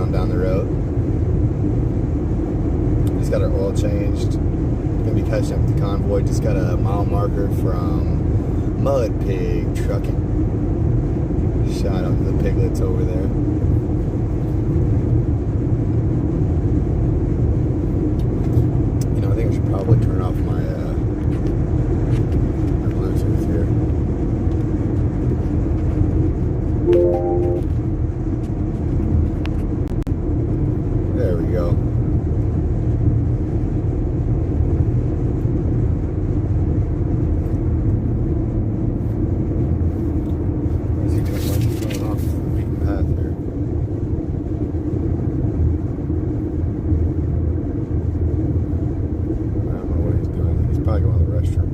on down the road. Just got our oil changed. Gonna be catching up with the convoy. Just got a mile marker from Mud Pig Trucking. Shout out to the piglets over there. You know, I think I should probably turn off my Bluetooth here. There we go. Going off the beaten path here. I don't know what he's doing. He's probably going to the restroom.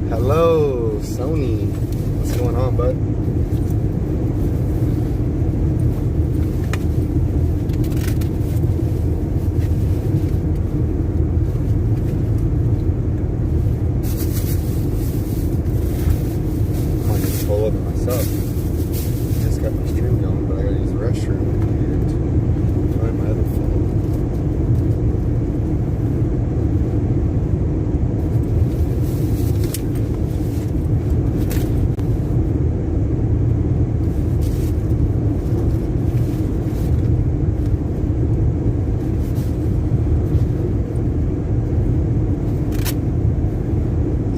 Hello, Sony. What's going on, bud? I might just pull over myself. Just got my stream going, but I gotta use the restroom and find my other phone.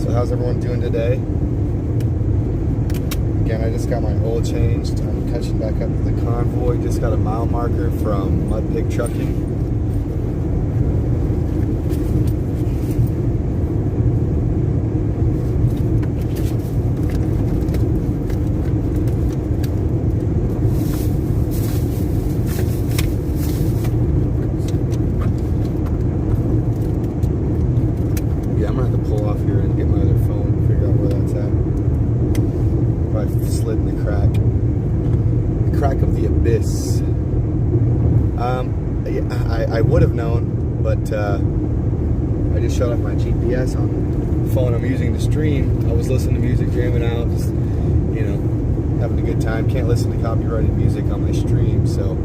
How's everyone doing today? Again, I just got my oil changed. I'm catching back up with the convoy. Just got a mile marker from Mud Pig Trucking. Yeah, I'm gonna have to pull off here and get my other phone, figure out where that's at. Probably slid in the crack. The crack of the abyss. I would have known, but I just shut off my GPS on the phone I'm using to stream. I was listening to music, jamming out, just, you know, having a good time. Can't listen to copyrighted music on my stream, so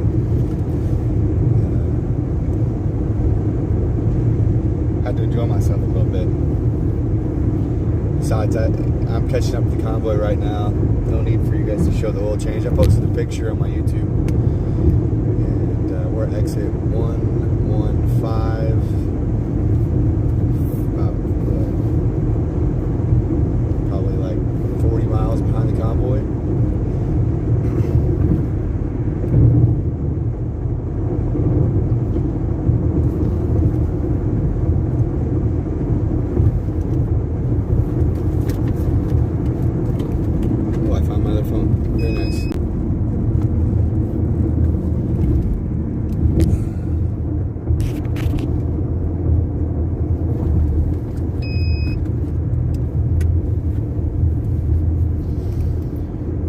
had to enjoy myself a little bit. Besides, I'm catching up with the convoy right now. No need for you guys to show the oil change. I posted a picture on my YouTube. And we're at exit 115. Probably like 40 miles behind the convoy. Very nice.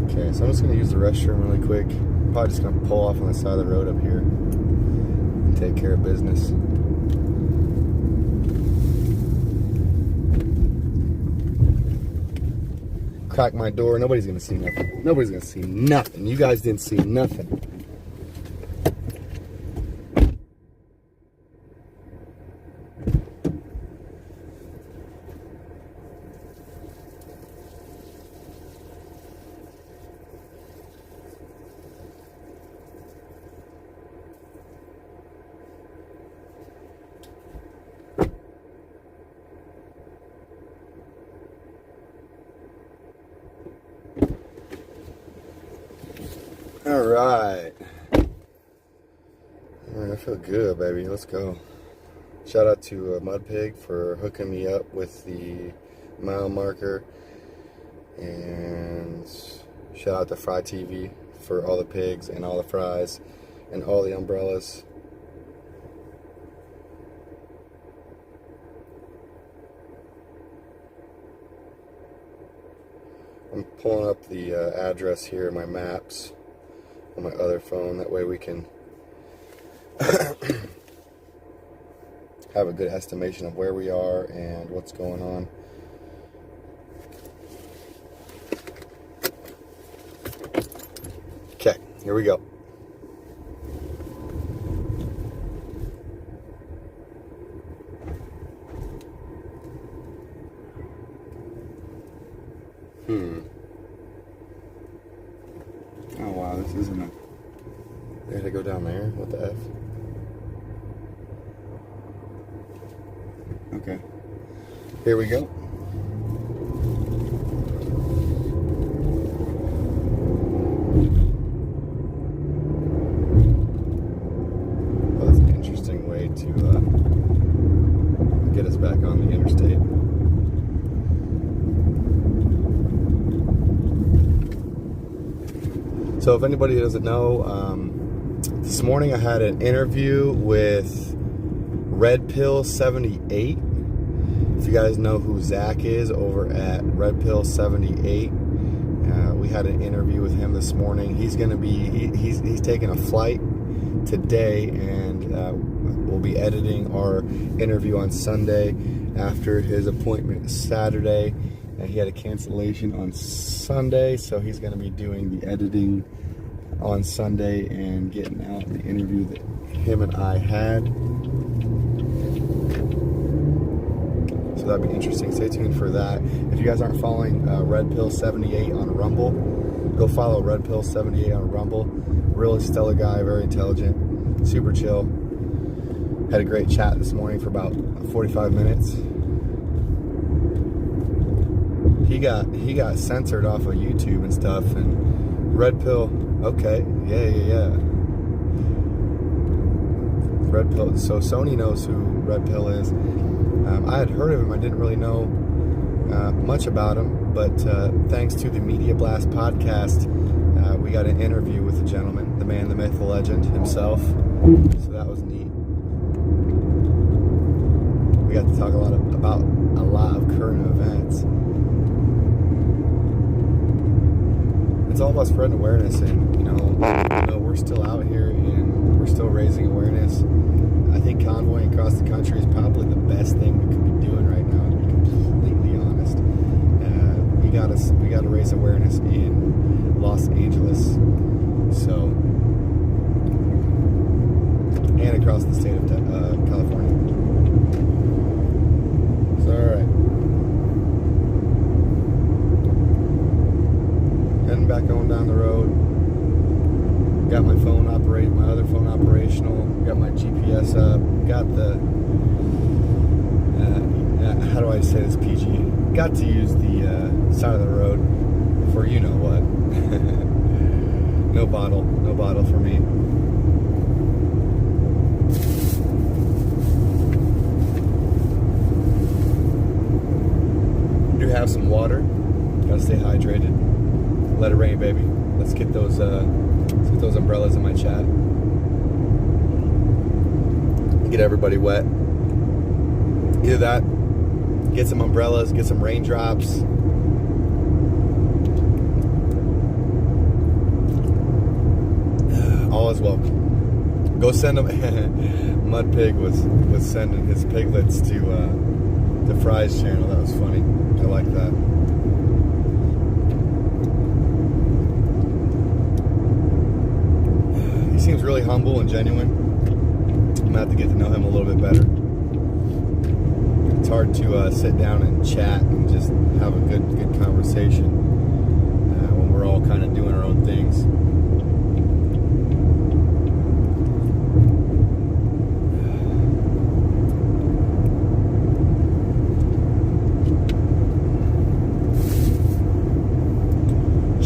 Okay, so I'm just going to use the restroom really quick. Probably just going to pull off on the side of the road up here and take care of business. Crack my door. Nobody's gonna see nothing. Nobody's gonna see nothing. You guys didn't see nothing. All right. I feel good, baby. Let's go. Shout out to Mud Pig for hooking me up with the mile marker, and shout out to Fry TV for all the pigs and all the fries and all the umbrellas. I'm pulling up the address here in my maps on my other phone. That way we can have a good estimation of where we are and what's going on. Okay, here we go. Oh wow, this isn't a... They had to go down there? What the F? Okay. Here we go. Well, that's an interesting way to get us back on the interstate. So if anybody doesn't know, this morning I had an interview with Red Pill 78. If you guys know who Zach is over at Red Pill 78, we had an interview with him this morning. He's going to be, he's taking a flight today, and we'll be editing our interview on Sunday after his appointment Saturday. He had a cancellation on Sunday, so he's going to be doing the editing on Sunday and getting out the interview that him and I had. So that'd be interesting. Stay tuned for that. If you guys aren't following Red Pill 78 on Rumble, go follow Red Pill 78 on Rumble. Really stellar guy, very intelligent, super chill. Had a great chat this morning for about 45 minutes. He got censored off of YouTube and stuff, and Red Pill, okay, yeah. Red Pill, so Sony knows who Red Pill is. I had heard of him, I didn't really know much about him, but thanks to the Media Blast podcast, we got an interview with the gentleman, the man, the myth, the legend himself, so that was neat. We got to talk about a lot of current events. It's all about spreading awareness, and you know, we're still out here and we're still raising awareness. I think convoying across the country is probably the best thing we could be doing right now, to be completely honest. We gotta raise awareness in Los Angeles, so, and across the state of California. So, all right. Heading back on down the road. Got my phone my other phone operational. Got my GPS up. Got the, how do I say this PG? Got to use the side of the road for you know what. No bottle for me. Do have some water. Gotta stay hydrated. Let it rain, baby. Let's get those umbrellas in my chat. Get everybody wet. Either that, get some umbrellas, get some raindrops. All is welcome. Go send them. Mud Pig was sending his piglets to Fry's channel. That was funny. I like that. Seems really humble and genuine. I'm gonna have to get to know him a little bit better. It's hard to sit down and chat and just have a good conversation when we're all kind of doing our own things.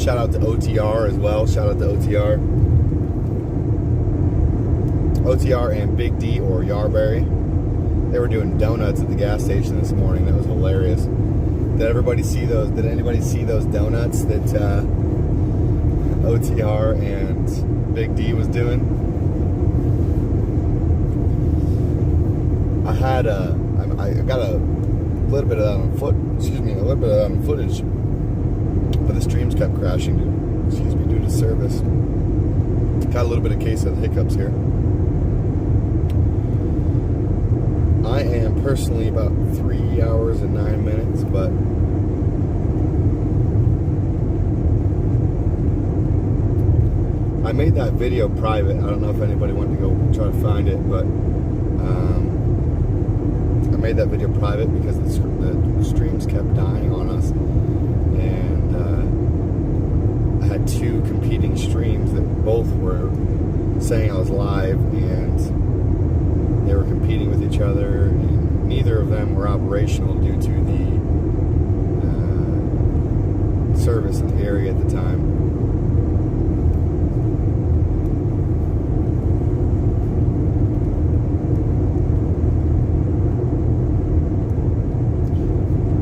Shout out to OTR as well. Shout out to OTR. OTR and Big D, or Yarberry. They were doing donuts at the gas station this morning. That was hilarious. Did anybody see those donuts that OTR and Big D was doing? I got a little bit of that on footage, but the streams kept crashing due to service. Got a little bit of case of the hiccups here. I am personally about 3 hours and 9 minutes, but I made that video private. I don't know if anybody wanted to go try to find it, but I made that video private because the streams kept dying on us, and I had two competing streams that both were saying I was live, and they were competing with each other, and neither of them were operational due to the service in the area at the time.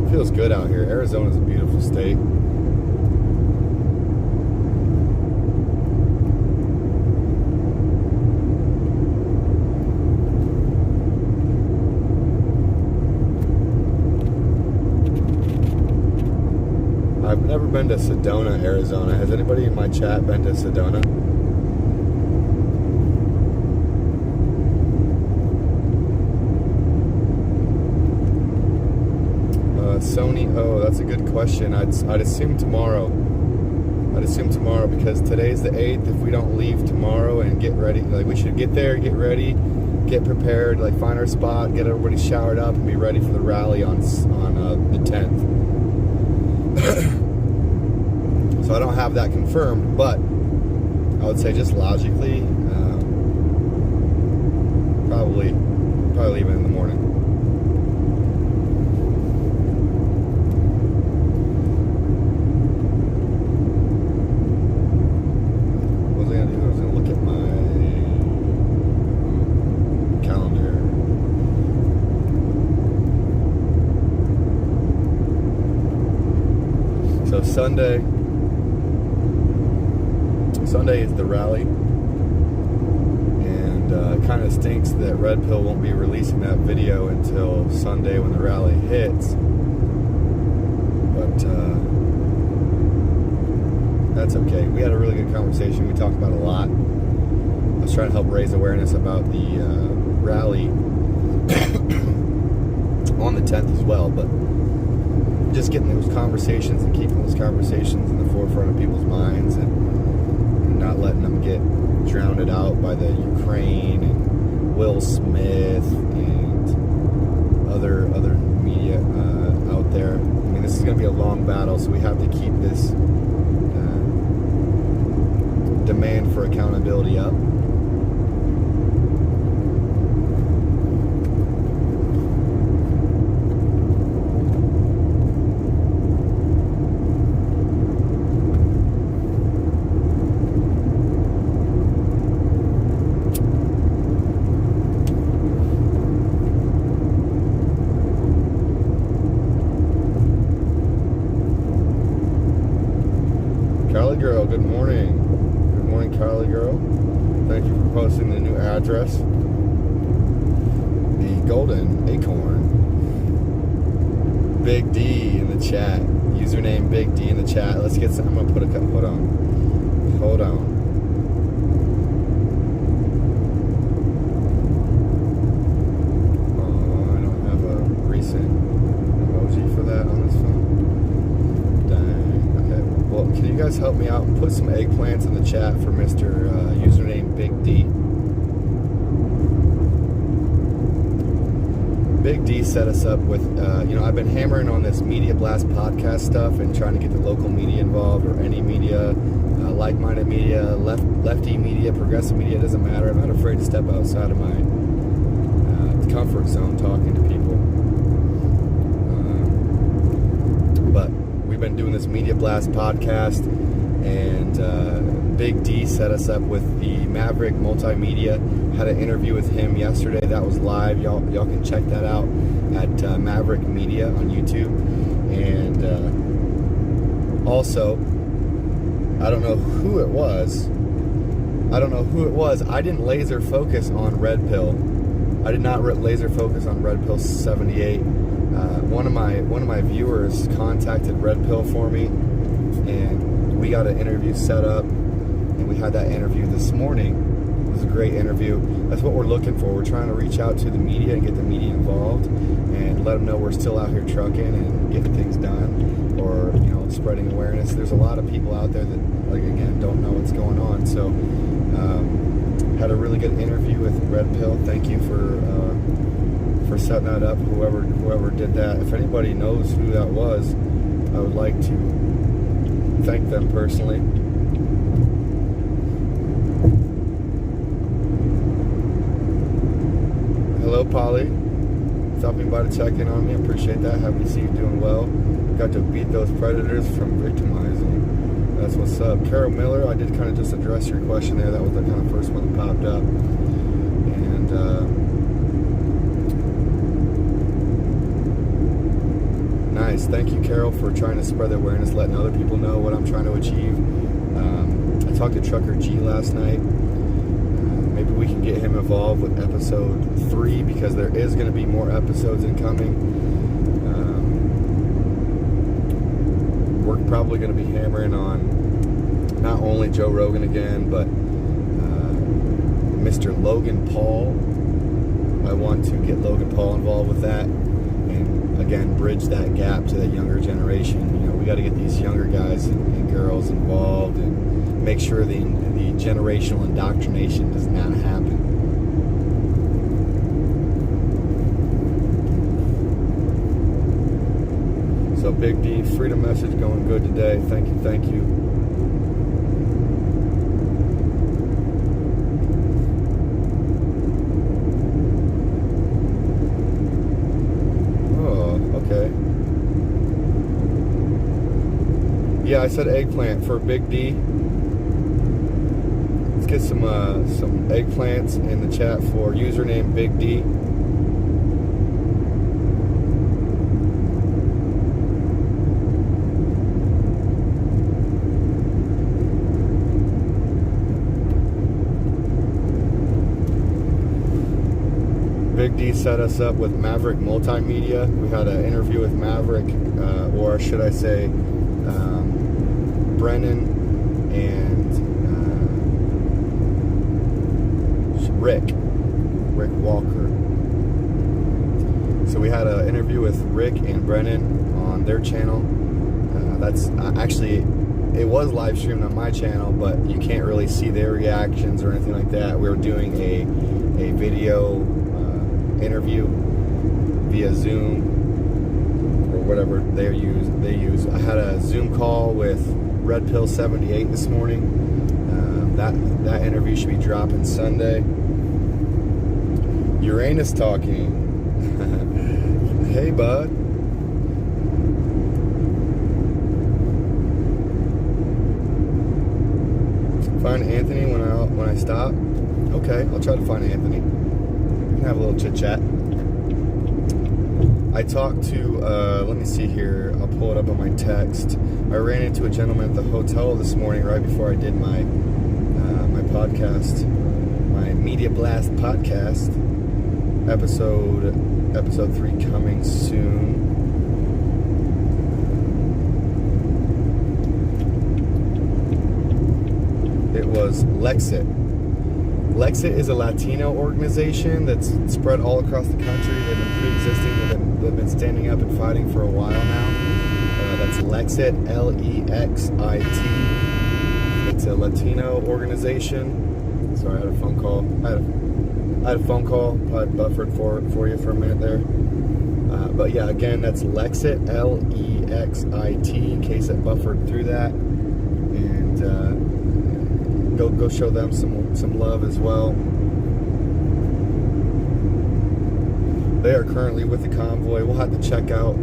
Feels good out here. Arizona's a beautiful state. I've never been to Sedona, Arizona. Has anybody in my chat been to Sedona? Sony, oh, that's a good question. I'd assume tomorrow. I'd assume tomorrow because today's the 8th. If we don't leave tomorrow and get ready, like we should get there, get ready, get prepared, like find our spot, get everybody showered up, and be ready for the rally on the 10th. So I don't have that confirmed, but I would say just logically, probably even in the morning. Sunday is the rally, and it kind of stinks that Red Pill won't be releasing that video until Sunday when the rally hits, but that's okay. We had a really good conversation. We talked about a lot. I was trying to help raise awareness about the rally on the 10th as well, but just getting those conversations and keeping those conversations in the forefront of people's minds, and not letting them get drowned out by the Ukraine and Will Smith and other media out there. I mean, this is going to be a long battle, so we have to keep this demand for accountability up. Girl, good morning. Good morning, Carly Girl. Thank you for posting the new address. The Golden Acorn. Big D in the chat. Username Big D in the chat. Let's get some. I'm gonna put a couple. Hold on. Oh, I don't have a recent emoji for that on this phone. Well, can you guys help me out and put some eggplants in the chat for Mr. Username Big D? Big D set us up with, I've been hammering on this Media Blast podcast stuff and trying to get the local media involved, or any media, like-minded media, lefty media, progressive media, it doesn't matter. I'm not afraid to step outside of my comfort zone talking to people. But we've been doing this Media Blast podcast, and Big D set us up with the Maverick Multimedia. Had an interview with him yesterday. That was live. Y'all can check that out at Maverick Media on YouTube. And also, I don't know who it was. I didn't laser focus on Red Pill. I did not laser focus on Red Pill 78. One of my viewers contacted Red Pill for me, and we got an interview set up, and we had that interview this morning. It was a great interview. That's what we're looking for. We're trying to reach out to the media and get the media involved and let them know we're still out here trucking and getting things done, or spreading awareness. There's a lot of people out there that, again, don't know what's going on. So had a really good interview with Red Pill. Thank you for setting that up, whoever did that. If anybody knows who that was, I would like to thank them personally. Hello, Polly. Stopping by to check in on me. I appreciate that. Happy to see you doing well. Got to beat those predators from victimizing. That's what's up. Carol Miller, I did kind of just address your question there. That was the kind of first one that popped up. And nice. Thank you, Carol, for trying to spread the awareness, letting other people know what I'm trying to achieve. I talked to Trucker G last night. Maybe we can get him involved with episode 3, because there is going to be more episodes incoming. We're probably going to be hammering on not only Joe Rogan again, but Mr. Logan Paul. I want to get Logan Paul involved with that, and again, bridge that gap to the younger generation. We got to get these younger guys and girls involved and make sure the generational indoctrination does not happen. So Big D, freedom message going good today. Thank you, thank you. Oh, okay. Yeah, I said eggplant for Big D. Let's get some eggplants in the chat for username Big D. Big D set us up with Maverick Multimedia. We had an interview with Maverick, or should I say, Brennan and Rick Walker. So we had an interview with Rick and Brennan on their channel. That's actually, it was live streamed on my channel, but you can't really see their reactions or anything like that. We were doing a video interview via Zoom or whatever they use. I had a Zoom call with Red Pill 78 this morning. That interview should be dropping Sunday. Uranus talking. Hey, bud. Find Anthony when I stop. Okay, I'll try to find Anthony. We can have a little chit chat. I talked to, let me see here, I'll pull it up on my text. I ran into a gentleman at the hotel this morning right before I did my podcast, my Media Blast podcast, episode 3 coming soon. It was Lexit. Lexit is a Latino organization that's spread all across the country. They've been pre-existing. They've been standing up and fighting for a while now. That's Lexit, Lexit. It's a Latino organization. Sorry, I had a phone call. I had a phone call. I buffered for you for a minute there. But yeah, again, that's Lexit, Lexit, in case I buffered through that. And go show them some love as well. They are currently with the Convoy. We'll have to check out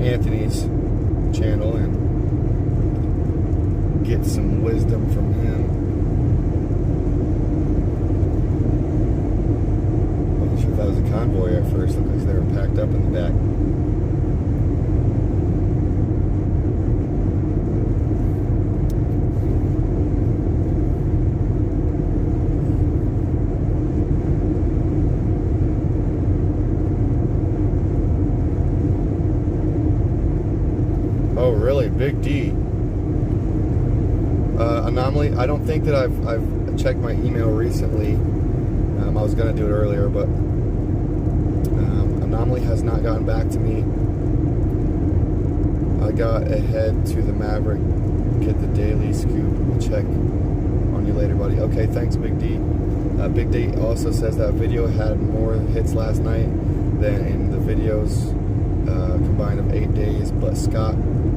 Anthony's channel and get some wisdom from him. I wasn't sure if that was a Convoy at first. Looked like they were packed up in the back. Big D. Anomaly. I don't think that I've checked my email recently. I was gonna do it earlier, but Anomaly has not gotten back to me. I got ahead to the Maverick. Get the daily scoop. We'll check on you later, buddy. Okay, thanks, Big D. Big D also says that video had more hits last night than in the videos combined of 8 days, but Scott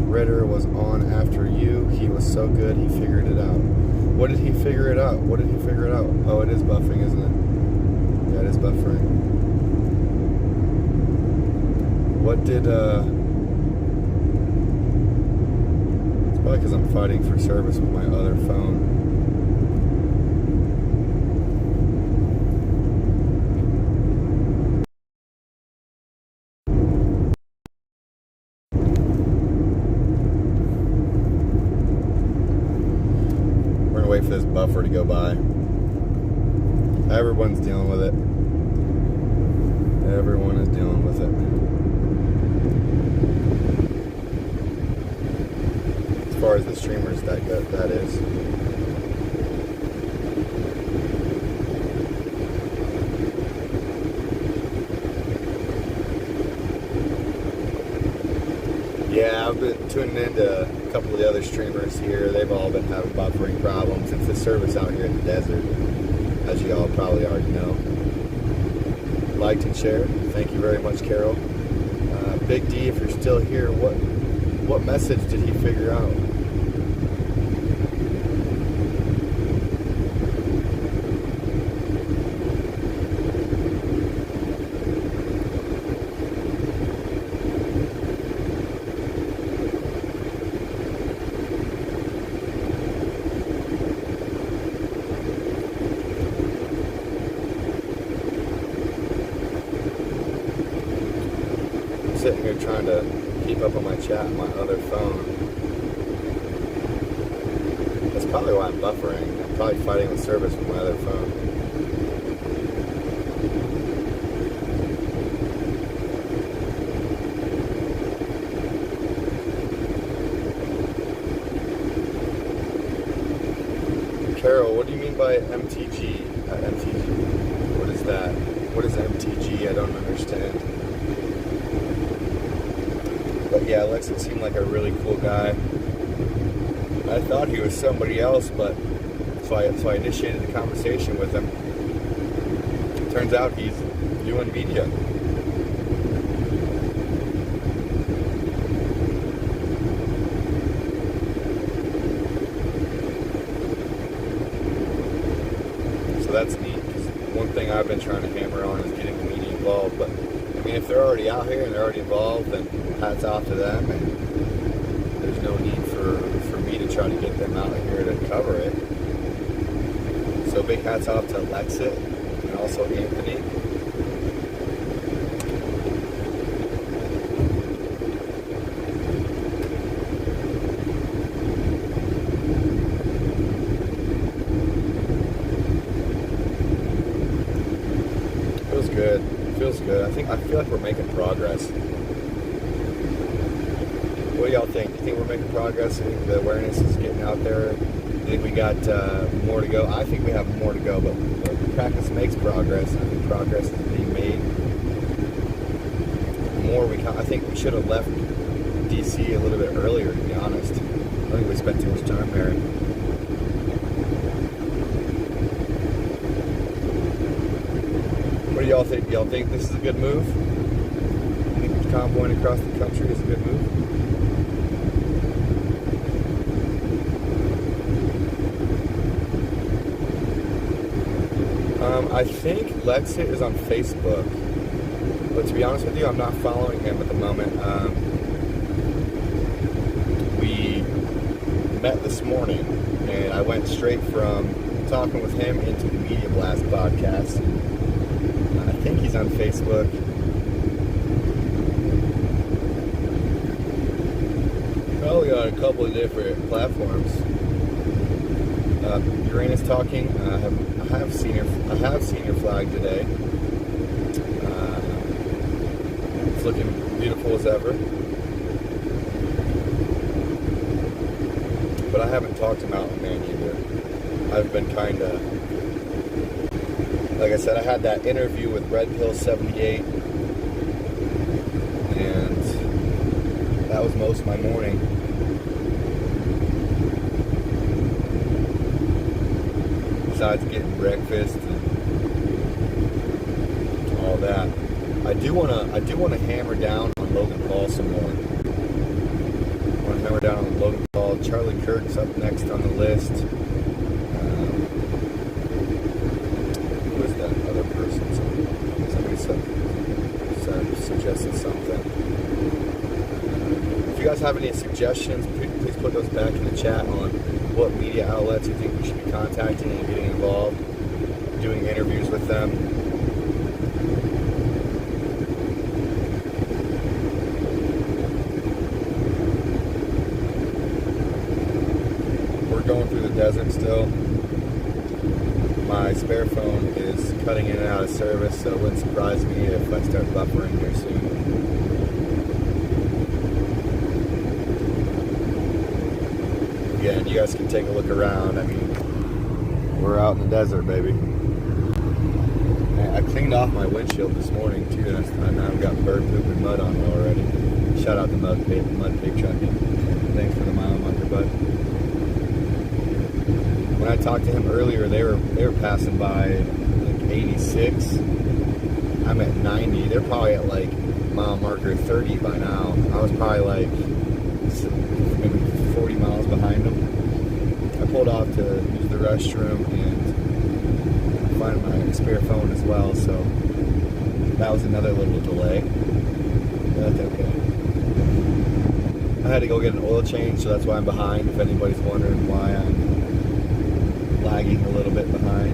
Ritter was on after you. He was so good, he figured it out. What did he figure it out? What did he figure it out? Oh, it is buffing, isn't it? Yeah, it is buffering. What did, it's probably because I'm fighting for service with my other phone. Wait for this buffer to go by. Everyone's dealing with it. Everyone is dealing with it. As far as the streamers, that is. Yeah, I've been tuning into a couple of the other streamers here. They've all been having buffering problems. It's the service out here in the desert, as you all probably already know. Liked and shared. Thank you very much, Carol. Big D, if you're still here, what message did he figure out? Sitting here trying to keep up on my chat on my other phone. That's probably why I'm buffering. I'm probably fighting with service with my other phone. Carol, what do you mean by MTG? MTG? What is that? What is MTG? I don't understand. But yeah, Alexis seemed like a really cool guy. I thought he was somebody else, but so I initiated the conversation with him. Turns out he's doing media. So that's neat. One thing I've been trying to hammer on is getting the media involved, but I mean, if they're already out here and they're already involved, then hats off to them, and there's no need for me to try to get them out here to cover it. So big hats off to Alexit and also Anthony. Feels good. Feels good. I feel like we're making progress. What do y'all think? Do you think we're making progress? Do you think the awareness is getting out there? Do you think we got more to go? I think we have more to go, but practice makes progress. I think progress is being made. I think we should have left DC a little bit earlier, to be honest. I think we spent too much time there. What do y'all think? Y'all think this is a good move? You think convoying across the country is a good move? I think Lexit is on Facebook, but to be honest with you, I'm not following him at the moment. We met this morning, and I went straight from talking with him into the Media Blast podcast. I think he's on Facebook. Probably on a couple of different platforms. Uranus talking. I have seen your flag today. It's looking beautiful as ever. but I haven't talked to Mountain Man either. I've been kind of, like I said, I had that interview with Red Pill 78, and that was most of my morning. Besides getting breakfast and all that, I do wanna hammer down on Logan Paul some more. I want to hammer down on Logan Paul. Charlie Kirk's up next on the list. Who was that other person? Somebody suggested something. If you guys have any suggestions, please put those back in the chat on what media outlets you think we should be contacting and getting involved, doing interviews with them. We're going through the desert still. My spare phone is cutting in and out of service, so it wouldn't surprise me if I start buffering here soon. Again, you guys can take a look around. I mean, we're out in the desert, baby. I cleaned off my windshield this morning too, and I've got bird poop and mud on it already. Shout out to Mud Pig Trucking. Thanks for the mile marker, bud. When I talked to him earlier, they were passing by like 86. I'm at 90. They're probably at like mile marker 30 by now. I was probably like maybe 40 miles behind them. I pulled off to use the restroom and find my spare phone as well, so that was another little delay. But that's okay. I had to go get an oil change, so that's why I'm behind, if anybody's wondering why I'm lagging a little bit behind.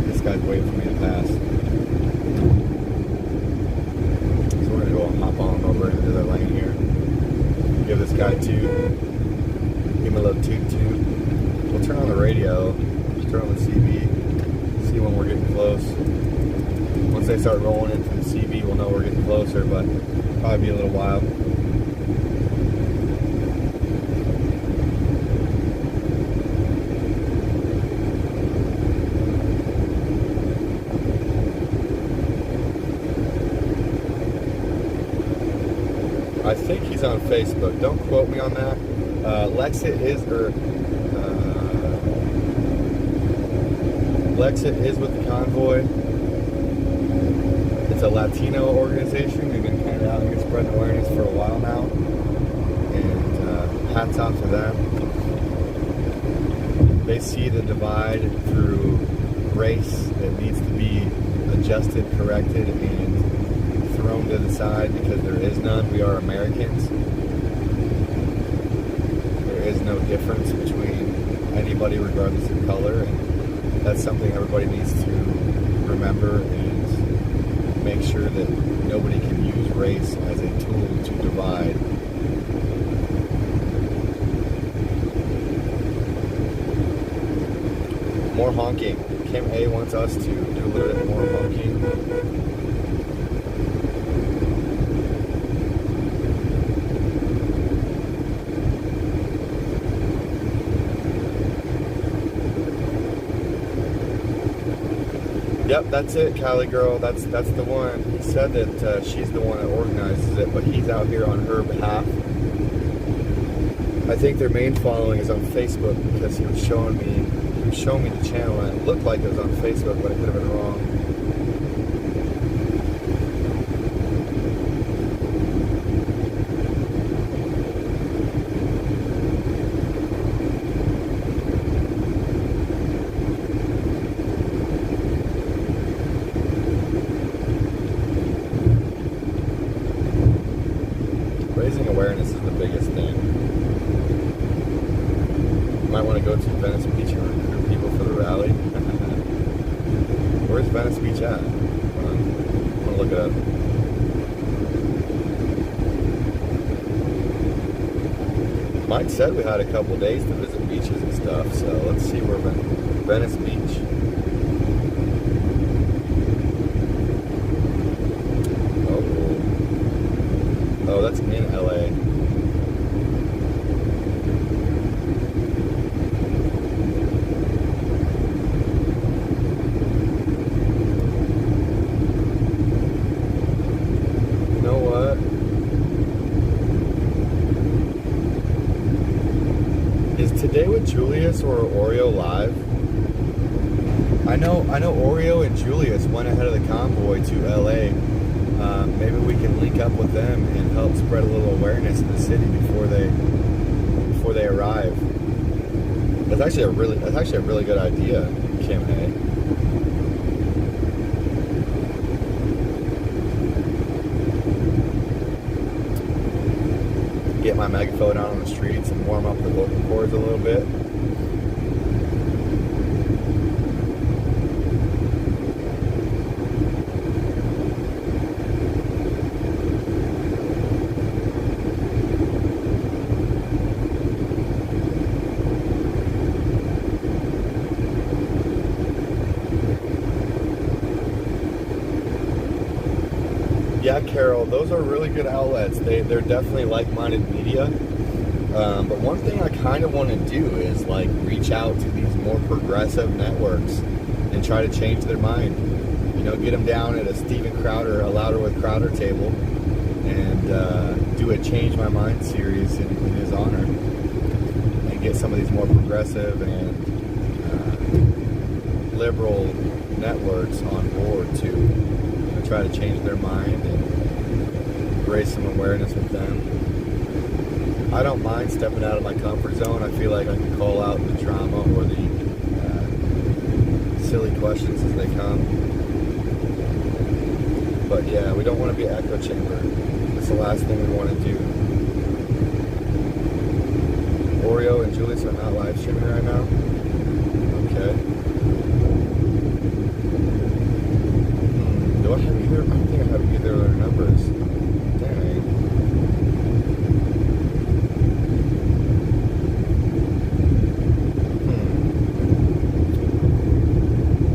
This guy's waiting for me to pass. So we're going to go and hop on over into the lane here. Give this guy two. Give him a little toot toot. We'll turn on the radio, turn on the CB, see when we're getting close. Once they start rolling into the CB, we'll know we're getting closer, but probably be a little while. I think he's on Facebook. Don't quote me on that. Lexit is with the Convoy. It's a Latino organization. We've been kind of out here spreading awareness for a while now, and hats off to them. They see the divide through race that needs to be adjusted, corrected, and thrown to the side because there is none. We are Americans. There is no difference between anybody regardless of color, and that's something everybody needs to remember and make sure that nobody can use race as a tool to divide. More honking. Kim A wants us to do a little bit more honking. Yep, that's it, Cali girl. That's the one. He said that she's the one that organizes it, but he's out here on her behalf. I think their main following is on Facebook because he was showing me the channel, and it looked like it was on Facebook, but it could have been wrong. Raising awareness is the biggest thing. You might want to go to Venice Beach and recruit people for the rally. Where's Venice Beach at? Hold on. I want to look it up. Mike said we had a couple days to visit beaches and stuff, so let's see where Venice Beach. Oh, that's in LA. You know what? Is Today with Julius or Oreo live? I know Oreo and Julius went ahead of the convoy to LA. Maybe we can link up with them and help spread a little awareness in the city before they arrive. That's actually a really good idea, Kim A. Get my megaphone out on the streets and warm up the vocal cords a little bit. Yeah, Carol, those are really good outlets. They're definitely like-minded media. But one thing I kind of want to do is like reach out to these more progressive networks and try to change their mind. You know, get them down at a Steven Crowder, a Louder with Crowder table, and do a Change My Mind series in his honor, and get some of these more progressive and liberal networks on board to try to change their mind and raise some awareness with them. I don't mind stepping out of my comfort zone. I feel like I can call out the drama or the silly questions as they come. But yeah, we don't want to be an echo chamber. That's the last thing we want to do. Oreo and Julius are not live streaming right now. Okay. Do I have either? I don't think I have either of their numbers. Dang.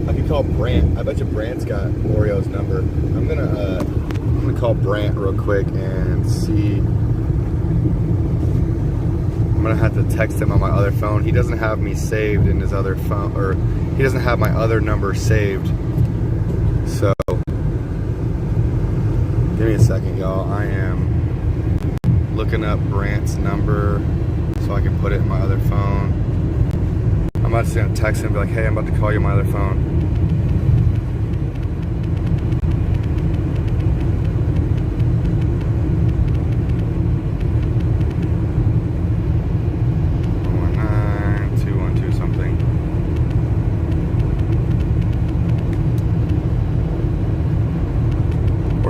I could call Brant. I bet you Brant's got Oreo's number. I'm gonna call Brant real quick and see. I'm gonna have to text him on my other phone. He doesn't have me saved in his other phone, or he doesn't have my other number saved. So. Give me a second, y'all. I am looking up Brant's number so I can put it in my other phone. I'm just gonna text him and be like, hey, I'm about to call you on my other phone.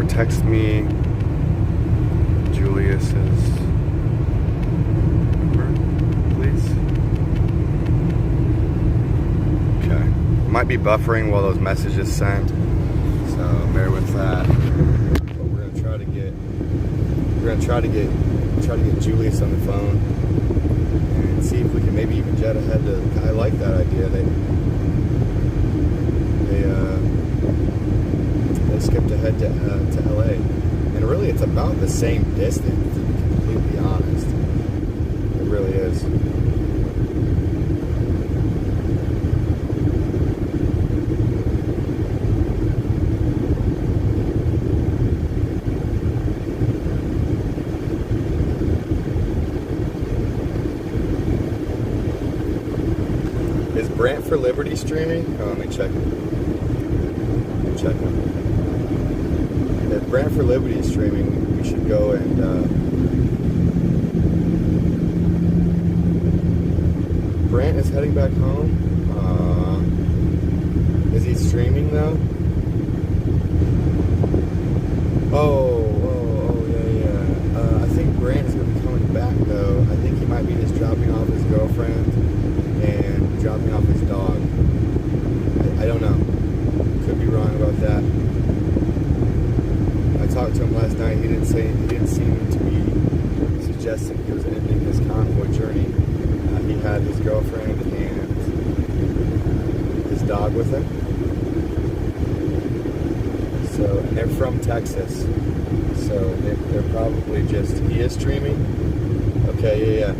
Text me Julius's number, please. Okay. Might be buffering while those messages send, so bear with that. But we're gonna try to get Julius on the phone and see if we can maybe even jet ahead to. I like that idea. They skipped ahead to LA, and really it's about the same distance, to be completely honest. It really is. Is Brant for Liberty streaming? Oh, let me check. If Brant for Liberty is streaming, we should go and Brant is heading back home. Is he streaming though? Oh, yeah. I think Brant is going to be coming back though. I think he might be just dropping off his girlfriend and dropping off his dog. I don't know. Could be wrong about that. I talked to him last night. He didn't seem to be suggesting he was ending his convoy journey. He had his girlfriend and his dog with him. So, and they're from Texas. So they're probably just, he is streaming. Okay, yeah.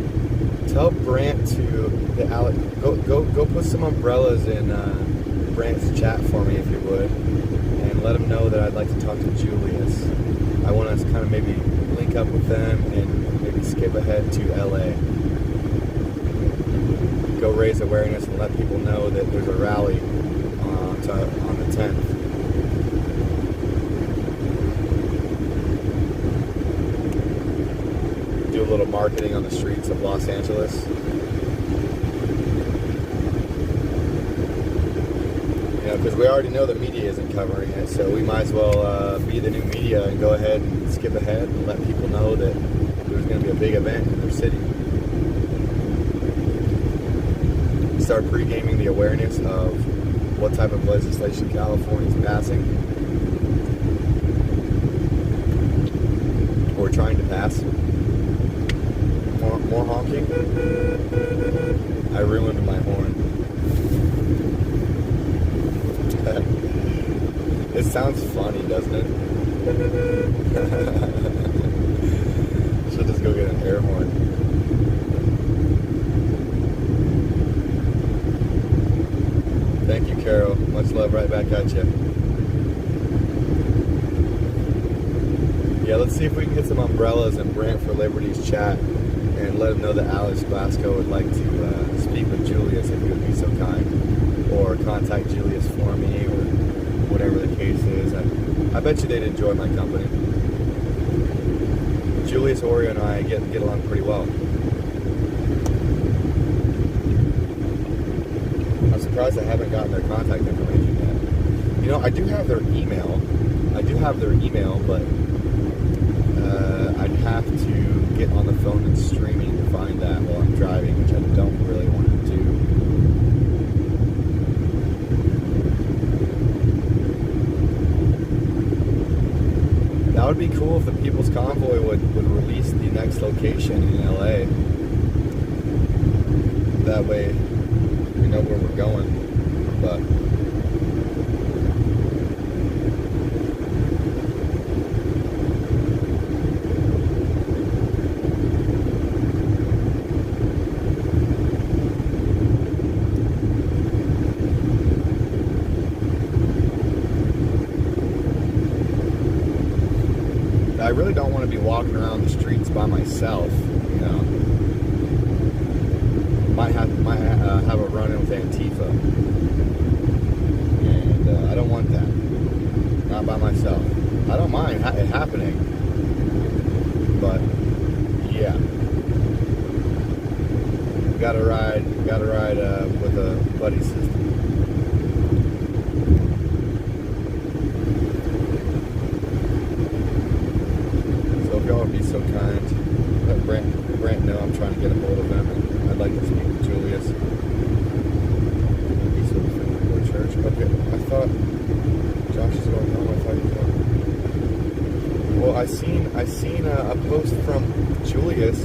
Tell Brant to the Alex, go put some umbrellas in Brant's chat for me if you would, and let him know that I'd like to talk to Julius. I want to kind of maybe link up with them and maybe skip ahead to LA. Go raise awareness and let people know that there's a rally on the 10th. Do a little marketing on the streets of Los Angeles. Because we already know the media isn't covering it, so we might as well be the new media and go ahead and skip ahead and let people know that there's going to be a big event in their city. Start pre-gaming the awareness of what type of legislation California is passing or trying to pass. More honking. I ruined my horn. It sounds funny, doesn't it? Should just go get an air horn. Thank you, Carol. Much love right back at you. Yeah, let's see if we can get some umbrellas in Brant for Liberty's chat and let him know that Alex Glasgow would like to speak with Julius if he would be so kind, or contact Julius for me, or whatever the case is. I bet you they'd enjoy my company. Julius, Oreo, and I get along pretty well. I'm surprised I haven't gotten their contact information yet. You know, I do have their email, but I'd have to get on the phone and streaming to find that while I'm driving, which I don't really want to do. That would be cool if the People's Convoy would release the next location in LA. That way we know where we're going. But I really don't want to be walking around the streets by myself, you know. Might have a run-in with Antifa, and I don't want that. Not by myself. I don't mind it happening, but yeah, gotta ride with a buddy system. Y'all would be so kind. Let Brant know I'm trying to get a hold of him, and I'd like to speak with Julius. He's going to go to church. Okay, I thought Josh is going home. I thought he was going. Well, I seen a post from Julius.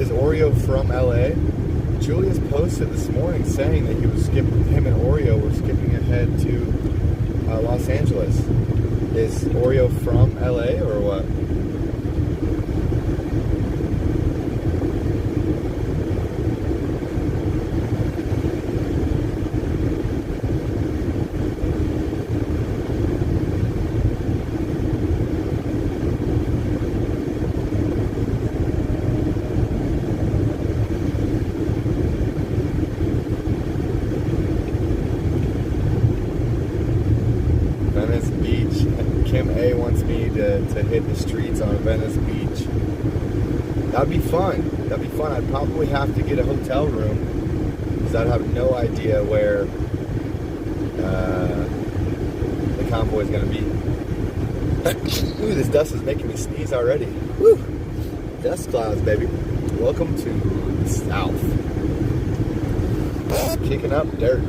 Is Oreo from LA? Julius posted this morning saying that him and Oreo were skipping ahead to Los Angeles. Is Oreo from LA or what? Venice Beach. Kim A wants me to hit the streets on Venice Beach. That'd be fun. I'd probably have to get a hotel room because I'd have no idea where the convoy is going to be. Ooh, this dust is making me sneeze already. Woo! Dust clouds, baby. Welcome to the South. Kicking up dirt.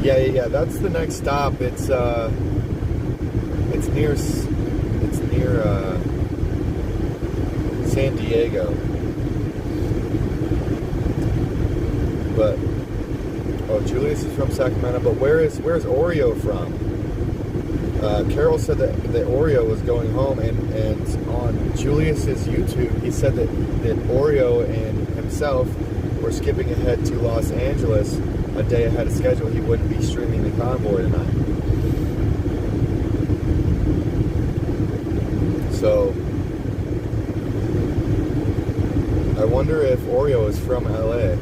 Yeah. That's the next stop. It's near San Diego. But oh, Julius is from Sacramento. But where's Oreo from? Carol said that Oreo was going home, and on Julius's YouTube, he said that Oreo and himself were skipping ahead to Los Angeles a day ahead of schedule. He wouldn't be streaming the Convoy tonight. So I wonder if Oreo is from LA.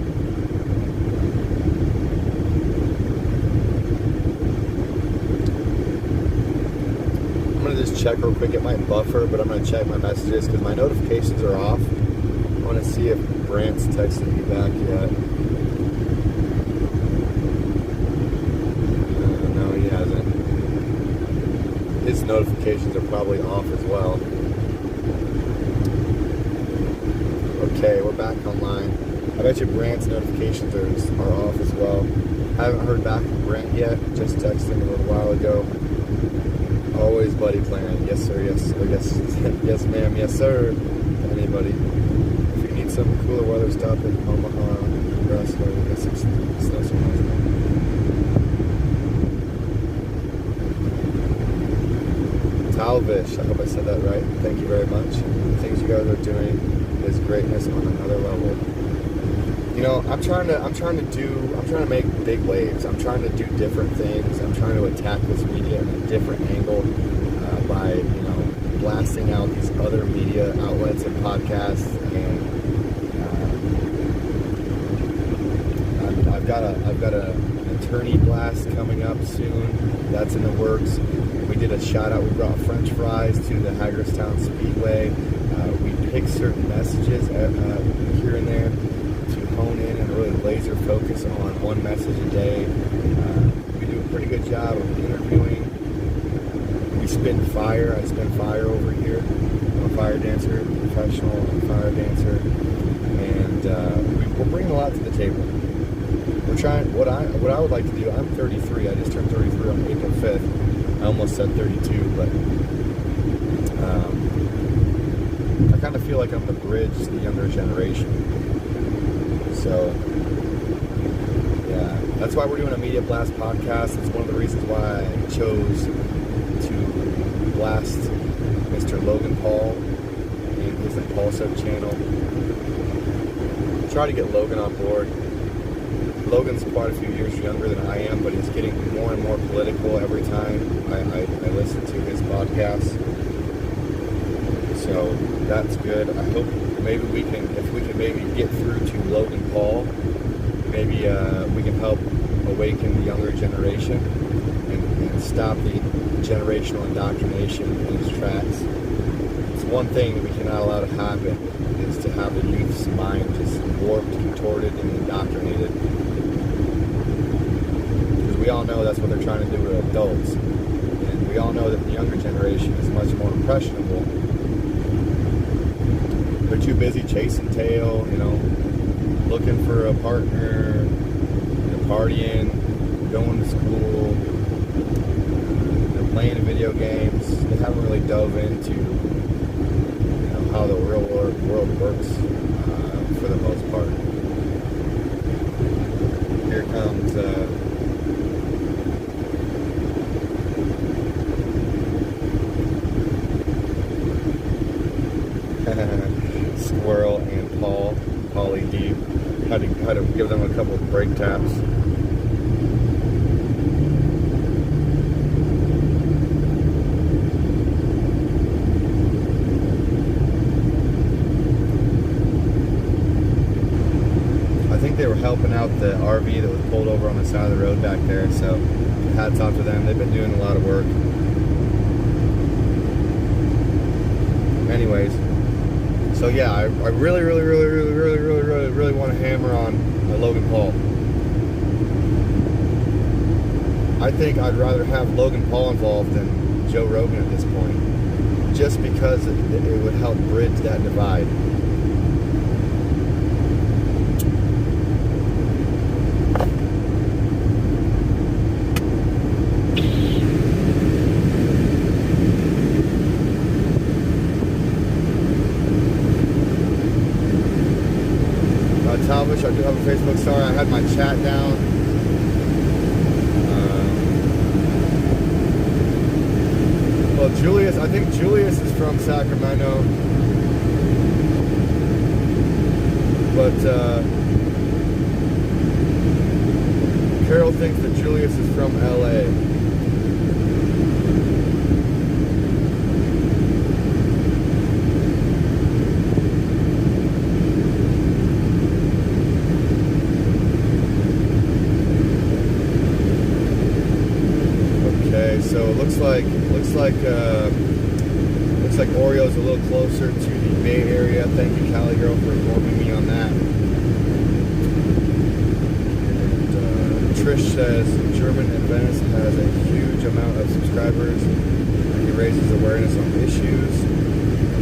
I'm going to just check real quick. It might buffer, but I'm going to check my messages because my notifications are off. I want to see if Brant's texted me back yet. No, he hasn't. His notifications are probably off as well. Okay, we're back online. I bet you Brant's notifications are off as well. I haven't heard back from Brant yet. Just texted him a little while ago. Always buddy plan. Yes, sir. Yes. Or yes. Yes, ma'am. Yes, sir. Anybody. If you need some cooler weather, stop in Omaha. Nebraska. Yes, it's snow so much. Talvish. I hope I said that right. Thank you very much. The things you guys are doing is greatness on another level. You know, I'm trying to make big waves. I'm trying to do different things. I'm trying to attack this media in a different angle by, you know, blasting out these other media outlets and podcasts. And I've got an attorney blast coming up soon. That's in the works. We did a shout out. We brought French fries to the Hagerstown Speedway. We picked certain messages here and there to hone in and really laser focus on one message a day. We do a pretty good job of interviewing. We spin fire. I spin fire over here. I'm a fire dancer, professional fire dancer, and we're bringing a lot to the table. We're trying. What I would like to do. I'm 33. I just turned 33 on April 5th. I almost said 32, but I kind of feel like I'm the bridge to the younger generation. So, yeah, that's why we're doing a Media Blast podcast. It's one of the reasons why I chose to blast Mr. Logan Paul and his Impulsive channel. Try to get Logan on board. Logan's quite a few years younger than I am, but he's getting more and more political every time I listen to his podcast. So that's good. I hope maybe if we can maybe get through to Logan Paul, maybe we can help awaken the younger generation and stop the generational indoctrination in its tracks. It's one thing that we cannot allow to happen is to have the youth's mind just warped, contorted, and indoctrinated. We all know that's what they're trying to do to adults. And we all know that the younger generation is much more impressionable. They're too busy chasing tail, you know, looking for a partner, you know, partying, going to school, they're playing video games. They haven't really dove into, you know, how the real world works for the most part. Here comes Squirrel and Paulie D. Had to give them a couple of brake taps. I think they were helping out the RV that was pulled over on the side of the road back there, so hats off to them. They've been doing a lot of work. Anyways, so yeah, I really want to hammer on Logan Paul. I think I'd rather have Logan Paul involved than Joe Rogan at this point, just because it would help bridge that divide. Talbish, I do have a Facebook. Sorry, I had my chat down. Well, Julius, I think Julius is from Sacramento. But Carol thinks that Julius is from LA. Okay, so it looks like Oreo's a little closer to the Bay Area. Thank you, Cali Girl, for informing me on that. And Trish says German in Venice has a huge amount of subscribers and he raises awareness on issues.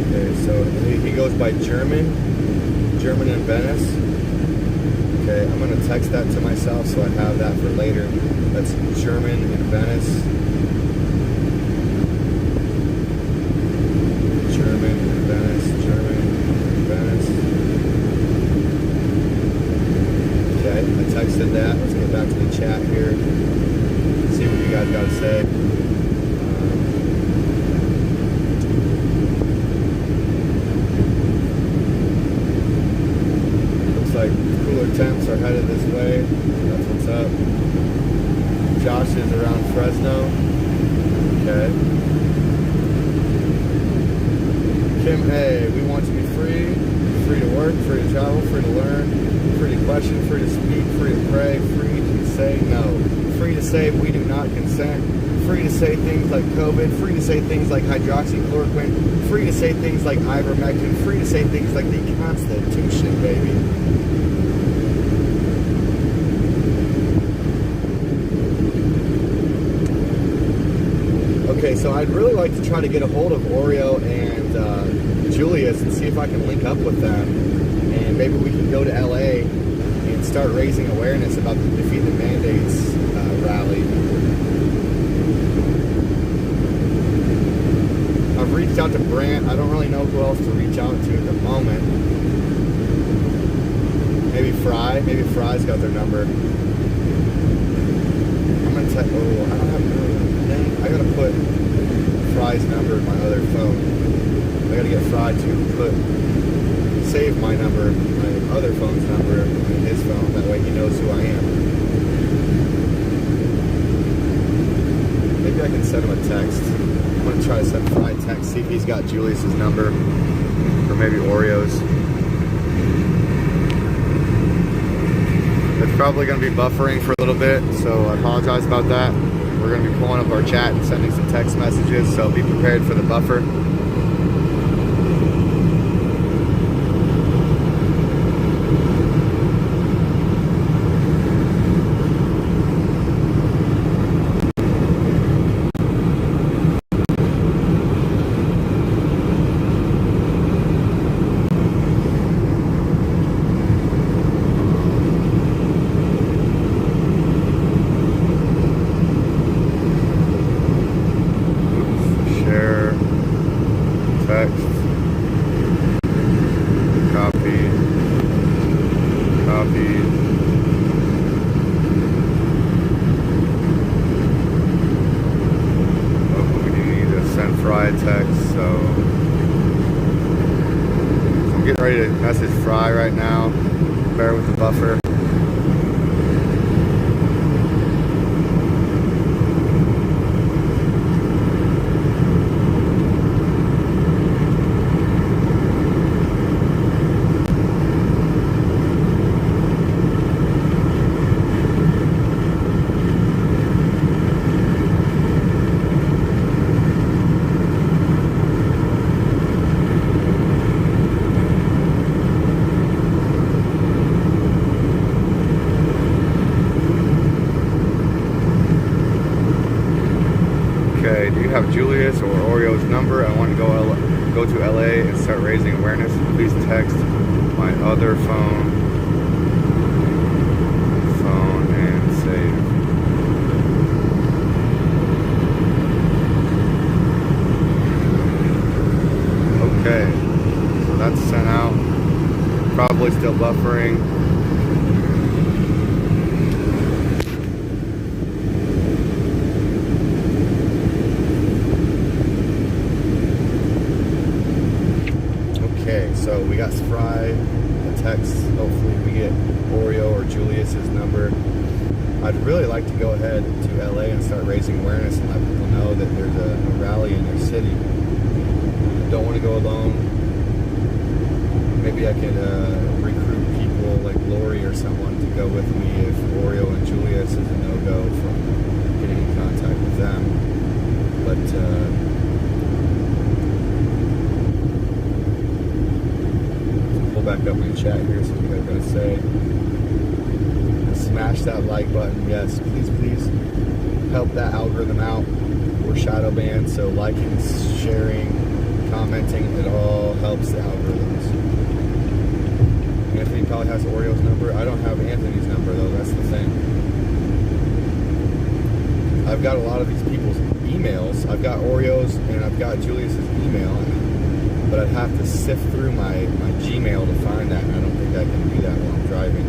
Okay, so he goes by German in Venice. Okay, I'm going to text that to myself so I have that for later. That's German in Venice. German in Venice. Okay, I texted that. Let's get back to the chat here. See what you guys got to say. Looks like cooler temps are headed this way. That's what's up. Josh is around Fresno. Okay. Kim A, we want to be free to work, free to travel, free to learn, free to question, free to speak, free to pray, free to say no, free to say we do not consent, free to say things like COVID, free to say things like hydroxychloroquine, free to say things like ivermectin, free to say things like the Constitution, baby. Okay, so I'd really like to try to get a hold of Oreo and Julius and see if I can link up with them, and maybe we can go to LA and start raising awareness about the Defeat the Mandates rally. I've reached out to Brant. I don't really know who else to reach out to at the moment. Maybe Fry. Maybe Fry's got their number. I'm gonna text. Oh, I don't have I gotta put Fry's number in my other phone. I gotta get Fry to save my number, my other phone's number in his phone. That way he knows who I am. Maybe I can send him a text. I'm gonna try to send Fry a text, see if he's got Julius's number, or maybe Oreo's. It's probably gonna be buffering for a little bit, so I apologize about that. We're going to be pulling up our chat and sending some text messages, so be prepared for the buffer. Text, so I'm getting ready to message Fry right now. Bear with the buffer. Okay, do you have Julius or Oreo's number? I want to go to LA and start raising awareness. Please text my other phone and save. Okay, so that's sent out. Probably still buffering. So we got Fry a text. Hopefully we get Oreo or Julius's number. I'd really like to go ahead to LA and start raising awareness and let people know that there's a rally in their city. Don't want to go alone. Maybe I could recruit people like Lori or someone to go with me if Oreo and Julius is a no-go from getting in contact with them. But pull back up in the chat here, see what you guys are going to say. Smash that like button. Yes, please help that algorithm out. We're shadow banned, so liking, sharing, commenting, it all helps the algorithms. Anthony probably has Oreo's number. I don't have Anthony's number though, that's the thing. I've got a lot of these people's emails. I've got Oreo's and I've got Julius's email, but I'd have to sift through my Gmail to find that, and I don't think I can do that while I'm driving.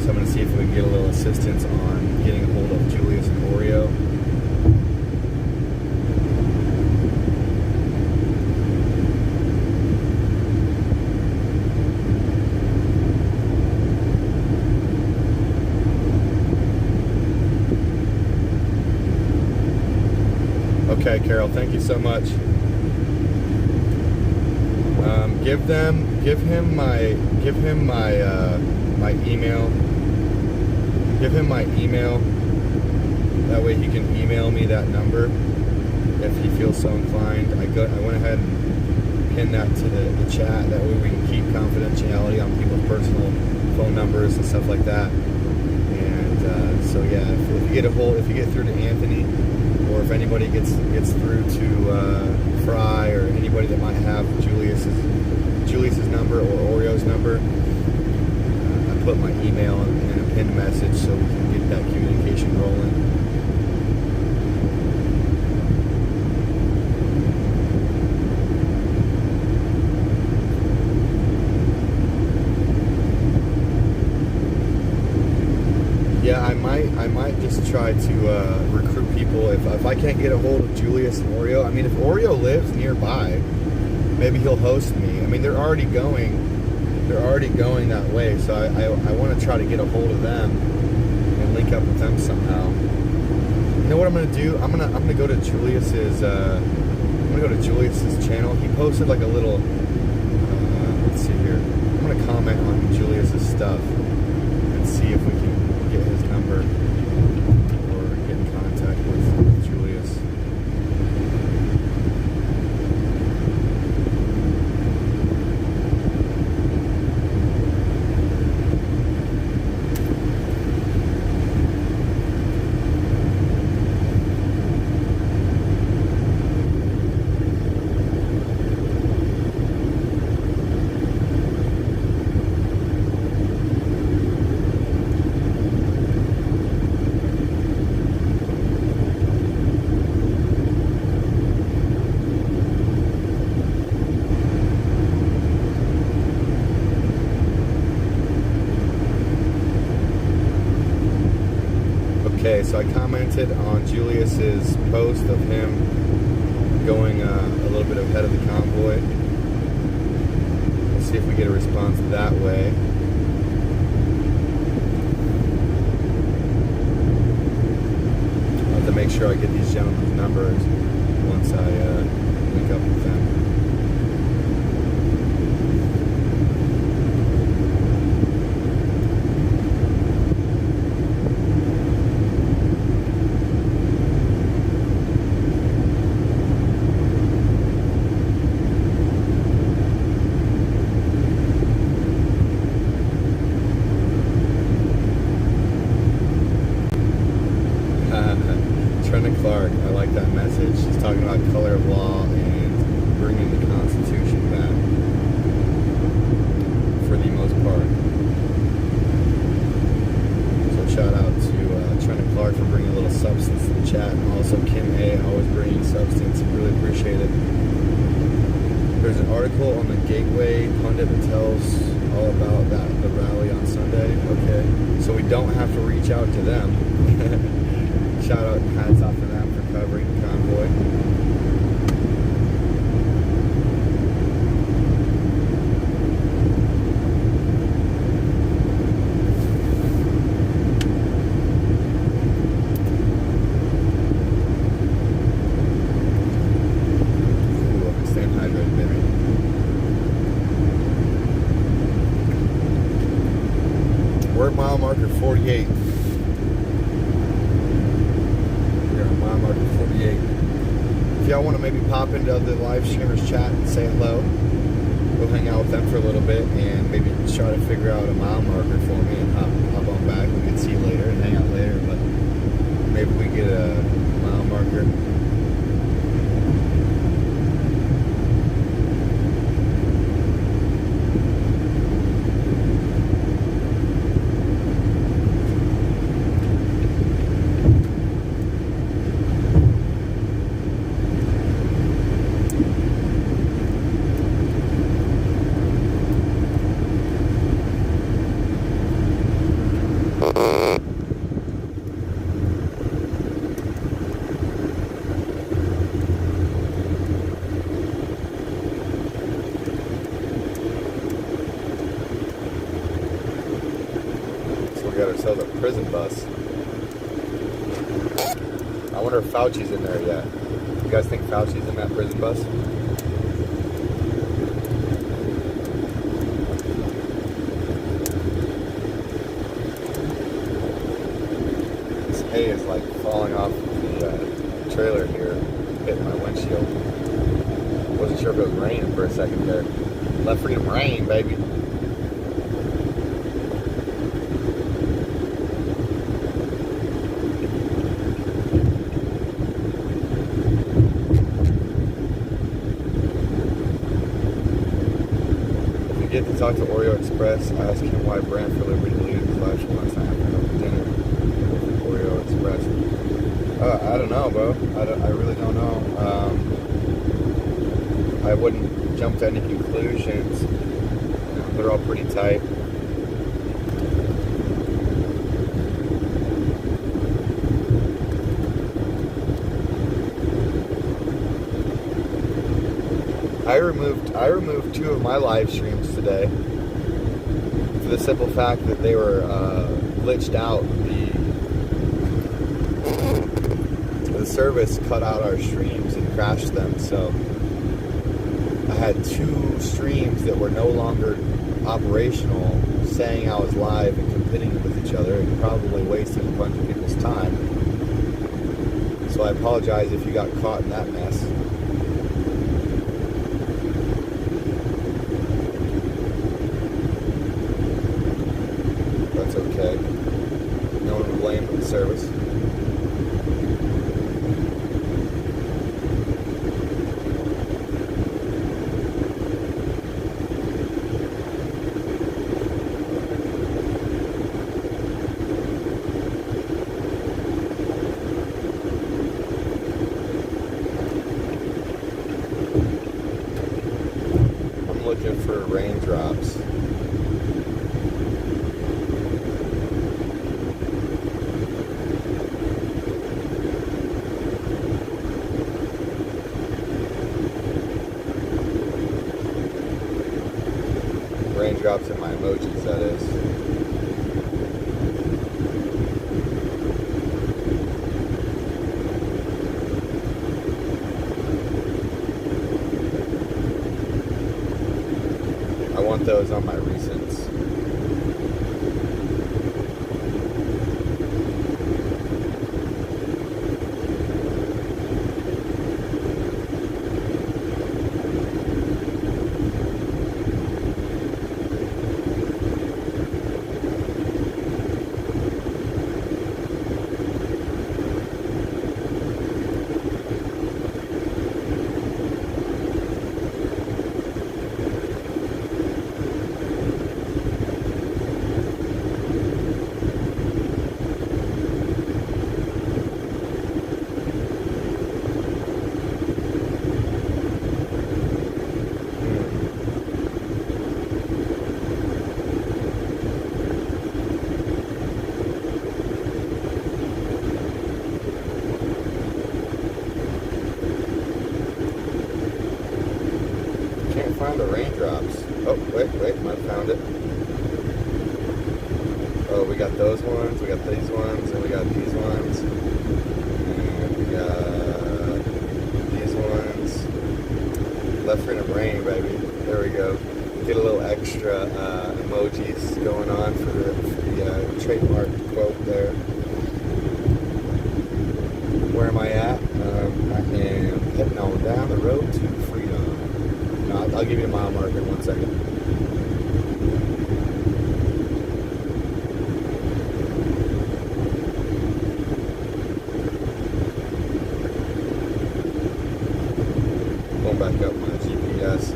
So I'm going to see if we can get a little assistance on getting a hold of Julius and Oreo. Okay, Carol, thank you so much. Give him my email. Give him my email. That way he can email me that number if he feels so inclined. I went ahead and pinned that to the chat. That way we can keep confidentiality on people's personal phone numbers and stuff like that. And so yeah, if you get through to Anthony, or if anybody gets through to Fry, or anybody that might have Julius's number or Oreo's number, I put my email in a pinned message so we can get that communication rolling. Yeah, I might just try to recruit people if I can't get a hold of Julius and Oreo. I mean, if Oreo lives nearby, maybe he'll host me. I mean, they're already going that way, so I want to try to get a hold of them and link up with them somehow. You know what I'm gonna do? I'm gonna go to Julius's channel. He posted like a little. Let's see here. I'm gonna comment on Julius's stuff and see if we can get his number or get in contact with Julius. Okay, so I commented on Julius's post of him going a little bit ahead of the convoy. We'll see if we get a response that way. I'll have to make sure I get these gentlemen's numbers once I link up with them. Clark, I like that message. She's talking about color of law and bringing the Constitution back for the most part. So shout out to Trent Clark for bringing a little substance to the chat, and also Kim A. always bringing substance. Really appreciate it. There's an article on the Gateway Pundit that tells all about the rally on Sunday. Okay, so we don't have to reach out to them. Shout out and hats off to them for covering the convoy. We're at mile marker 48. We're on mile marker 48. If y'all want to maybe pop into the live streamers chat and say hello, we'll hang out with them for a little bit and maybe try to figure out a mile marker for me and hop on back. We can see you later and hang out later, but maybe we get a mile marker. Got ourselves a prison bus. I wonder if Fauci's in there yet. You guys think Fauci's in that prison bus? This hay is like falling off the trailer here, hitting my windshield. Wasn't sure if it was raining for a second there. Let freedom rain, baby. Get to talk to Oreo Express. I asked him why Brand for Liberty deleted his live stream last night after dinner with Oreo Express. I don't know, bro. I really don't know. I wouldn't jump to any conclusions. They're all pretty tight. I removed 2 of my live streams today for the simple fact that they were glitched out. The service cut out our streams and crashed them, so I had 2 streams that were no longer operational saying I was live and competing with each other and probably wasting a bunch of people's time. So I apologize if you got caught in that mess. Okay. No one will blame the service. I'm looking for raindrops. Raindrops in my emojis, that is. I want those on my recents. Find the raindrops. Oh, wait, I found it. Oh, we got those ones, we got these ones, and we got these ones. And we got these ones. Left freedom rain, baby. There we go. Get a little extra emojis going on for the trademark quote there. Where am I at? I am heading on down the road to freedom. No, I'll give you a mile marker in 1 second. Going back up my GPS.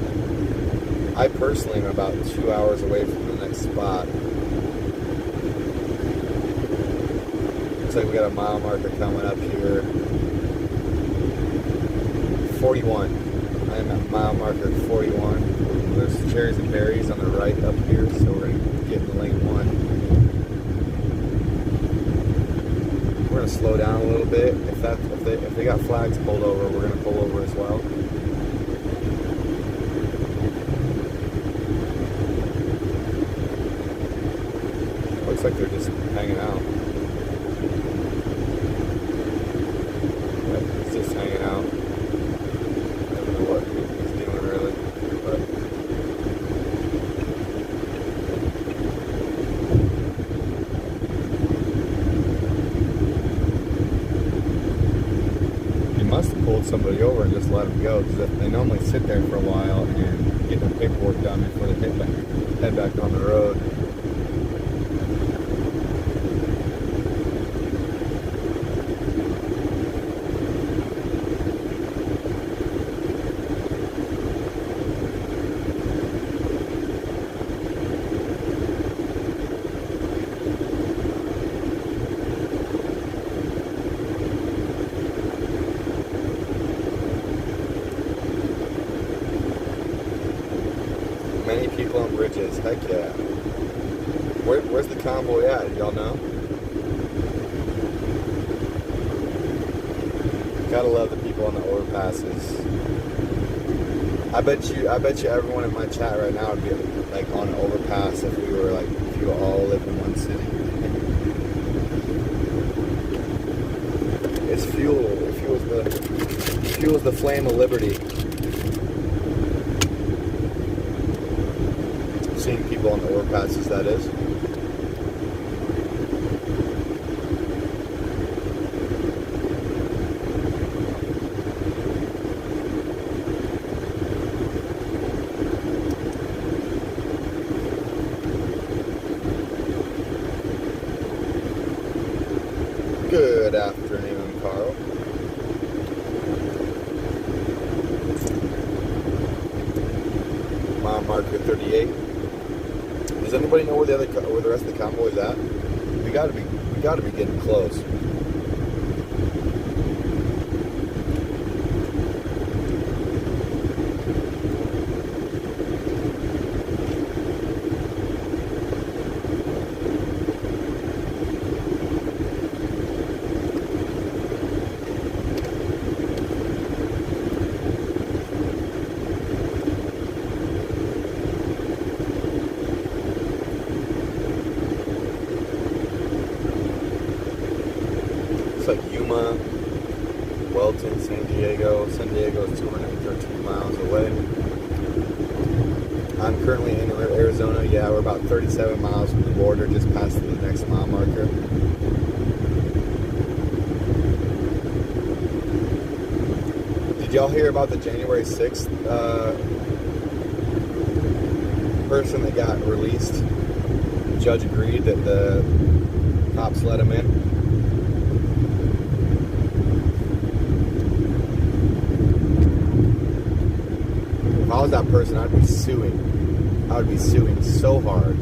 I personally am about 2 hours away from the next spot. Looks like we got a mile marker coming up here. 41. I am at mile marker 41. There's cherries and berries on the right up here, so we're going to get in lane 1. We're going to slow down a little bit. If they got flags pulled over, we're going to pull over as well. Looks like they're just hanging out. Yep, he's just hanging out. I don't know what he's doing really, but he must have pulled somebody over and just let him go, because they normally sit there for a while and get their paperwork done before they head back on the road. Many people on bridges, heck yeah. Where's the convoy at? Y'all know? Gotta love the people on the overpasses. I bet you everyone in my chat right now would be like on an overpass if you all lived in one city. It's fuel. It fuels the flame of liberty. Seeing people on the overpasses, that is. Good afternoon, Carl. Mile marker 38. Does anybody know where the rest of the convoy is at? We gotta be getting close. It's like Yuma, Welton, San Diego. San Diego is 213 miles away. I'm currently in Arizona. Yeah, we're about 37 miles from the border, just past the next mile marker. Did y'all hear about the January 6th person that got released? The judge agreed that the cops let him in. If I was that person, I'd be suing. I would be suing so hard.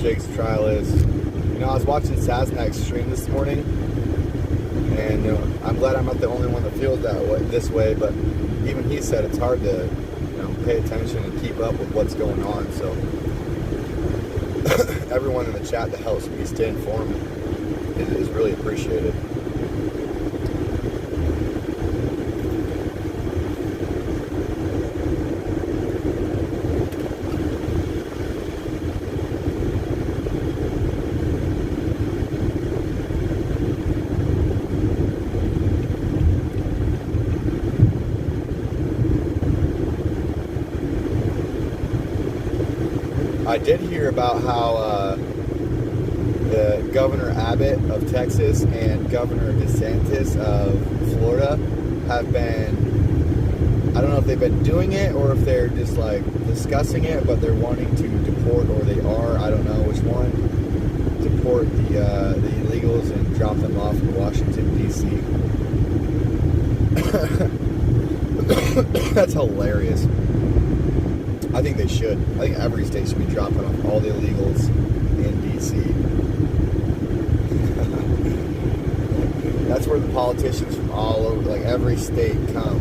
Jake's trial is. You know, I was watching Sasnak's stream this morning, and you know, I'm glad I'm not the only one that feels this way, but even he said it's hard to, you know, pay attention and keep up with what's going on. So everyone in the chat that helps me stay informed is really appreciated. I did hear about how the Governor Abbott of Texas and Governor DeSantis of Florida have been, I don't know if they've been doing it or if they're just like discussing it, but they're wanting to deport, or they are, I don't know which one, deport the illegals and drop them off in Washington, D.C. That's hilarious. I think they should. I think every state should be dropping off all the illegals in D.C. That's where the politicians from all over, like every state, come.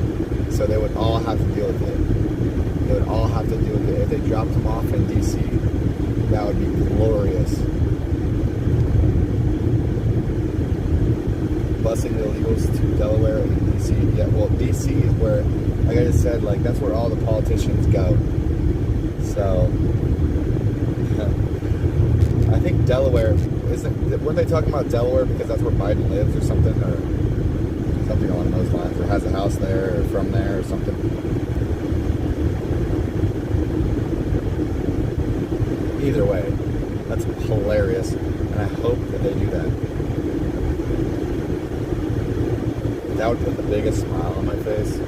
So they would all have to deal with it. They would all have to deal with it. If they dropped them off in D.C., that would be glorious. Busing the illegals to Delaware and D.C. Yeah, well, D.C. is where, like I just said, like that's where all the politicians go. So, I think Delaware, weren't they talking about Delaware because that's where Biden lives or something along those lines, or has a house there or from there or something? Either way, that's hilarious, and I hope that they do that. That would put the biggest smile on my face.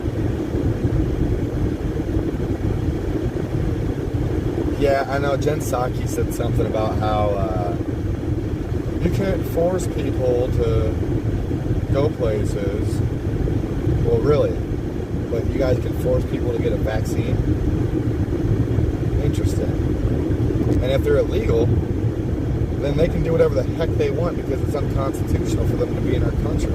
Yeah, I know Jen Psaki said something about how you can't force people to go places. Well, really? But you guys can force people to get a vaccine? Interesting. And if they're illegal, then they can do whatever the heck they want because it's unconstitutional for them to be in our country.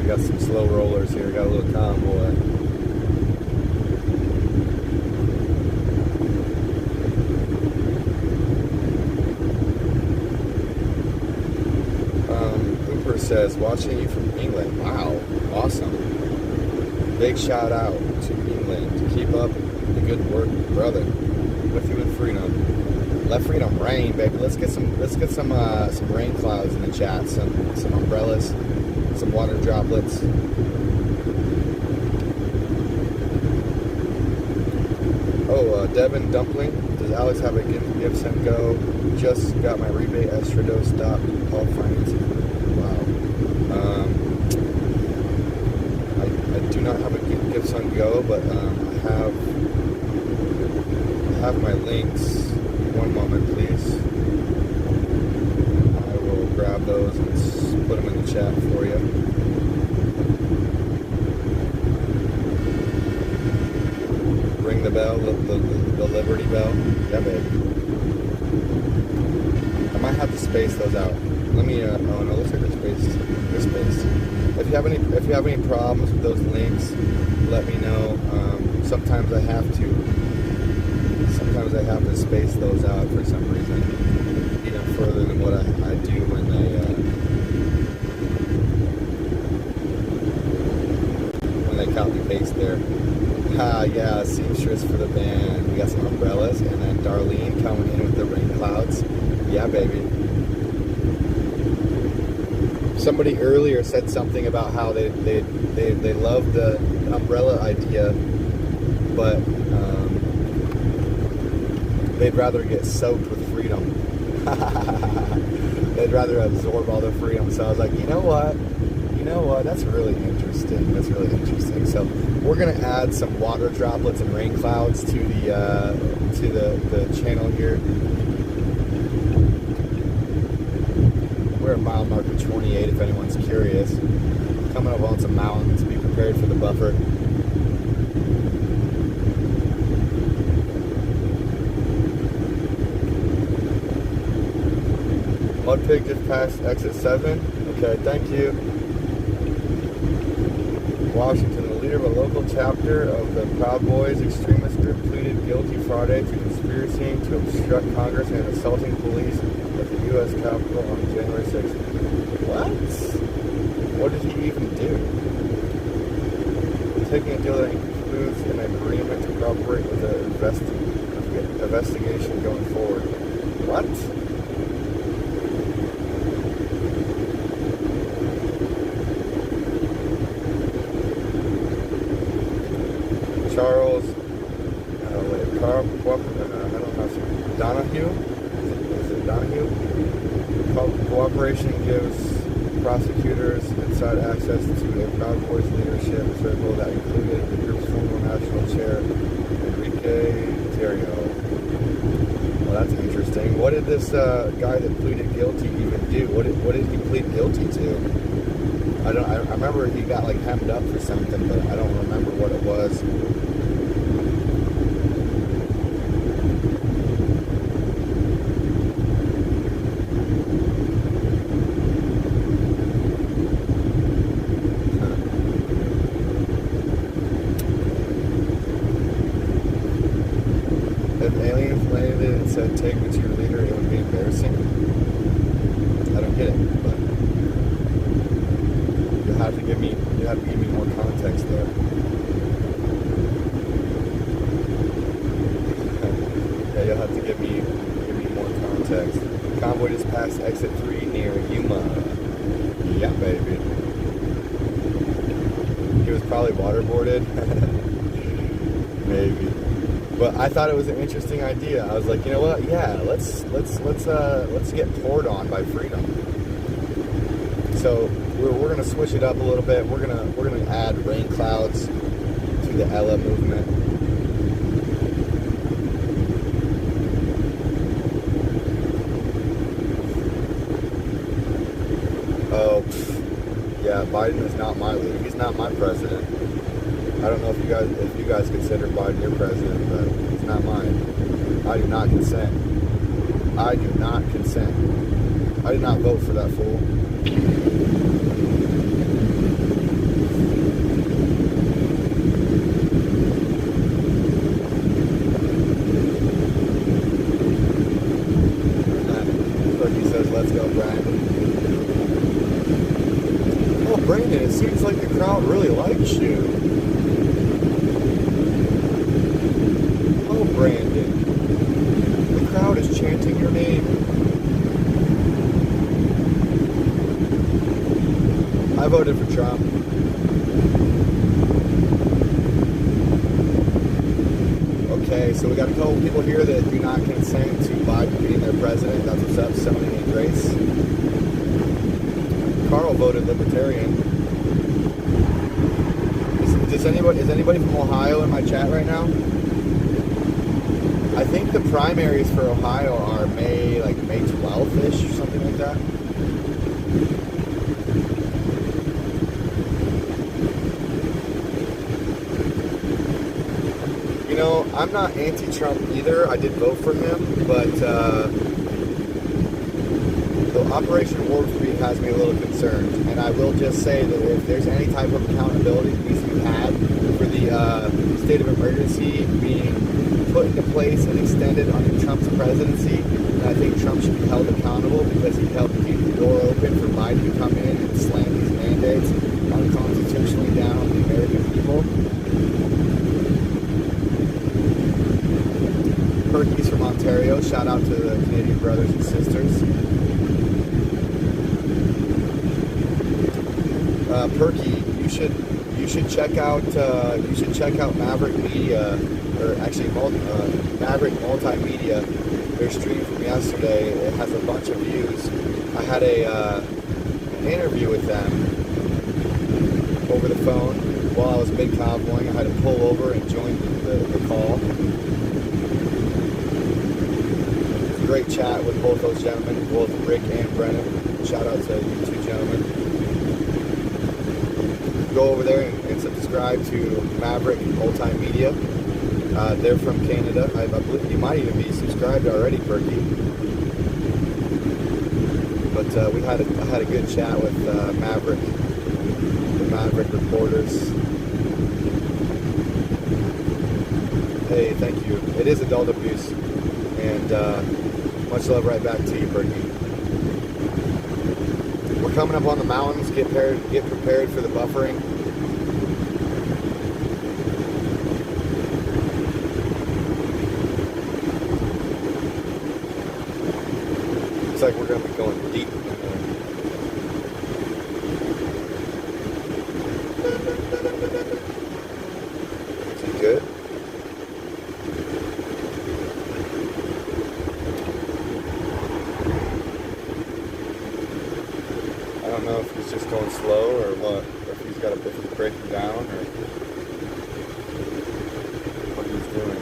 Got some slow rollers here, got a little convoy. Hooper says, watching you from England. Wow, awesome. Big shout out to England. Keep up the good work, brother. With you in freedom. Let freedom rain, baby. Let's get some rain clouds in the chat, some umbrellas. Some water droplets. Oh, Devin Dumpling. Does Alex have a give send go? Just got my rebate as Trudeau stopped all financing. Wow. I do not have a give send go, but I have my links. One moment, please. I will grab those and put them in the chat for you. Ring the bell, the Liberty Bell. Yeah, babe. I might have to space those out. Let me. Oh no, looks like they're spaced. They're spaced. If you have any problems with those links, let me know. Sometimes I have to space those out for some reason, even further than what I do when they copy paste there. Yeah, seamstress for the band. We got some umbrellas, and then Darlene coming in with the rain clouds. Yeah, baby. Somebody earlier said something about how they love the umbrella idea, but they'd rather get soaked with freedom. They'd rather absorb all the freedom. So I was like, you know what? That's really interesting. So we're gonna add some water droplets and rain clouds to the channel here. We're at mile marker 28 if anyone's curious. Coming up on some mountains, be prepared for the buffer. Mud Pig just passed exit 7. Okay, thank you. Washington, the leader of a local chapter of the Proud Boys extremist group, pleaded guilty Friday to conspiracy to obstruct Congress and assaulting police at the U.S. Capitol on January 6th. What? What did he even do? Taking a deal that includes an agreement to cooperate with the investigation going forward. What? Charles, Donahue? Is it Donahue? Cooperation gives prosecutors inside access to a Proud Boys leadership circle that included the group's former national chair, Enrique Terrio. Well, that's interesting. What did this guy that pleaded guilty even do? What did he plead guilty to? I remember he got like hemmed up for something, but I don't remember what it was. If aliens landed and said, "Take me to your leader," it would be embarrassing. I don't get it, but you have to give me more context there. Yeah, you'll have to give me more context. Convoy just passed exit 3 near Yuma. Yeah, baby. He was probably waterboarded. Maybe. But I thought it was an interesting idea. I was like, you know what? Yeah, let's get poured on by freedom. So we're gonna switch it up a little bit. We're gonna add rain clouds to the Ella movement. Oh, yeah, Biden is not my leader. He's not my president. I don't know if you guys consider Biden your president, but it's not mine. I do not consent. I do not consent. I did not vote for that fool. Look, he says, "Let's go, Brandon." Oh, Brandon, it seems like the crowd really likes you. Brandon. The crowd is chanting your name. I voted for Trump. Okay, so we got a couple people here that do not consent to Biden being their president. That's what's up, Sony and Grace. Carl voted Libertarian. Is anybody from Ohio in my chat right now? I think the primaries for Ohio are May 12th-ish or something like that. You know, I'm not anti-Trump either. I did vote for him, but the Operation Warp Speed has me a little concerned. And I will just say that if there's any type of accountability that needs to be had for the state of emergency being put into place and extended under Trump's presidency, and I think Trump should be held accountable because he helped keep the door open for Biden to come in and slam these mandates unconstitutionally down on the American people. Perky's from Ontario. Shout out to the Canadian brothers and sisters. Perky, you should check out Maverick Media, or actually Maverick Multimedia. Their stream from yesterday, it has a bunch of views. I had an interview with them over the phone while I was mid-convoying. I had to pull over and join the call. Great chat with both those gentlemen, both Rick and Brennan. Shout out to you two gentlemen. Go over there and subscribe to Maverick Multimedia. They're from Canada. I believe you might even be subscribed already, Perky. But I had a good chat with Maverick, the Maverick reporters. Hey, thank you. It is adult abuse, and much love right back to you, Perky. We're coming up on the mountains. Get prepared for the buffering. Looks like we're going to be going deep. Is he good? I don't know if he's just going slow or what, or if he's breaking down or what he's doing.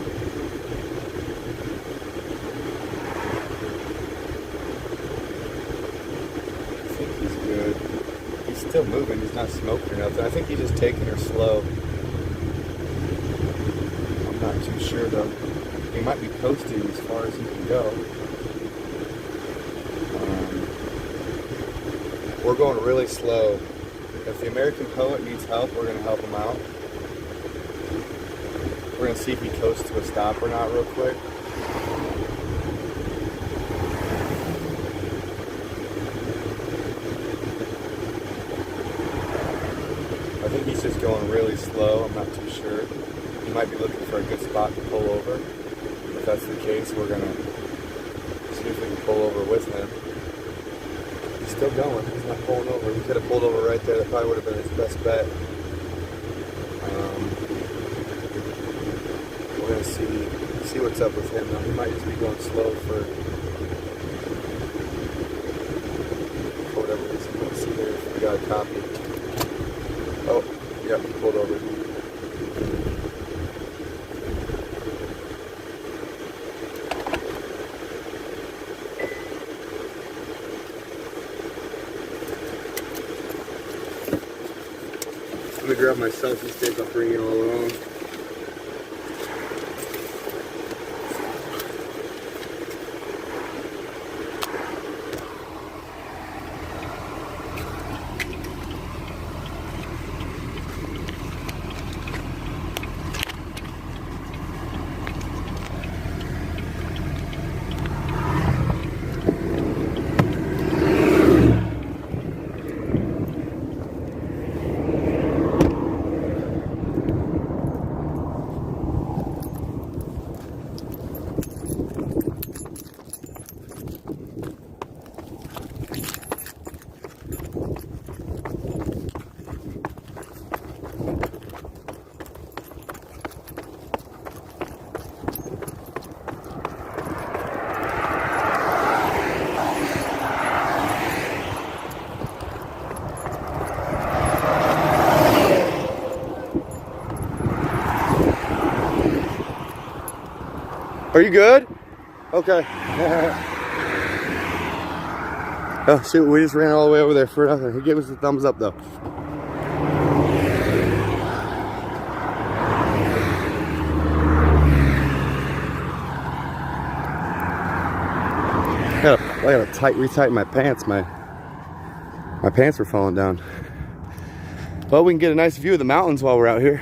I think he's good. He's still moving, he's not smoking or nothing. I think he's just taking her slow. I'm not too sure though. He might be coasting as far as he can go. We're going really slow. If the American poet needs help, we're going to help him out. We're going to see if he coasts to a stop or not real quick. I think he's just going really slow. I'm not too sure. He might be looking for a good spot to pull over. If that's the case, we're going to see if we can pull over with him. Still going. He's not pulling over. He could have pulled over right there. That probably would have been his best bet. We're gonna see what's up with him. Now he might just be going slow for whatever reason. Let's see here if we got a copy. Oh, yep, he pulled over. I'm gonna grab my selfie stick, I'll bring you all along. Are you good? Okay. Oh shoot, we just ran all the way over there for nothing. He gave us a thumbs up though. I gotta retighten my pants. My pants were falling down. Well, we can get a nice view of the mountains while we're out here.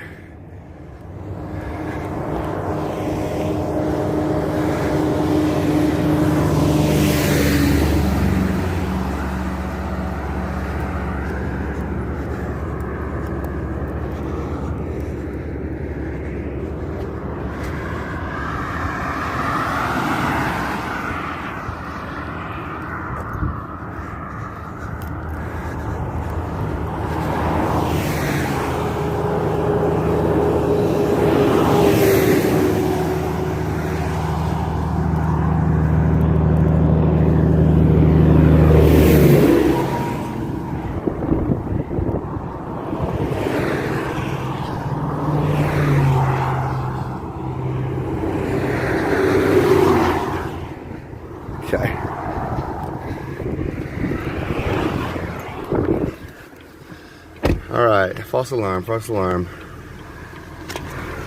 Alright, false alarm, false alarm.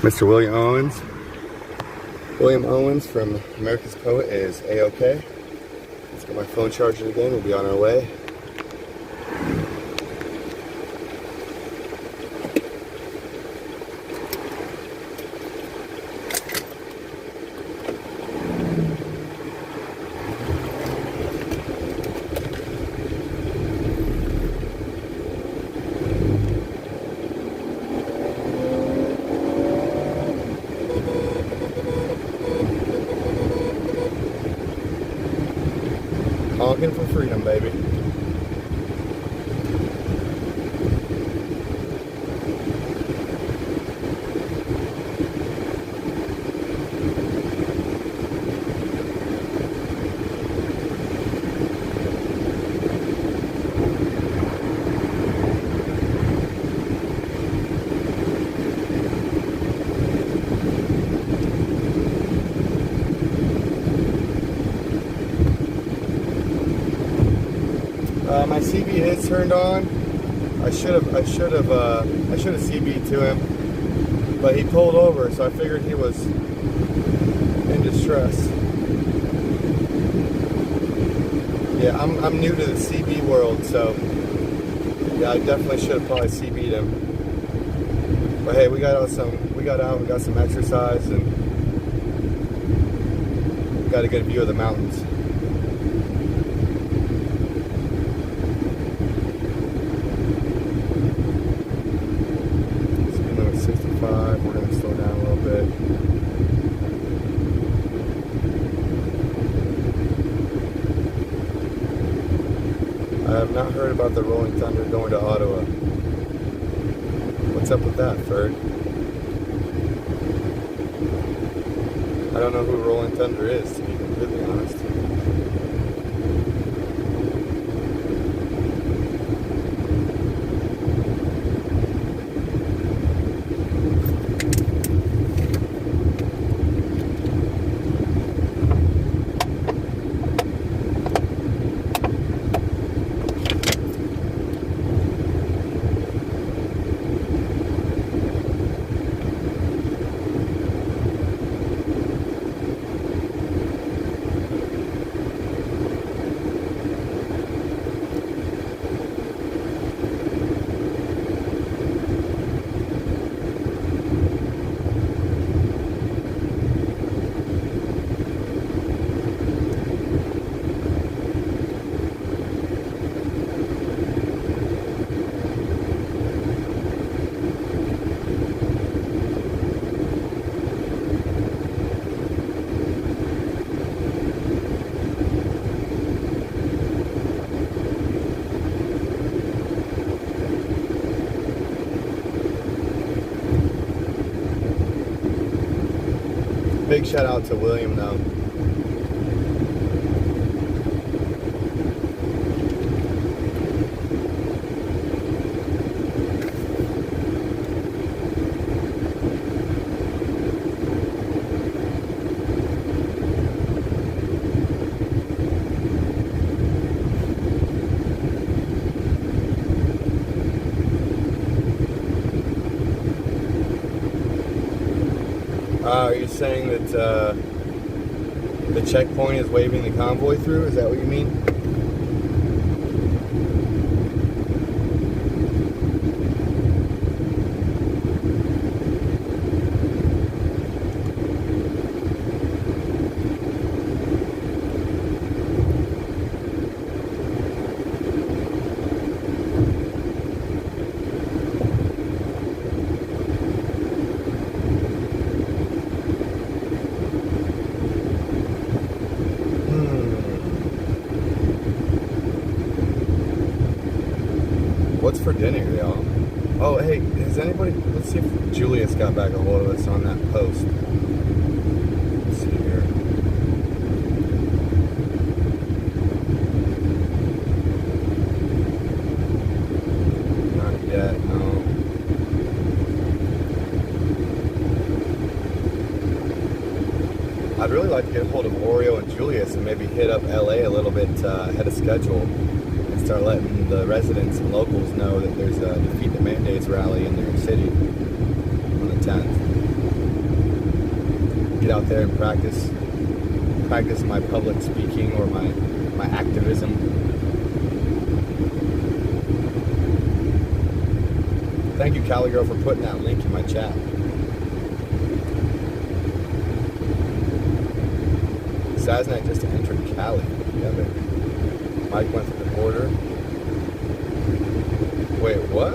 Mr. William Owens. William Owens from America's Poet is A-OK. Let's get my phone charged again, we'll be on our way. Honking for freedom, baby. My CB is turned on. I should have CB'd to him, but he pulled over, so I figured he was in distress. Yeah, I'm new to the CB world, so yeah, I definitely should have probably CB'd him. But hey, we got out, we got some exercise, and got a good view of the mountains. We're going to slow down a little bit. I have not heard about the Rolling Thunder going to Ottawa. What's up with that, Ferg? I don't know who Rolling Thunder is, to be completely honest. Big shout out to William though. Are you saying that the checkpoint is waving the convoy through? Is that what you mean? What's for dinner, y'all? Oh, hey, has anybody... Let's see if Julius got back a hold of us on that post. Let's see here. Not yet, no. I'd really like to get a hold of Oreo and Julius and maybe hit up LA a little bit ahead of schedule. start letting the residents and locals know that there's a Defeat the Mandates rally in their city on the 10th. Get out there and practice my public speaking or my activism. Thank you, Cali Girl, for putting that link in my chat. Saznak just entered Cali. Yeah, but Mike went through the border. Wait, what?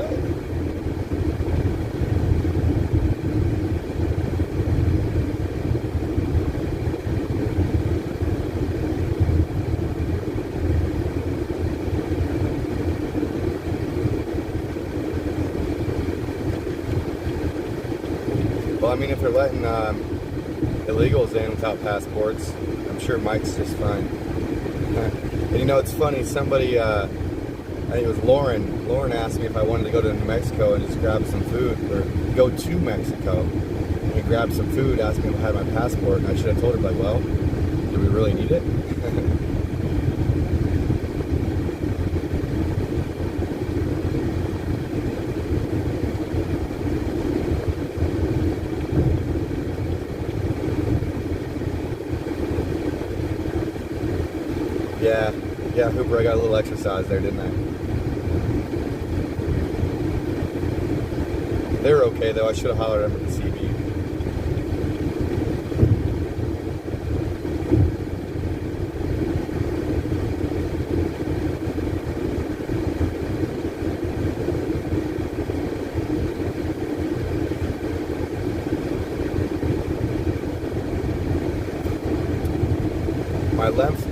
Well, I mean, if they're letting illegals in without passports, I'm sure Mike's just fine. And you know, it's funny, somebody, I think it was Lauren asked me if I wanted to go to New Mexico and just grab some food, or go to Mexico and grab some food, asked me if I had my passport, and I should have told her, like, well, do we really need it? Yeah, Hooper, I got a little exercise there, didn't I? They were okay, though. I should have hollered at them at the CB.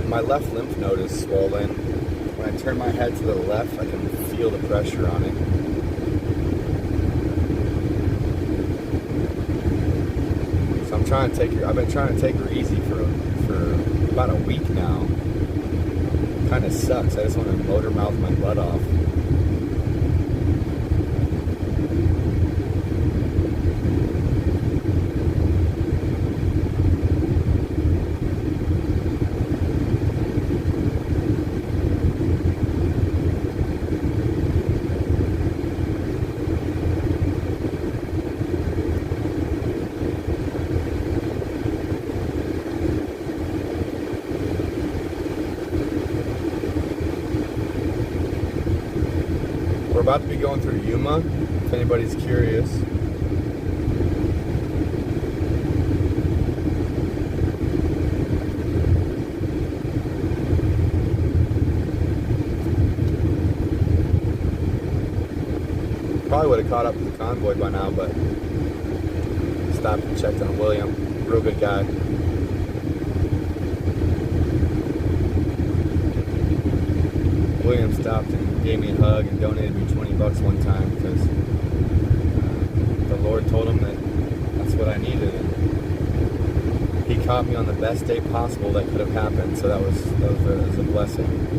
My left lymph node is swollen. When I turn my head to the left, I can feel the pressure on it. So I've been trying to take her easy for about a week now. Kind of sucks. I just want to motor mouth my butt off. We're about to be going through Yuma, if anybody's curious. Probably would have caught up with the convoy by now, but stopped and checked on William. Real good guy. William stopped and gave me a hug and donated me $20 one time because the Lord told him that that's what I needed. And he caught me on the best day possible that could have happened, so that was a blessing.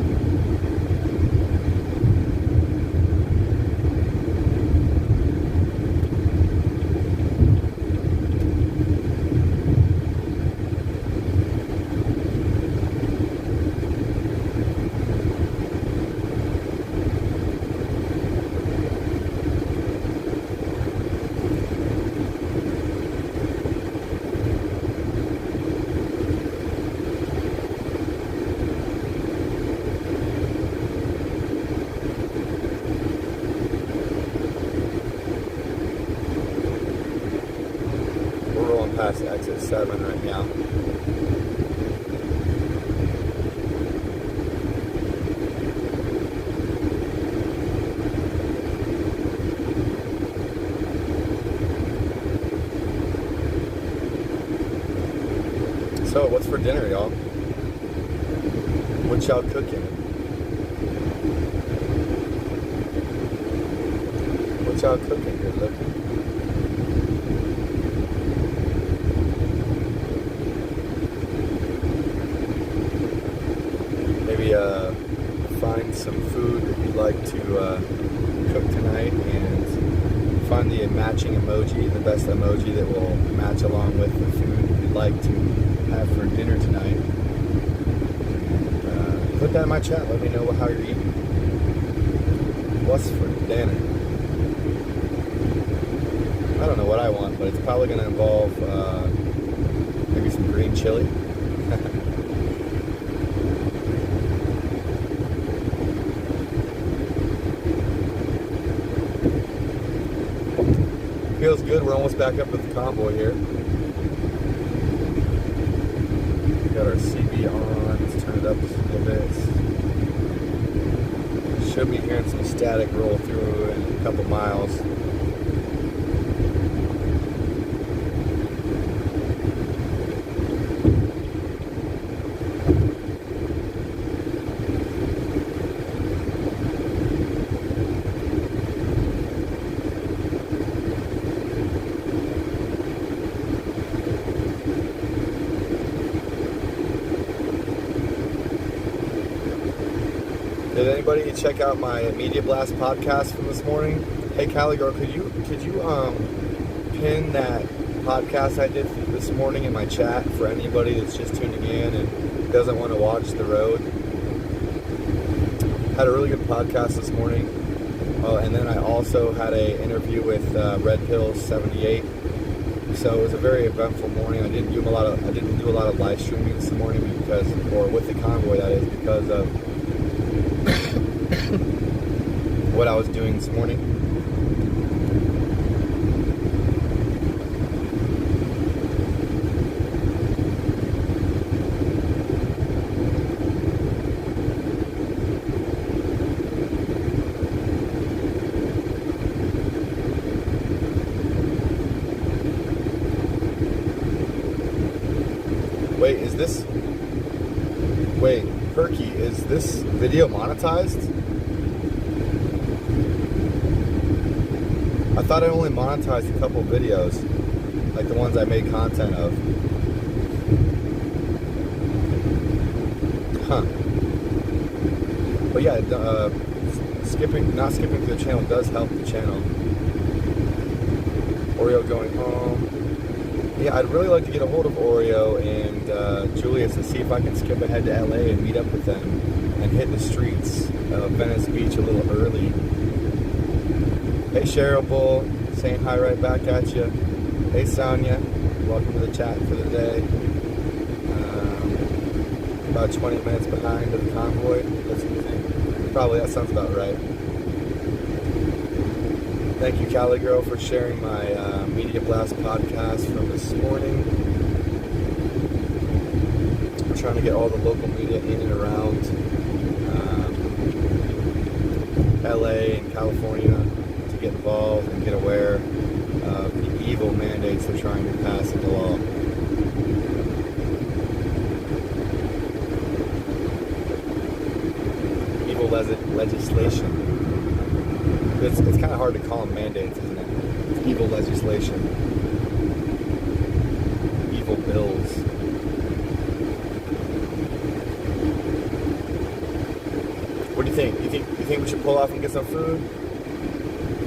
Past exit 7 right now. So, what's for dinner, y'all? What y'all cooking? What y'all cooking? Good looking. Find some food that you'd like to cook tonight, and find the matching emoji, the best emoji that will match along with the food you'd like to have for dinner tonight. And, put that in my chat. Let me know how you're eating. What's for dinner? I don't know what I want, but it's probably going to involve maybe some green chili. Feels good. We're almost back up with the convoy here. Got our CB on. Let's turn it up just a little bit. Should be hearing some static roll through in a couple miles. Did anybody check out my Media Blast podcast from this morning? Hey, Callie girl, could you pin that podcast I did this morning in my chat for anybody that's just tuning in and doesn't want to watch the road? Had a really good podcast this morning. Oh, and then I also had an interview with Red Pill 78. So it was a very eventful morning. I didn't do a lot of live streaming this morning or with the convoy, that is, because of what I was doing this morning. Wait, Perky, is this video monetized? I thought I only monetized a couple videos, like the ones I made content of. Huh. But yeah, not skipping through the channel does help the channel. Oreo going home. Yeah, I'd really like to get a hold of Oreo and Julius and see if I can skip ahead to LA and meet up with them and hit the streets of Venice Beach a little early. Hey Cheryl Bull, saying hi right back at you. Hey Sonia, welcome to the chat for the day. About 20 minutes behind the convoy. That's what you think. Probably, that sounds about right. Thank you, Cali Girl, for sharing my Media Blast podcast from this morning. I'm trying to get all the local media in and around LA and California to get involved and get aware of the evil mandates they're trying to pass into law. Evil legislation. It's kind of hard to call them mandates, isn't it? It's evil legislation. Evil bills. What do you think? You think we should pull off and get some food?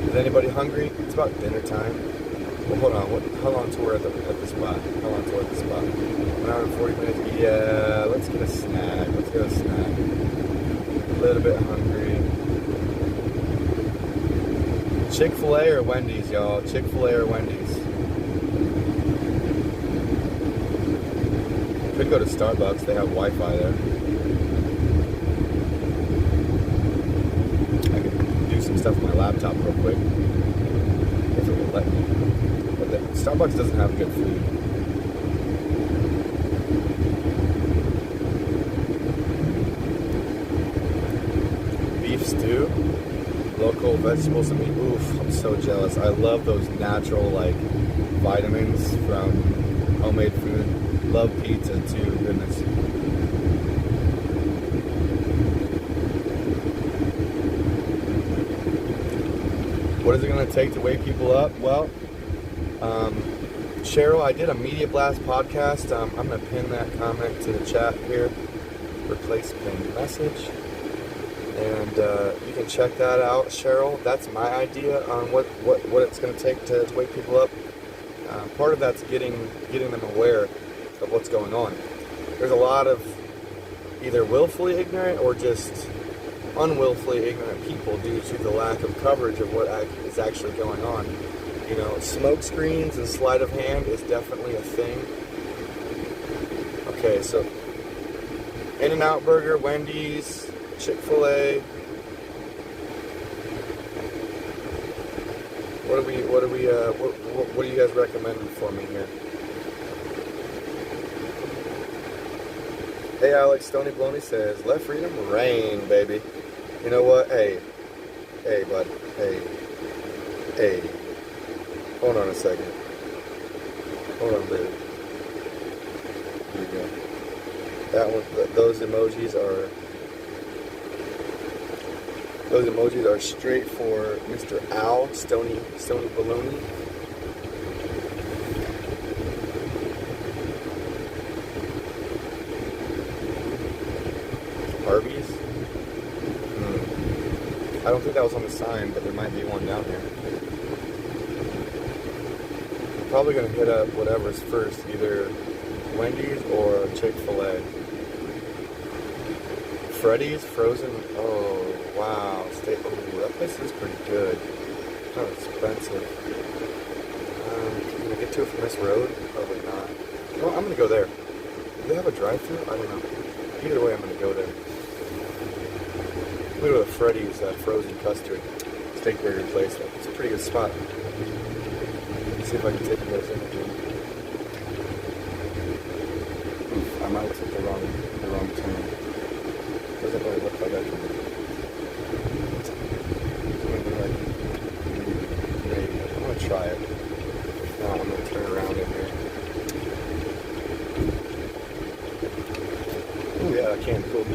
Is anybody hungry? It's about dinner time. Well, hold on. How long to we're at the spot? How long to we're at the spot? 1 hour and 40 minutes. Yeah, let's get a snack. A little bit hungry. Chick-fil-A or Wendy's, y'all? Chick-fil-A or Wendy's? Could go to Starbucks. They have Wi-Fi there. I could do some stuff on my laptop real quick if it will let me. But Starbucks doesn't have good food. Beef stew. Local vegetables and meat. Oof, I'm so jealous. I love those natural, vitamins from homemade food. Love pizza too, goodness. What is it going to take to wake people up? Well, Cheryl, I did a Media Blast podcast. I'm going to pin that comment to the chat here. Replace pinned message. And you can check that out, Cheryl. That's my idea on what it's going to take to wake people up. Part of that's getting them aware of what's going on. There's a lot of either willfully ignorant or just unwillfully ignorant people due to the lack of coverage of what is actually going on. You know, smoke screens and sleight of hand is definitely a thing. Okay, so In-N-Out Burger, Wendy's, Chick-fil-A. What do you guys recommend for me here? Hey Alex, Stony Bloney says, let freedom reign, baby. You know what? Hey, bud. Hey. Hold on a second. Hold on, baby. Here we go. That one, those emojis are straight for Mr. Al, Stony Baloney. Arby's? I don't think that was on the sign, but there might be one down here. I'm probably going to hit up whatever's first, either Wendy's or Chick-fil-A. Freddy's Frozen. Oh, wow. Oh, that place is pretty good. Kind of expensive. Can I get to it from this road? Probably not. Well, I'm going to go there. Do they have a drive-thru? I don't know. Either way, I'm going to go there. We go to the Freddy's frozen custard steak burger place. It's a pretty good spot. Let's see if I can take you guys in again. Oof, I might have took the wrong turn. Doesn't really look like I can. Maybe. I'm gonna try it. Now I'm gonna turn around in here. Oh yeah, I can. Cool.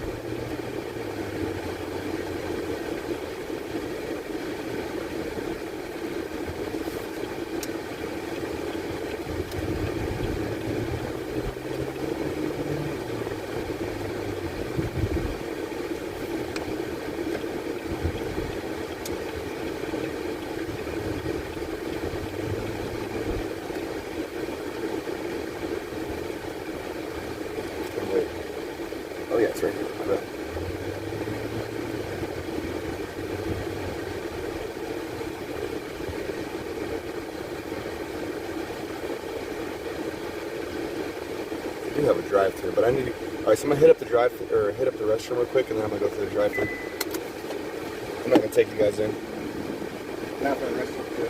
Oh yeah, it's right here. I bet. I do have a drive-thru, but I need to. All right, so I'm gonna hit up the hit up the restroom real quick, and then I'm gonna go through the drive-thru. I'm not gonna take you guys in. Not for the restroom too.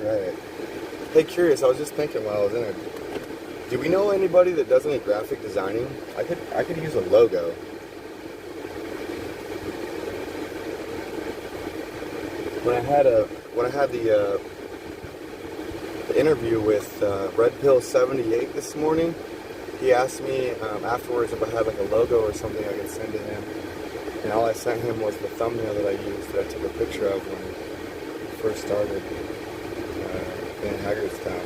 Alright. Hey, curious, I was just thinking while I was in it. Do we know anybody that does any graphic designing? I could use a logo. When I had the interview with Red Pill 78 this morning, he asked me afterwards if I had like a logo or something I could send to him. And all I sent him was the thumbnail that I used that I took a picture of when I first started in Hagerstown.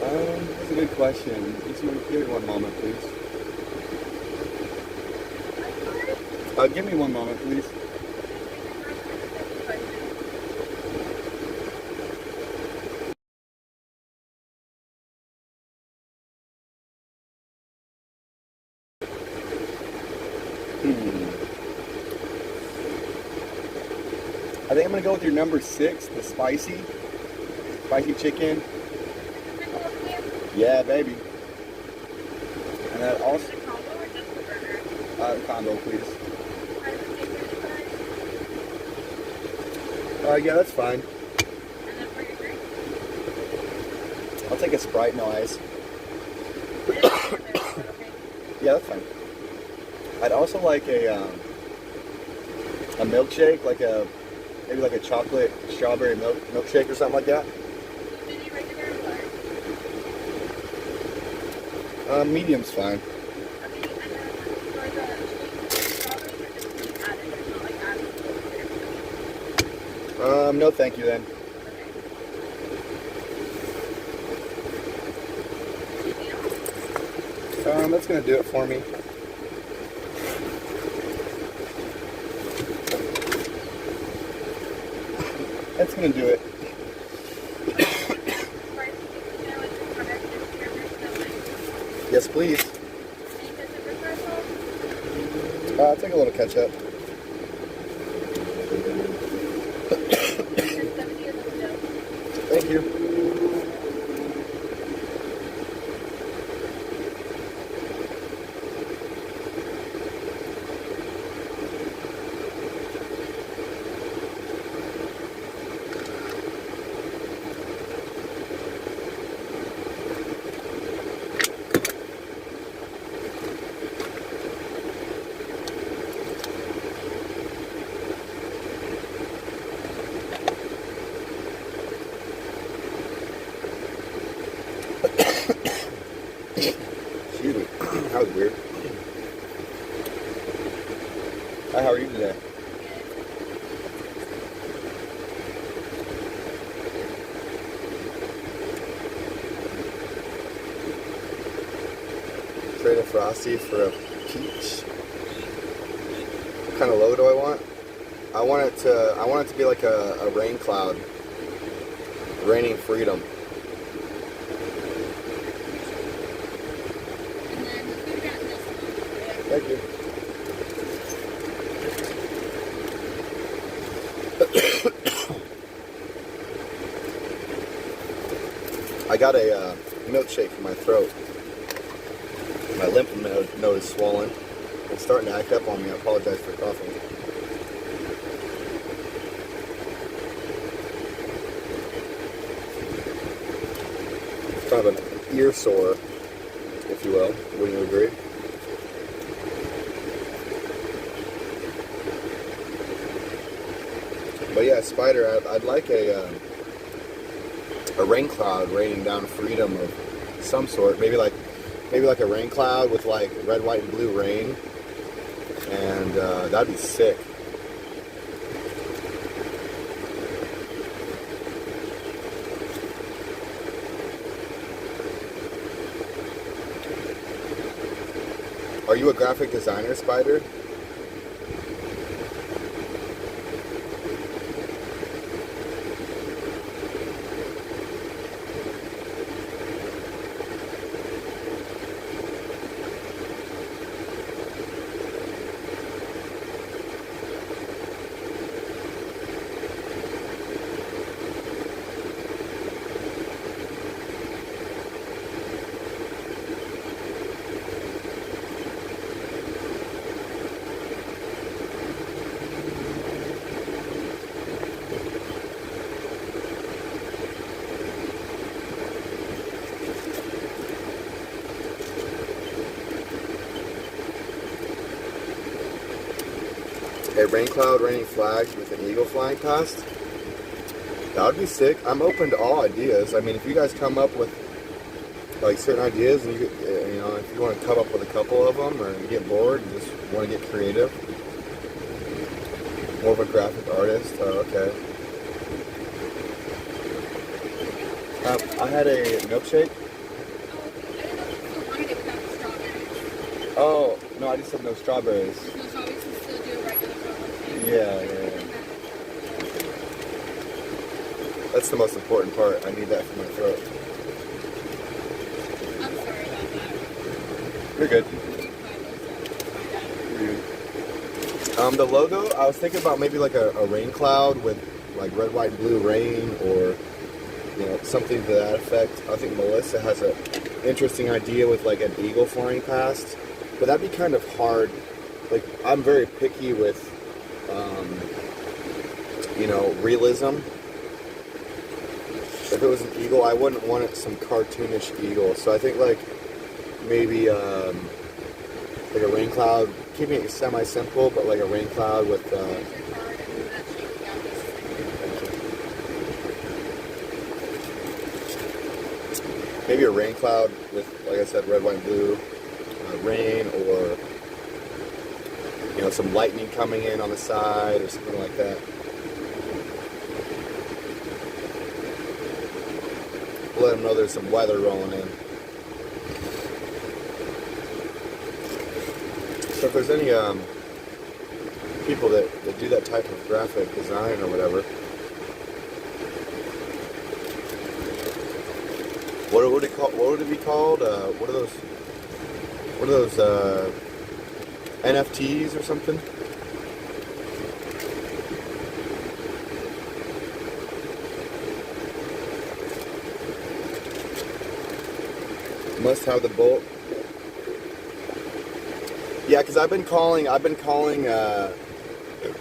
That's a good question. Just give me one moment, please. Give me one moment, please. I think I'm gonna go with your number 6, the spicy chicken. Yeah, baby. And then also combo, please. Yeah, that's fine. I'll take a Sprite, no ice. Yeah, that's fine. I'd also like a milkshake, maybe like a chocolate strawberry milkshake or something like that. Medium's fine. No thank you then. That's gonna do it for me. That's gonna do it. Yes, please. I'll take a little ketchup. Thank you. Excuse me. That was weird. Hi, how are you today? Trade a Frosty for a peach. What kind of logo do I want? I want it to be like a rain cloud. Raining freedom. Thank you. I got a milkshake for my throat. My lymph node is swollen. It's starting to act up on me. I apologize for coughing. It's kind of an ear sore, if you will. Wouldn't you agree? But yeah, Spider, I'd like a rain cloud raining down freedom of some sort. Maybe like a rain cloud with like red, white, and blue rain, and that'd be sick. Are you a graphic designer, Spider? A rain cloud raining flags with an eagle flying past. That would be sick. I'm open to all ideas. I mean, if you guys come up with like certain ideas, and you know, if you want to come up with a couple of them, or you get bored and just want to get creative, more of a graphic artist. Okay. I had a milkshake. Oh no, I just said no strawberries. Yeah. That's the most important part. I need that for my throat. I'm sorry about that. You're good. The logo, I was thinking about maybe like a rain cloud with like red, white, and blue rain, or something to that effect. I think Melissa has an interesting idea with like an eagle flying past, but that'd be kind of hard. Like, I'm very picky with, realism. If it was an eagle, I wouldn't want it some cartoonish eagle. So I think like maybe like a rain cloud, keeping it semi-simple, but like a rain cloud with. Maybe a rain cloud with, like I said, red, white, and blue rain, or some lightning coming in on the side or something like that. Let them know there's some weather rolling in. So if there's any people that do that type of graphic design or whatever, what would it be called? What are those NFTs or something? Must have the bolt. Yeah, because I've been calling,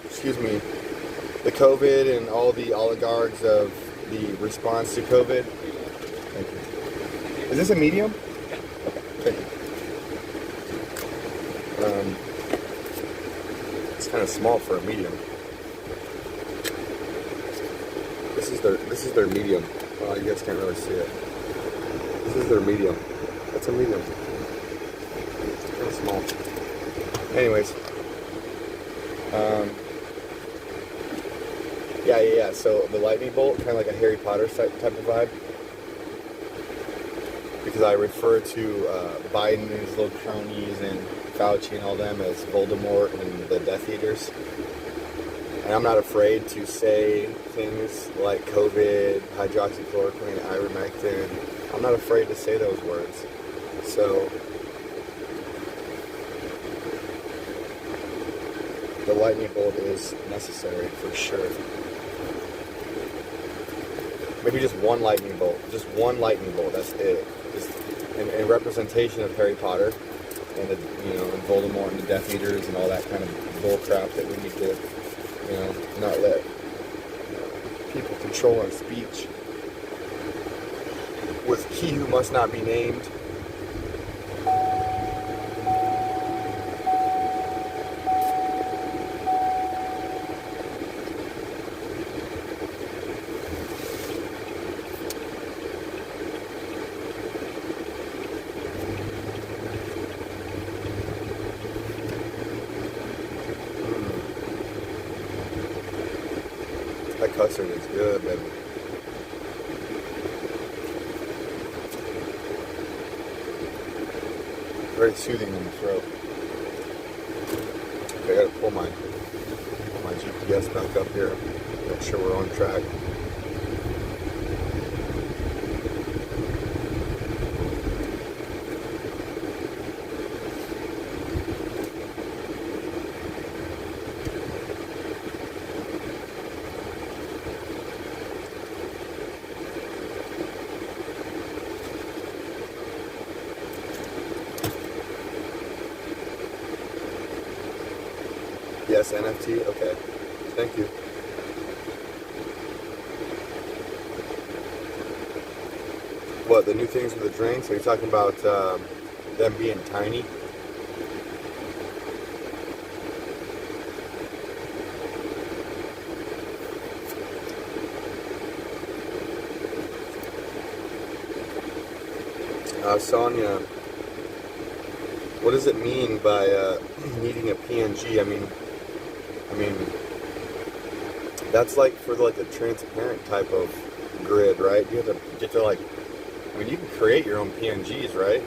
excuse me, the COVID and all the oligarchs of the response to COVID. Thank you. Is this a medium? Okay, thank you. It's kind of small for a medium. This is their medium. Oh, you guys can't really see it. This is their medium. That's a medium. It's kind of small. Anyways, yeah. So the lightning bolt, kind of like a Harry Potter type of vibe, because I refer to Biden and his little cronies and Fauci and all them as Voldemort and the Death Eaters. And I'm not afraid to say things like COVID, hydroxychloroquine, ivermectin. I'm not afraid to say those words. So the lightning bolt is necessary for sure. Maybe just one lightning bolt. Just one lightning bolt. That's it. Just in representation of Harry Potter and the, and Voldemort and the Death Eaters and all that kind of bull crap that we need to, not let people control our speech. With he who must not be named. That custard is good, baby. Very soothing in the throat. Okay, I gotta pull my GPS back up here. Make sure we're on track. Yes, NFT? Okay. Thank you. What, the new things with the drinks? Are you talking about them being tiny? Sonia, what does it mean by needing a PNG? I mean, that's like for like a transparent type of grid, right? You have to get to like, you can create your own PNGs, right?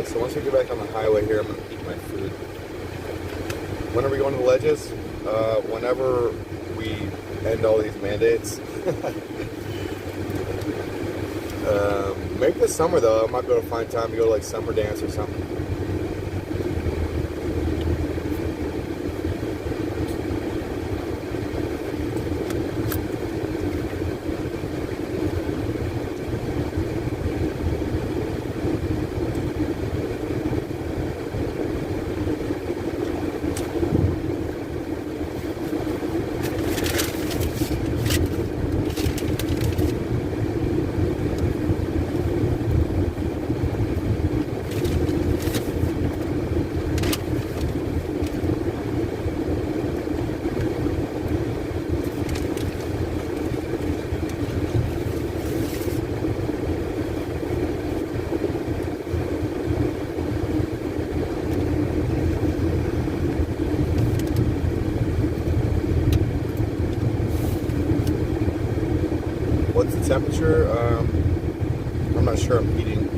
Okay, so once we get back on the highway here, I'm going to eat my food. When are we going to the ledges? Whenever we end all these mandates. Maybe this summer, though. I might be able to find time to go to like summer dance or something. What's the temperature? I'm not sure. I'm eating.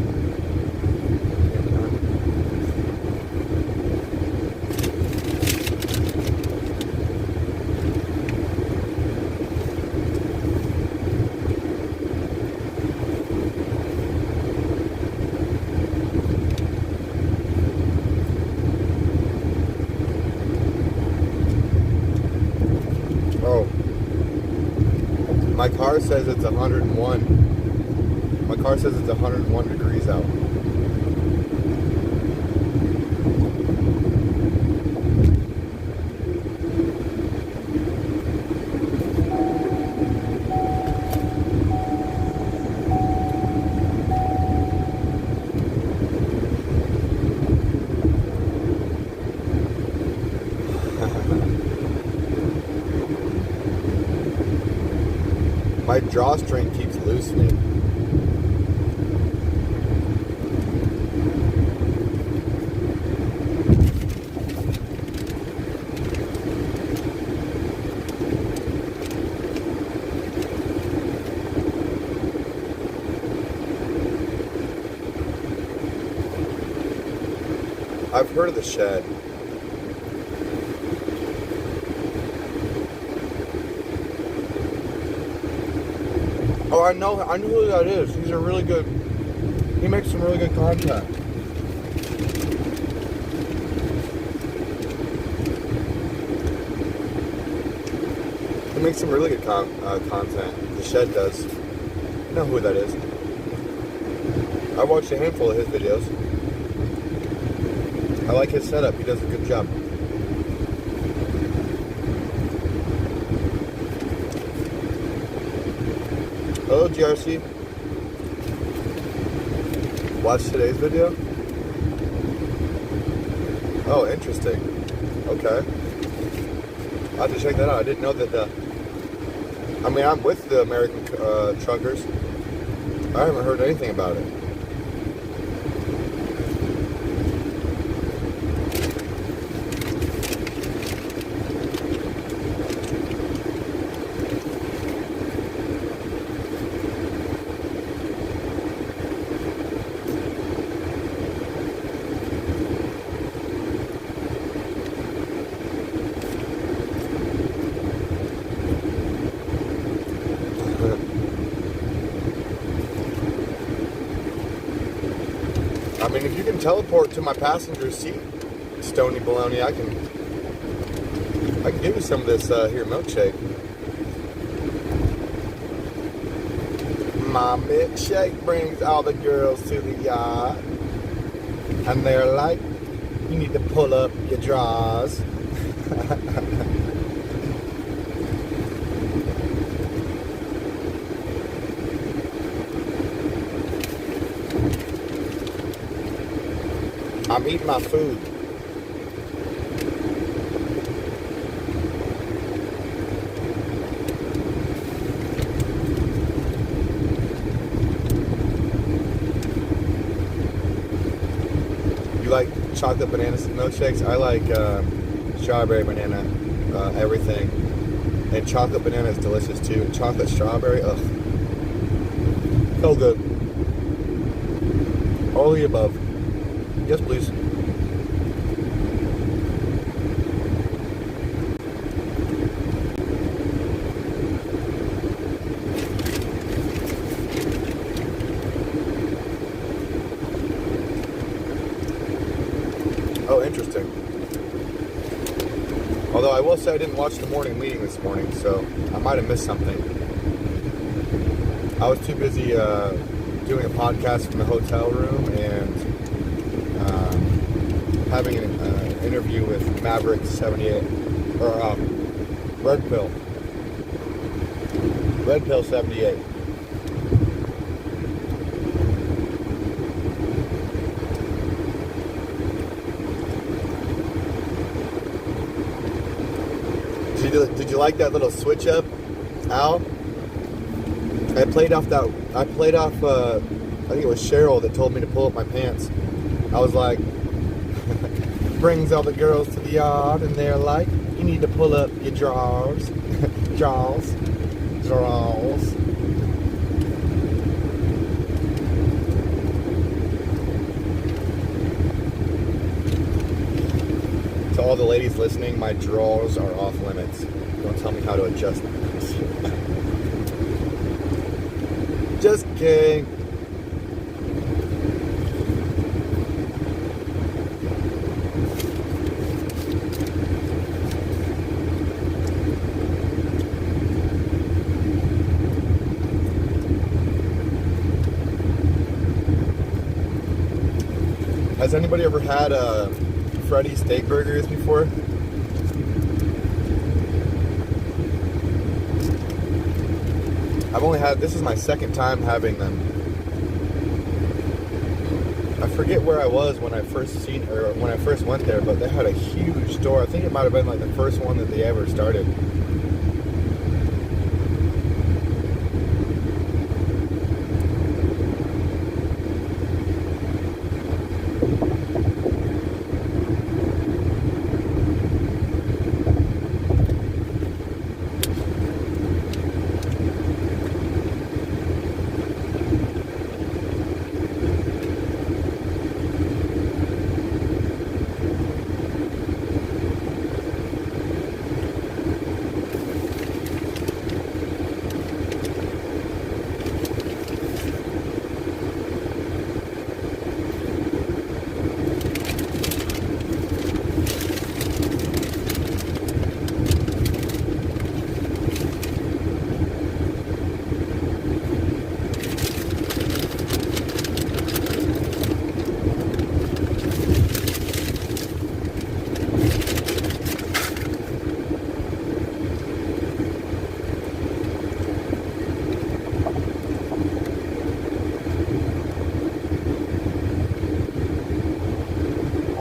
Oh. My car says it's 101. My car says it's 101 degrees out. My drawstring keeps loosening. I've heard of the shed. Oh, I know who that is. He's a really good. He makes some really good content. He makes some really good content. The Shed does. I know who that is. I watched a handful of his videos. I like his setup. He does a good job. Hello, GRC. Watch today's video? Oh, interesting. Okay. I'll have to check that out. I didn't know that I mean, I'm with the American truckers. I haven't heard anything about it. I mean, if you can teleport to my passenger seat, Stony Baloney, I can give you some of this here milkshake. My milkshake brings all the girls to the yard, and they're like, you need to pull up your drawers. I'm eating my food. You like chocolate banana milkshakes? I like strawberry banana, everything. And chocolate banana is delicious too. Chocolate strawberry, ugh. So good. All the above. Yes, please. Oh, interesting. Although I will say I didn't watch the morning meeting this morning, so I might have missed something. I was too busy doing a podcast from the hotel room and having an interview with Maverick 78, or Red Pill 78. Did you like that little switch up, Al? I played off, I think it was Cheryl that told me to pull up my pants. I was like, brings all the girls to the yard and they're like, you need to pull up your drawers. Drawers. To all the ladies listening, my drawers are off limits. Don't tell me how to adjust them. Just kidding. Has anybody ever had Freddy's steak burgers before? I've only had, this is my second time having them. I forget where I was when I first went there, but they had a huge store. I think it might have been like the first one that they ever started.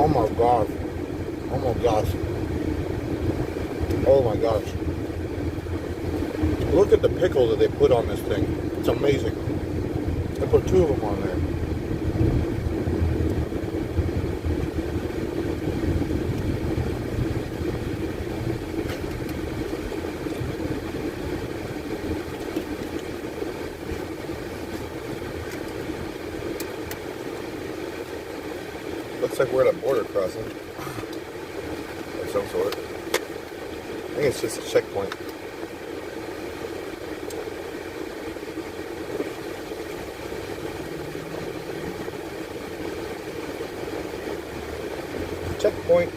Oh my gosh. Oh my gosh. Oh my gosh. Look at the pickle that they put on this thing. It's amazing. They put 2 of them on there. Looks like we're at a border crossing of some sort. I think it's just a checkpoint. Checkpoint.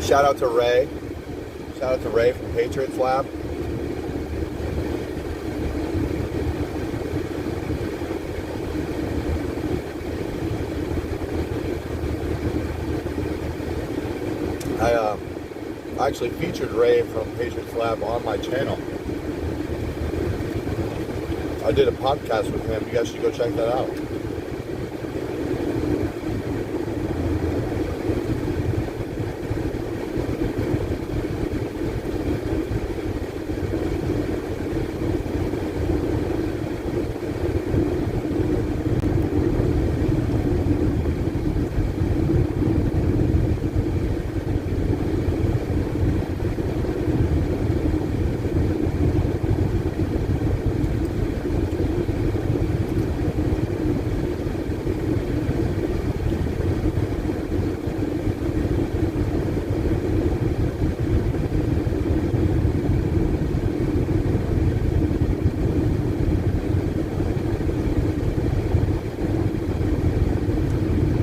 Shout out to Ray. Shout out to Ray from Patriots Lab. I actually featured Ray from Patriots Lab on my channel. I did a podcast with him. You guys should go check that out.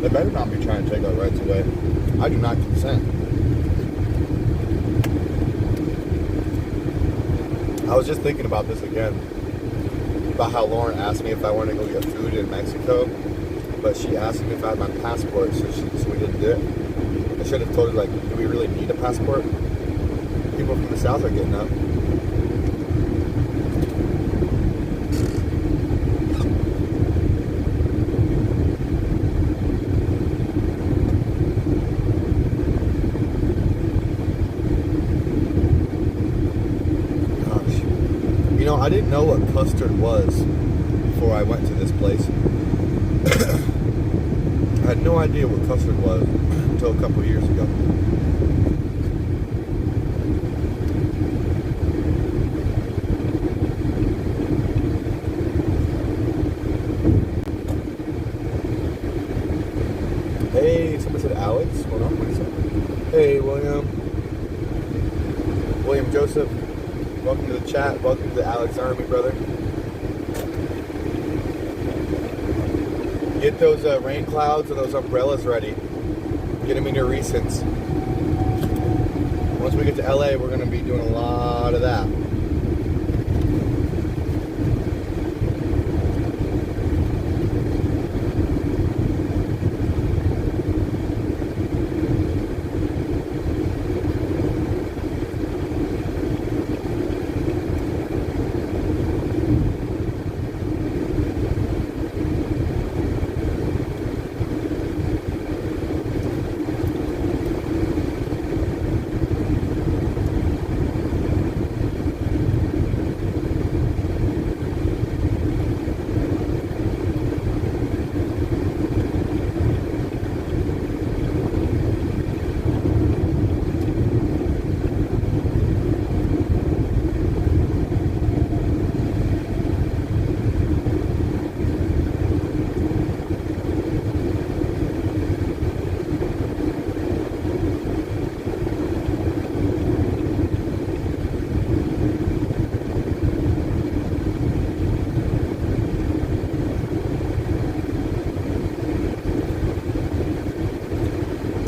They better not be trying to take our rights away. I do not consent. I was just thinking about this again, about how Lauren asked me if I wanted to go get food in Mexico, but she asked me if I had my passport, so we didn't do it. I should have told her, like, do we really need a passport? People from the South are getting up. You know, I didn't know what custard was before I went to this place. I had no idea what custard was until a couple of years ago. Hey, somebody said Alex. Hold on, what is it? Hey, William Joseph. Welcome to the chat. Welcome to the Alex Army, brother. Get those rain clouds and those umbrellas ready. Get them in your recents. Once we get to LA, we're going to be doing a lot of that.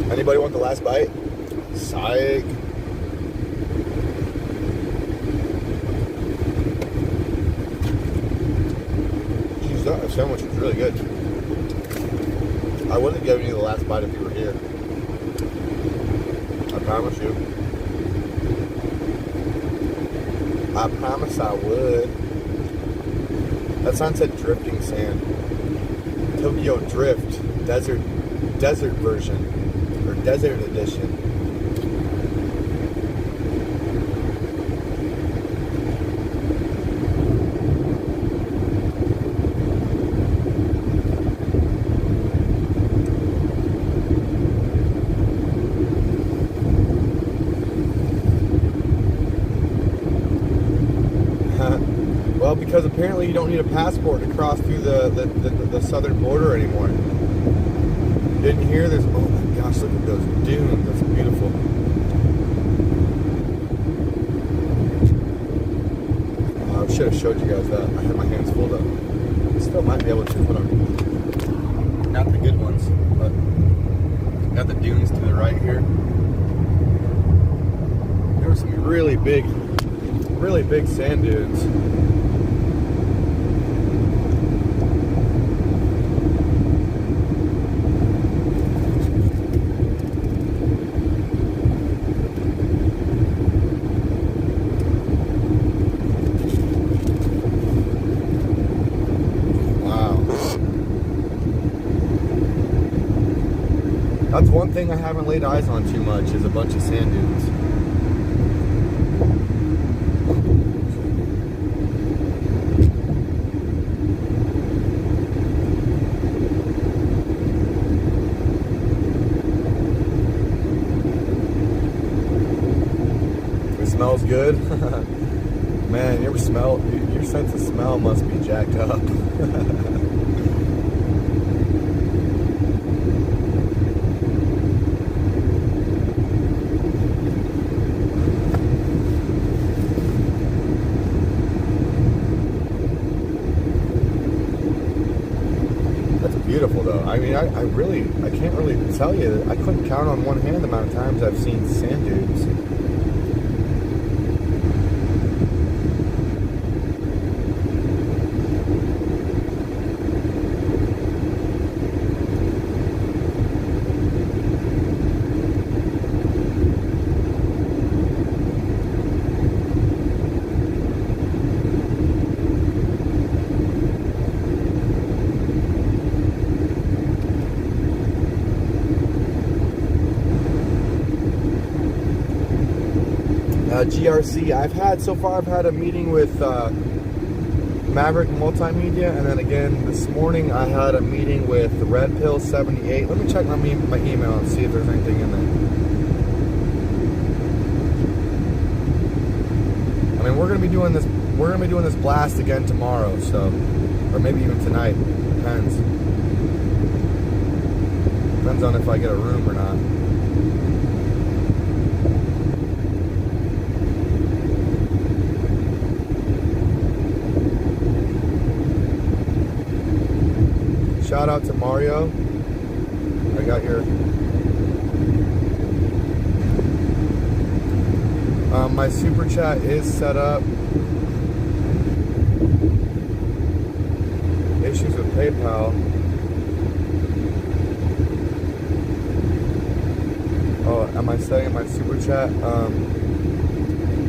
Anybody want the last bite? Psych. Jeez, that sandwich was really good. I wouldn't have given you the last bite if you were here. I promise you. I promise I would. That sign said drifting sand. Tokyo Drift, desert version. Or desert edition. Well, because apparently you don't need a passport to cross through the southern border anymore. Didn't hear this? Oh my gosh, look at those dunes. That's beautiful. I should have showed you guys that. I had my hands full up. Still might be able to. Hold on. Not the good ones, but got the dunes to the right here. some really big sand dunes. That's one thing I haven't laid eyes on too much, is a bunch of sand dunes. It smells good. Man, your sense of smell must be jacked up. Beautiful though. I mean, I can't really tell you. I couldn't count on one hand the amount of times I've seen sand dunes. GRC, I've had a meeting with Maverick Multimedia, and then again this morning I had a meeting with Red Pill 78. Let me check my email and see if there's anything in there. I mean, we're gonna be doing this blast again tomorrow, so, or maybe even tonight. Depends on if I get a room or not. Shout out to Mario. I got your my super chat is set up. Issues with PayPal. Oh, am I setting my super chat?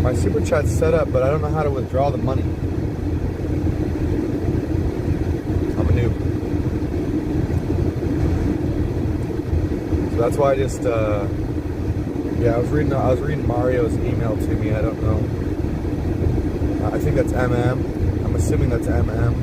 My super chat's set up, but I don't know how to withdraw the money. I'm a noob. That's why I just, yeah, I was reading Mario's email to me. I don't know. I think that's MM. I'm assuming that's MM.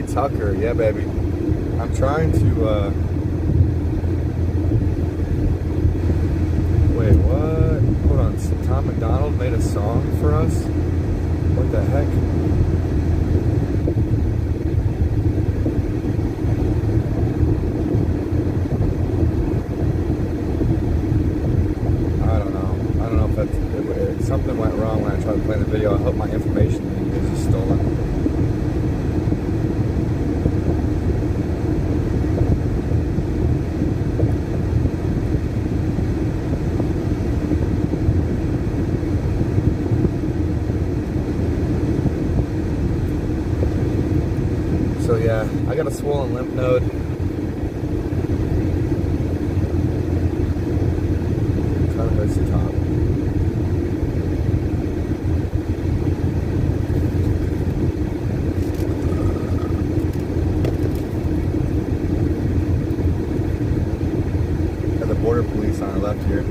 Tucker, yeah, baby. I'm trying to, wait, what? Hold on, so Tom McDonald made a song for us? What the heck? I don't know if that's, something went wrong when I tried to play the video. I hope my information is just stolen. So yeah, I got a swollen lymph node. Kind of hurts the top. Got the border police on our left here.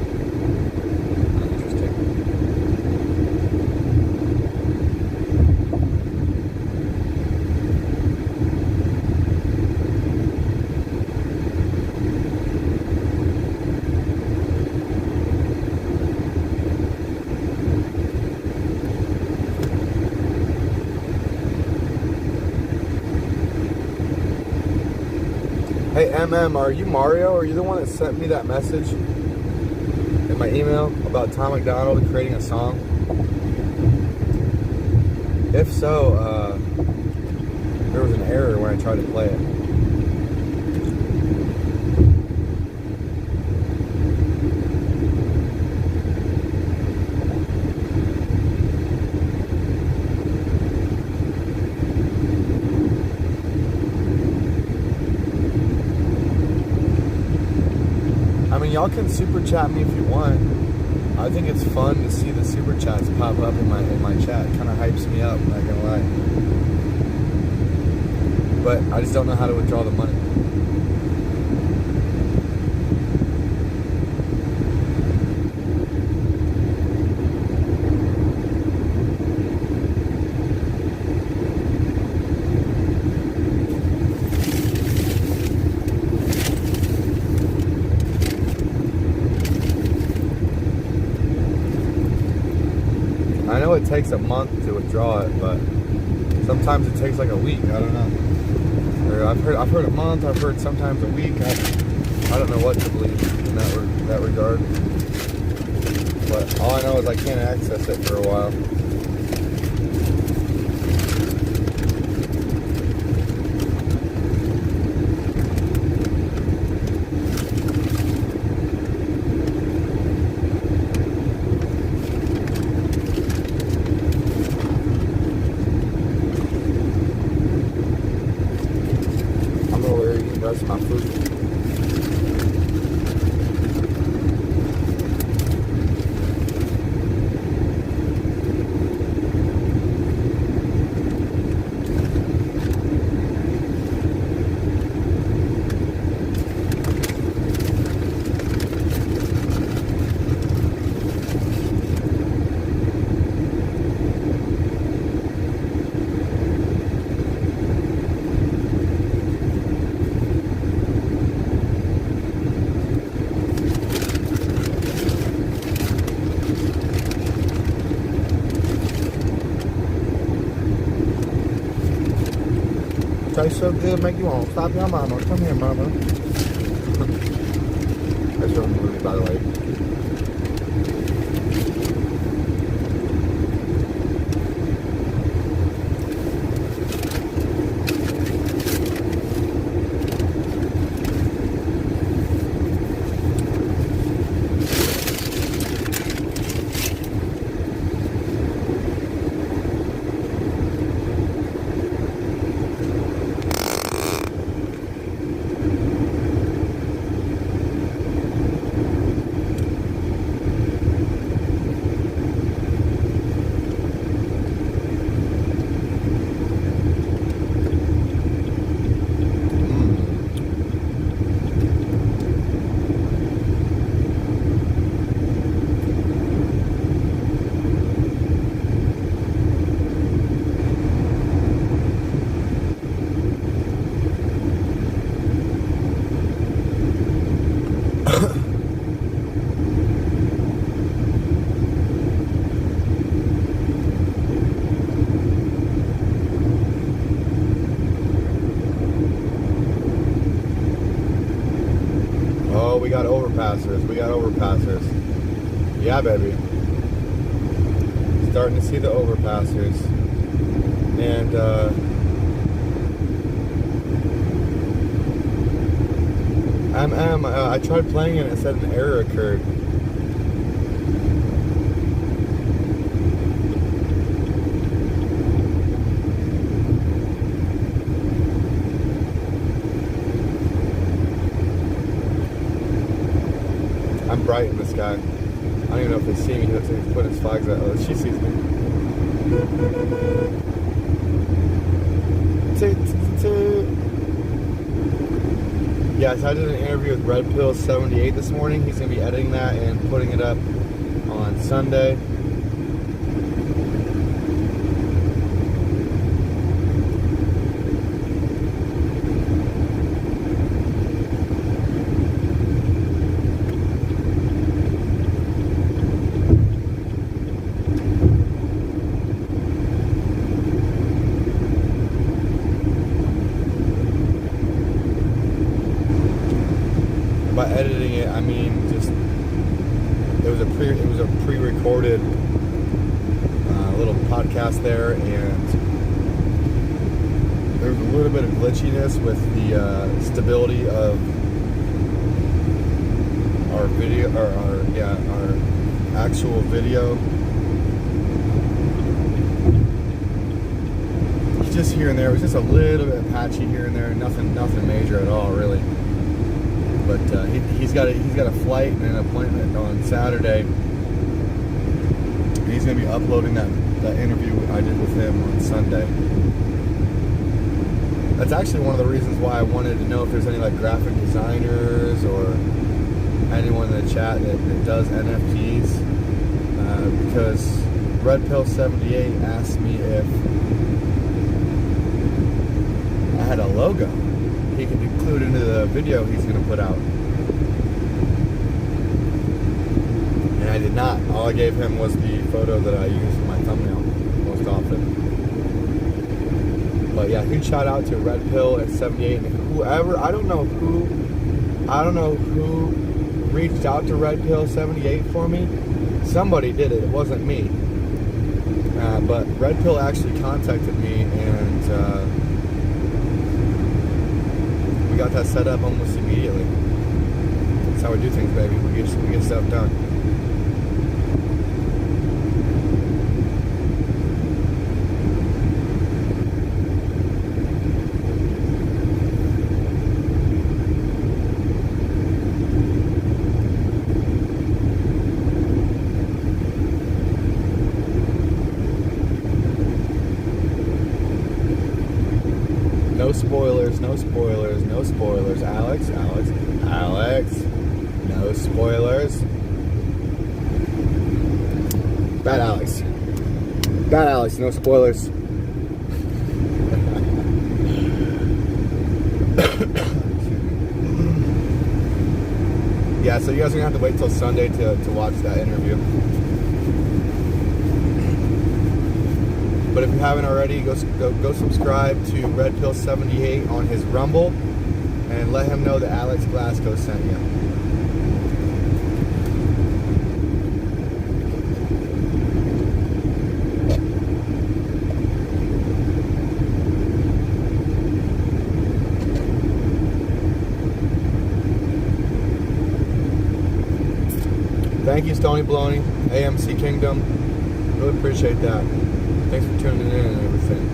Hey, MM, are you Mario? Are you the one that sent me that message in my email about Tom McDonald creating a song? If so, there was an error when I tried to play it. I mean, y'all can super chat me if you want. I think it's fun to see the super chats pop up in my chat. It kind of hypes me up, not gonna lie. But I just don't know how to withdraw the money. I know it takes a month to withdraw it, but sometimes it takes like a week. I don't know. Or I've heard a month. I've heard sometimes a week. I don't know what to believe in that regard. But all I know is I can't access it for a while. That's my food. Tastes so good, make you want to stop your mama. Come here, mama. That's from the movie, by the way. Oh, we got overpassers. We got overpassers. Yeah, baby. Starting to see the overpassers. And, I tried playing it and it said an error occurred. I'm bright in the sky. I don't even know if they see me. He's putting his flags out. Oh, she sees me. Yes, I did an interview with Red Pill 78 this morning. He's going to be editing that and putting it up on Sunday. I mean, just it was a pre-recorded little podcast there, and there was a little bit of glitchiness with the stability of our video, or our actual video. Just here and there, it was just a little bit patchy here and there, nothing major at all, really. But he's got a flight and an appointment on Saturday, and he's going to be uploading that interview I did with him on Sunday. That's actually one of the reasons why I wanted to know if there's any like graphic designers or anyone in the chat that does NFTs, because Red Pill 78 asked me if I had a logo he could include into the video he's going to put out, and I did not. All I gave him was the photo that I use for my thumbnail most often. But yeah, huge shout out to Red Pill at 78, and whoever, I don't know who reached out to Red Pill 78 for me. Somebody did it. It wasn't me. But Red Pill actually contacted me, and we got that set up almost immediately. That's how we do things, baby. We get stuff done. No spoilers, no spoilers, no spoilers. Alex, no spoilers. Bad Alex, no spoilers. Yeah, so you guys are gonna have to wait till Sunday to watch that interview. But if you haven't already, go subscribe to Red Pill 78 on his Rumble, and let him know that Alex Glasgow sent you. Thank you, Stony Baloney, AMC Kingdom. Really appreciate that. Thanks for tuning in and everything.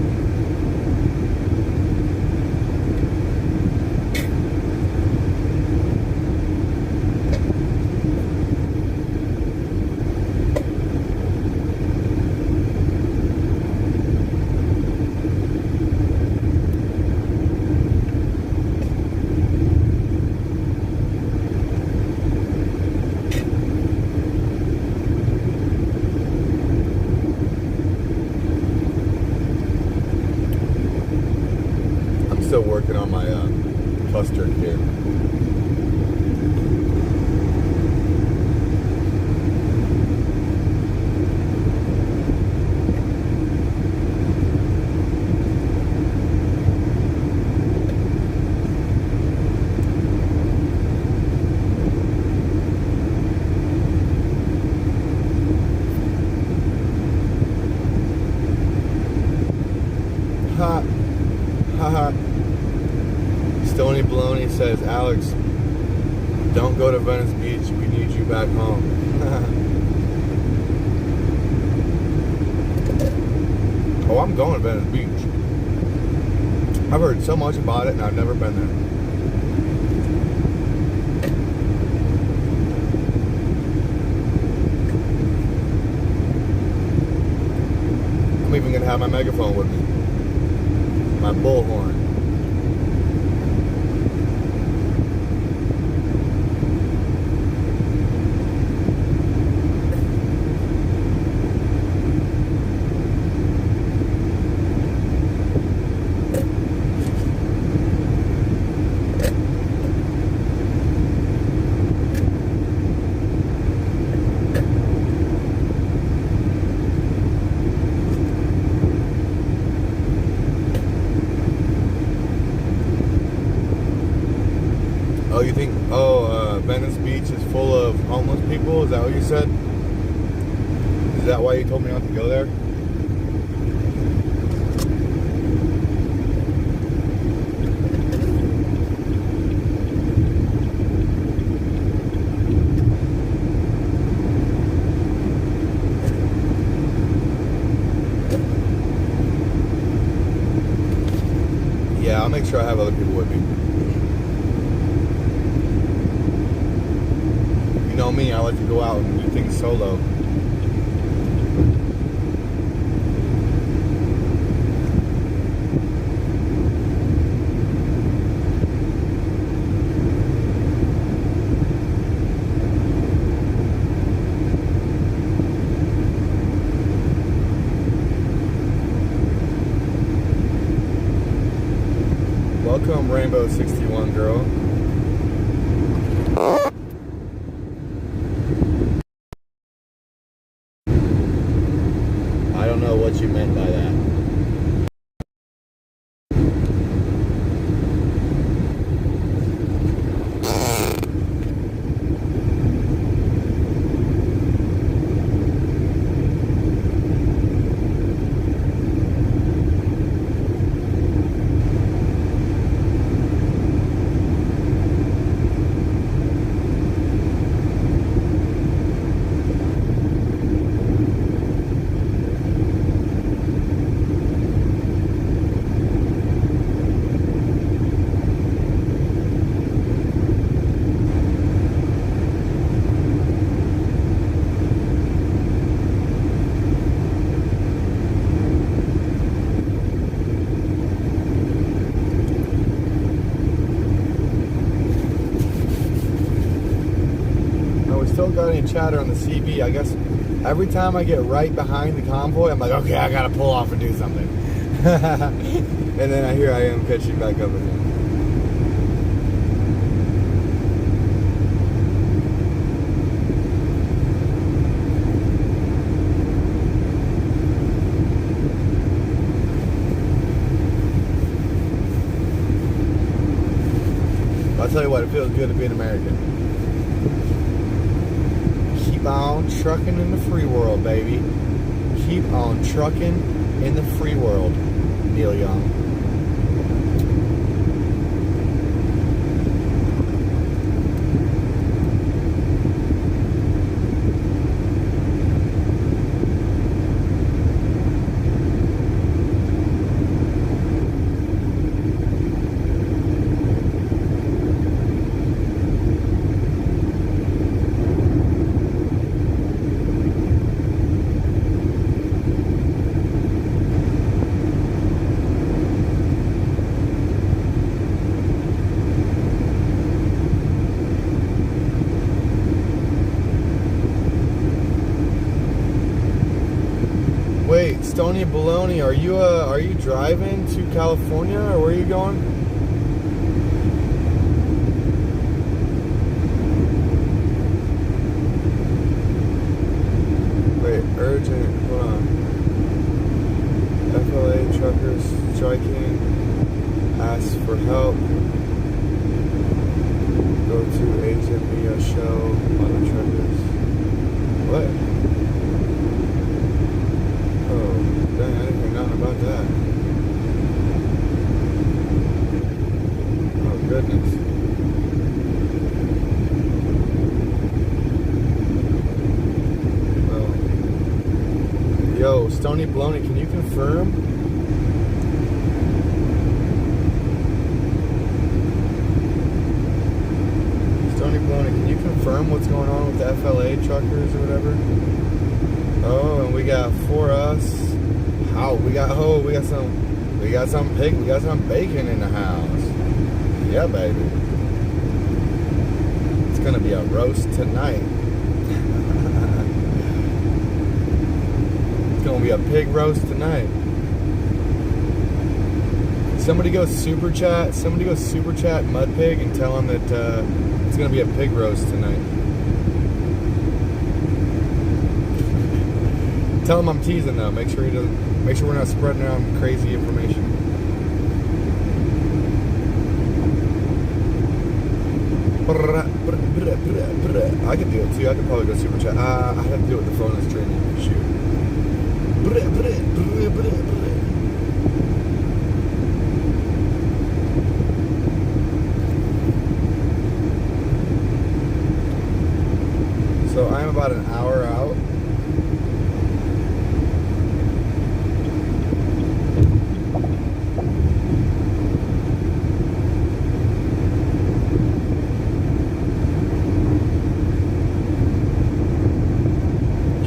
Still working on my custard here. Ha ha. Stony Baloney says, Alex, don't go to Venice Beach. We need you back home. Oh, I'm going to Venice Beach. I've heard so much about it, and I've never been there. I'm even going to have my megaphone with me. My bullhorn. Oh, you think? Oh, Venice Beach is full of homeless people. Is that what you said? Is that why you told me not to go there? Yeah, I'll make sure I have other people with me. You know me, I like to go out and do things solo. Welcome, Rainbow 61 girl. I don't know what you meant by that. Still got any chatter on the CB. I guess every time I get right behind the convoy, I'm like, okay, I gotta pull off and do something. And then here I am catching back up again. I'll tell you what, it feels good to be an American. Keep on trucking in the free world, baby. Keep on trucking in the free world, Neil Young. Wait, Stony Baloney, are you driving to California, or where are you going? Wait, urgent, hold on. FLA truckers striking, ask for help. Go to agent via show, other truckers. What? Dang, I didn't hear nothing about that. Oh, goodness. Well, yo, Stony Baloney, can you confirm? Stony Baloney, can you confirm what's going on with the FLA truckers or whatever? Oh, and we got for us. We got some bacon in the house. Yeah, baby. It's gonna be a roast tonight. It's gonna be a pig roast tonight. Somebody go super chat Mudpig and tell him that it's gonna be a pig roast tonight. Tell him I'm teasing though. Make sure we're not spreading around crazy information. I could do it too. I could probably go super chat. I have to do it with the phone that's streaming. Shoot. So I'm about an hour out.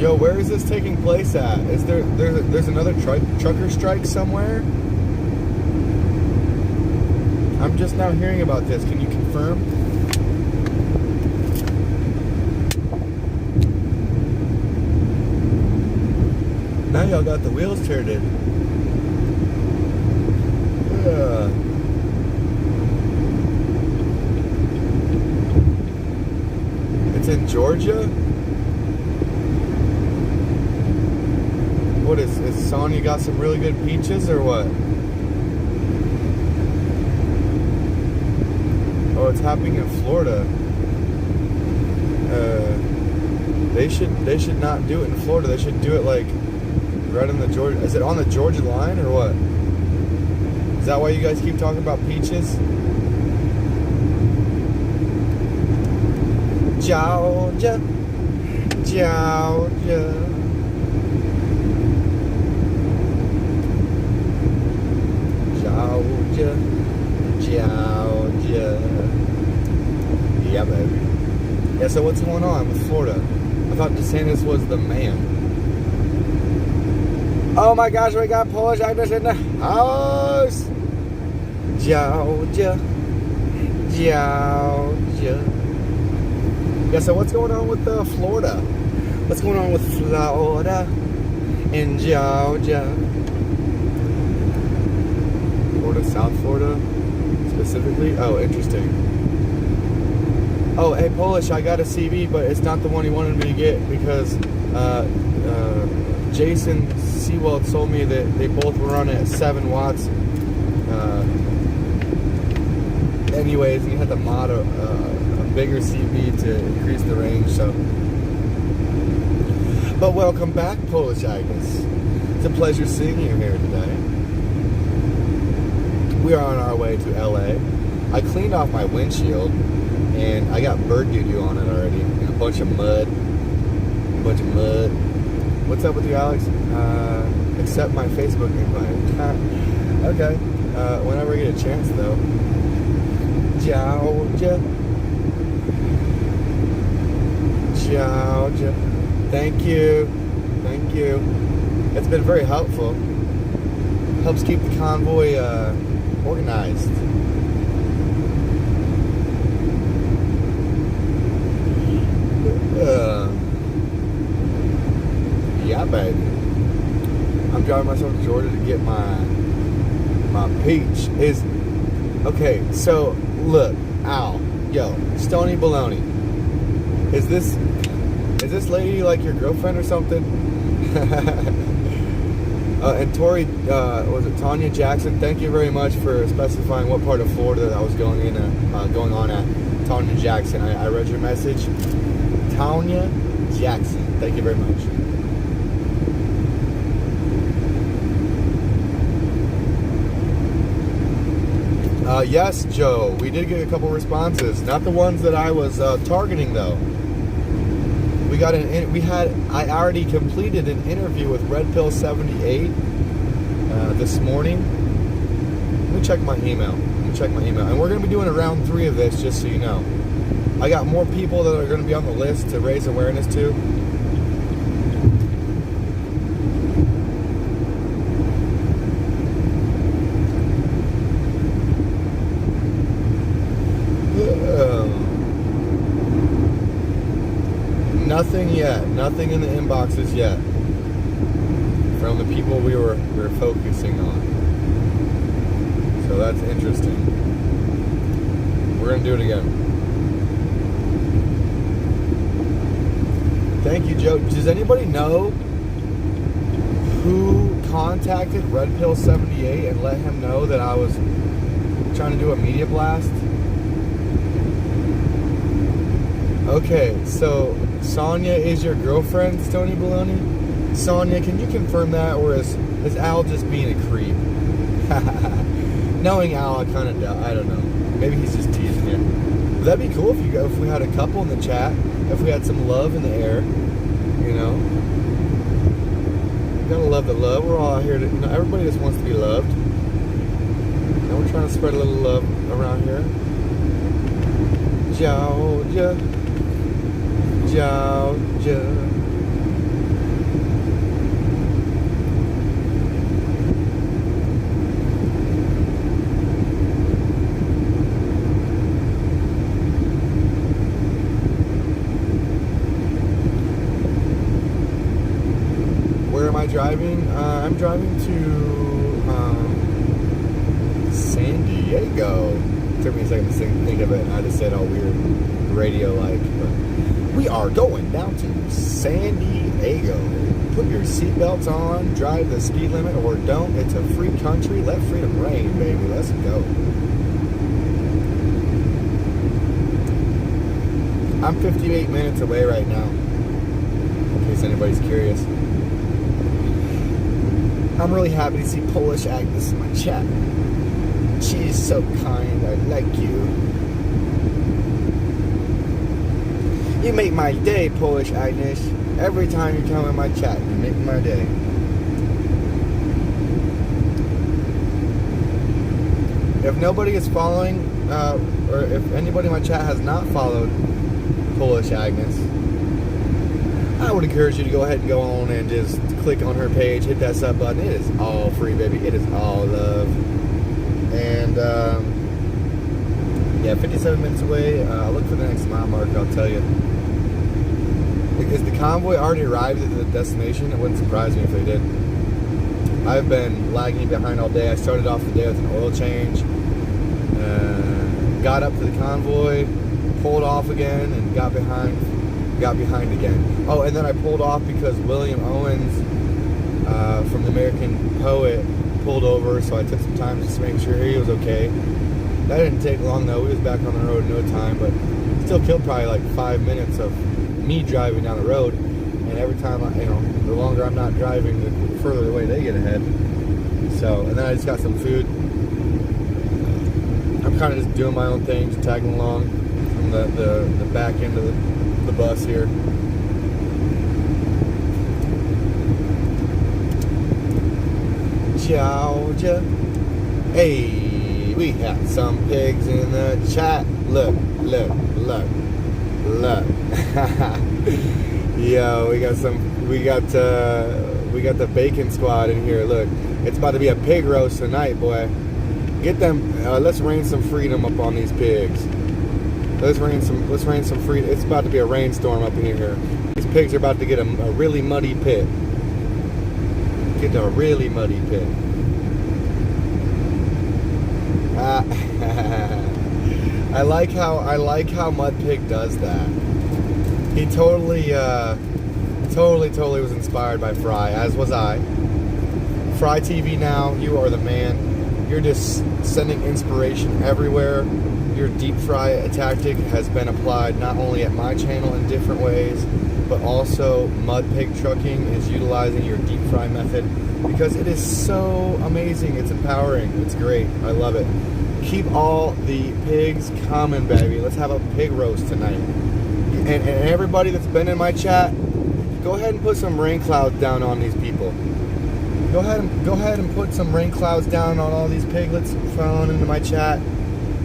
Yo, where is this taking place at? Is there's another trucker strike somewhere? I'm just now hearing about this. Can you confirm? Now y'all got the wheels turning. It's in Georgia? What is Sonya got some really good peaches or what? Oh, it's happening in Florida. They should not do it in Florida. They should do it like right on the Georgia. Is it on the Georgia line or what? Is that why you guys keep talking about peaches? Georgia, Georgia. Georgia, Georgia. Yeah, baby. Yeah, so what's going on with Florida? I thought DeSantis was the man. Oh my gosh, we got Polish actors in the house. Georgia, Georgia. Yeah, so what's going on with Florida? What's going on with Florida and Georgia? South Florida specifically? Oh, interesting. Oh, hey, Polish, I got a CV, but it's not the one he wanted me to get because Jason Sewell told me that they both were running at 7 watts. Anyways, he had to mod a bigger CV to increase the range, so. But welcome back, Polish Agnes. It's a pleasure seeing you here today. We are on our way to LA. I cleaned off my windshield and I got bird doo-doo on it already. And a bunch of mud. What's up with you, Alex? Accept my Facebook invite. Okay. Whenever I get a chance, though. Georgia. Georgia. Thank you. Thank you. It's been very helpful. Helps keep the convoy organized. Yeah, baby. I'm driving myself to Georgia to get my peach. Okay, so look, ow, yo, Stony Baloney. Is this lady like your girlfriend or something? And Tori, was it Tanya Jackson? Thank you very much for specifying what part of Florida I was going on at. Tanya Jackson, I read your message. Tanya Jackson, thank you very much. Yes, Joe, we did get a couple responses. Not the ones that I was targeting, though. I already completed an interview with Red Pill 78 this morning. Let me check my email. And we're going to be doing a round 3 of this, just so you know. I got more people that are going to be on the list to raise awareness to. Nothing yet. Nothing in the inboxes yet from the people we were focusing on. So that's interesting. We're going to do it again. Thank you, Joe. Does anybody know who contacted Red Pill 78 and let him know that I was trying to do a media blast? Okay, so Sonia is your girlfriend, Stony Baloney? Sonia, can you confirm that, or is Al just being a creep? Knowing Al, I kind of doubt. I don't know. Maybe he's just teasing you. But that'd be cool if we had a couple in the chat, if we had some love in the air, you know. You gotta love the love. We're all out here to, you know, everybody just wants to be loved. And we're trying to spread a little love around here. Georgia, Georgia. Where am I driving? I'm driving to San Diego. It took me a second to think of it. I just said all weird radio-like. But we are going down to San Diego. Put your seatbelts on, drive the speed limit, or don't. It's a free country. Let freedom reign, baby. Let's go. I'm 58 minutes away right now, in case anybody's curious. I'm really happy to see Polish Agnes in my chat. She's so kind. I like you. You make my day, Polish Agnes. Every time you come in my chat, you make my day. If nobody is following, or if anybody in my chat has not followed Polish Agnes, I would encourage you to go ahead and go on and just click on her page, hit that sub button. It is all free, baby. It is all love. And yeah, 57 minutes away. I'll look for the next mile marker, I'll tell you. Is the convoy already arrived at the destination? It wouldn't surprise me if they did. I've been lagging behind all day. I started off the day with an oil change, got up to the convoy, pulled off again, and got behind again. Oh, and then I pulled off because William Owens from the American Poet pulled over, so I took some time just to make sure he was okay. That didn't take long though. We was back on the road in no time, but still killed probably like 5 minutes of me driving down the road. And every time the longer I'm not driving, the further away they get ahead. So, and then I just got some food. I'm kind of just doing my own thing, just tagging along from the back end of the bus here. Georgia. Hey, we got some pigs in the chat. Look. Yo, we got the bacon squad in here. Look, it's about to be a pig roast tonight, boy. Get them. Let's rain some freedom up on these pigs. Let's rain some freedom. It's about to be a rainstorm up in here. These pigs are about to get a really muddy pit. Get a really muddy pit. I like how Mud Pig does that. He totally was inspired by Fry, as was I. Fry TV now, you are the man. You're just sending inspiration everywhere. Your deep fry tactic has been applied not only at my channel in different ways, but also Mud Pig Trucking is utilizing your deep fry method because it is so amazing. It's empowering. It's great. I love it. Keep all the pigs coming, baby. Let's have a pig roast tonight. And everybody that's been in my chat, go ahead and put some rain clouds down on these people. Go ahead and put some rain clouds down on all these piglets falling into my chat.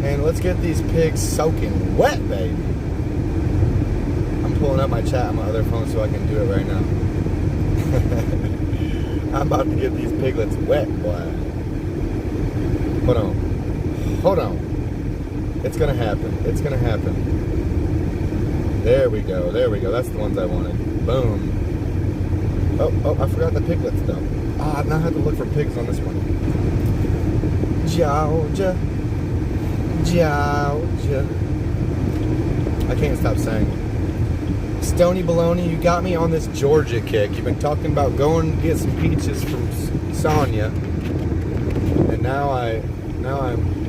And let's get these pigs soaking wet, baby. I'm pulling up my chat on my other phone so I can do it right now. I'm about to get these piglets wet, boy. Hold on. It's gonna happen. There we go. That's the ones I wanted. Boom. Oh, I forgot the piglets though. I now have to look for pigs on this one. Georgia. I can't stop saying it. Stony Baloney, you got me on this Georgia kick. You've been talking about going to get some peaches from Sonia, and now I'm